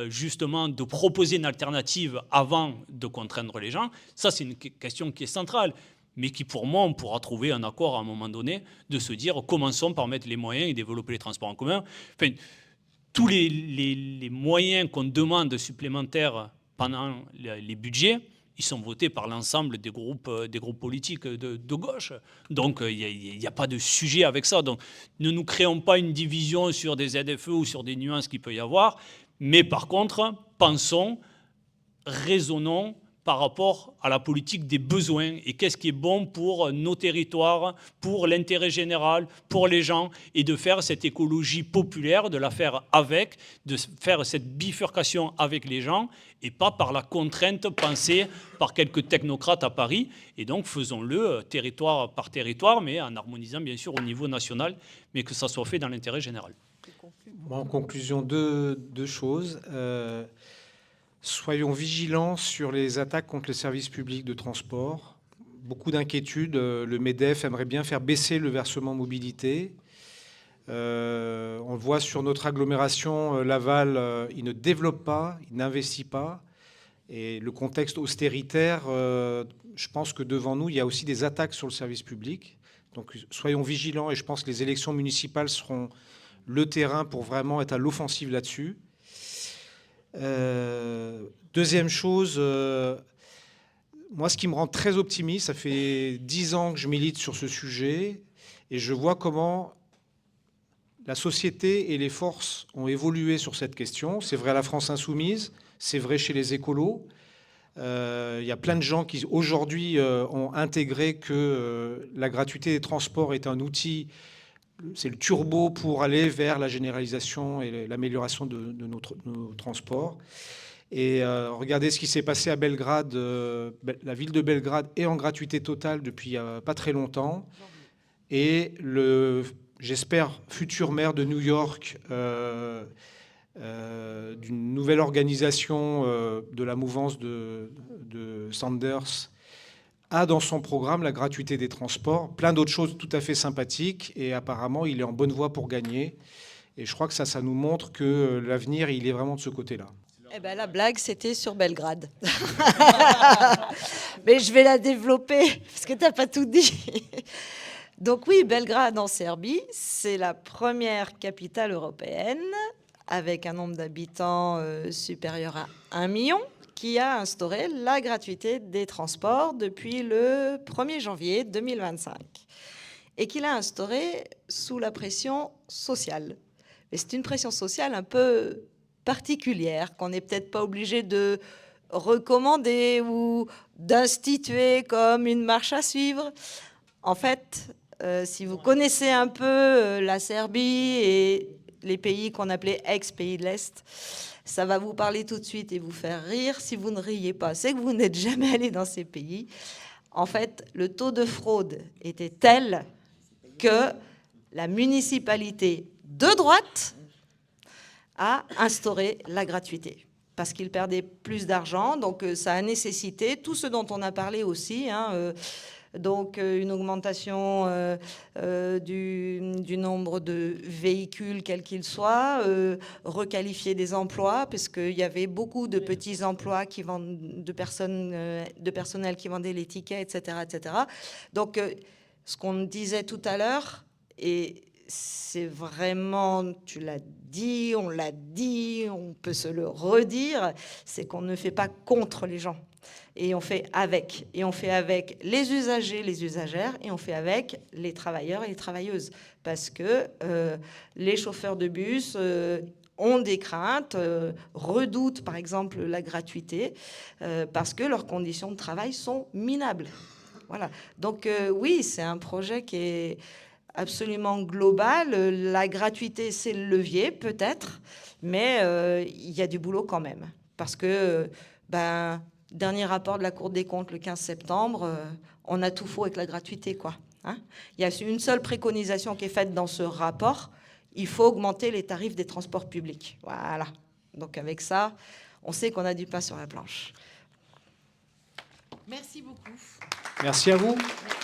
justement, de proposer une alternative avant de contraindre les gens, ça, c'est une question qui est centrale, mais qui, pour moi, on pourra trouver un accord à un moment donné, de se dire, commençons par mettre les moyens et développer les transports en commun. Enfin, tous les moyens qu'on demande supplémentaires pendant les budgets, ils sont votés par l'ensemble des groupes politiques de gauche. Donc, il n'y a pas de sujet avec ça. Donc, ne nous créons pas une division sur des ZFE ou sur des nuances qu'il peut y avoir. Mais par contre, pensons, raisonnons par rapport à la politique des besoins et qu'est-ce qui est bon pour nos territoires, pour l'intérêt général, pour les gens, et de faire cette écologie populaire, de la faire avec, de faire cette bifurcation avec les gens et pas par la contrainte pensée par quelques technocrates à Paris. Et donc faisons-le territoire par territoire, mais en harmonisant bien sûr au niveau national, mais que ça soit fait dans l'intérêt général. En conclusion, deux choses. Soyons vigilants sur les attaques contre les services publics de transport. Beaucoup d'inquiétudes. Le MEDEF aimerait bien faire baisser le versement mobilité. On le voit sur notre agglomération Laval, il ne développe pas, il n'investit pas. Et le contexte austéritaire, je pense que devant nous, il y a aussi des attaques sur le service public. Donc soyons vigilants et je pense que les élections municipales seront le terrain pour vraiment être à l'offensive là-dessus. Deuxième chose, moi ce qui me rend très optimiste, ça fait 10 ans que je milite sur ce sujet et je vois comment la société et les forces ont évolué sur cette question. C'est vrai à la France insoumise, c'est vrai chez les écolos. Il y a plein de gens qui aujourd'hui ont intégré que la gratuité des transports est un outil, c'est le turbo pour aller vers la généralisation et l'amélioration de nos transports. Et regardez ce qui s'est passé à Belgrade. La ville de Belgrade est en gratuité totale depuis pas très longtemps. Et j'espère, futur maire de New York, d'une nouvelle organisation de la mouvance de Sanders, a dans son programme la gratuité des transports, plein d'autres choses tout à fait sympathiques, et apparemment il est en bonne voie pour gagner. Et je crois que ça nous montre que l'avenir, il est vraiment de ce côté-là. Eh ben, la blague, c'était sur Belgrade. Mais je vais la développer, parce que tu n'as pas tout dit. Donc oui, Belgrade en Serbie, c'est la première capitale européenne, avec un nombre d'habitants supérieur à 1 million, qui a instauré la gratuité des transports depuis le 1er janvier 2025. Et qui l'a instauré sous la pression sociale. Mais c'est une pression sociale un peu particulière, qu'on n'est peut-être pas obligé de recommander ou d'instituer comme une marche à suivre. En fait, si vous connaissez un peu la Serbie et les pays qu'on appelait ex-pays de l'Est, ça va vous parler tout de suite et vous faire rire. Si vous ne riez pas, c'est que vous n'êtes jamais allé dans ces pays. En fait, le taux de fraude était tel que la municipalité de droite a instauré la gratuité parce qu'ils perdaient plus d'argent. Donc, ça a nécessité tout ce dont on a parlé aussi, donc une augmentation du nombre de véhicules, quels qu'ils soient, requalifier des emplois, parce qu'il y avait beaucoup de petits emplois qui vendent, de personnel qui vendaient les tickets, etc. etc. Donc, ce qu'on disait tout à l'heure, et c'est vraiment, tu l'as dit, on peut se le redire, c'est qu'on ne fait pas contre les gens. Et on fait avec. Et on fait avec les usagers, les usagères, et on fait avec les travailleurs et les travailleuses. Parce que les chauffeurs de bus ont des craintes, redoutent par exemple la gratuité, parce que leurs conditions de travail sont minables. Voilà. Donc oui, c'est un projet qui est absolument global. La gratuité, c'est le levier, peut-être, mais il y a du boulot quand même. Parce que, dernier rapport de la Cour des comptes le 15 septembre, on a tout faux avec la gratuité, quoi. Il y a une seule préconisation qui est faite dans ce rapport, il faut augmenter les tarifs des transports publics. Voilà. Donc avec ça, on sait qu'on a du pain sur la planche. Merci beaucoup. Merci à vous. Merci.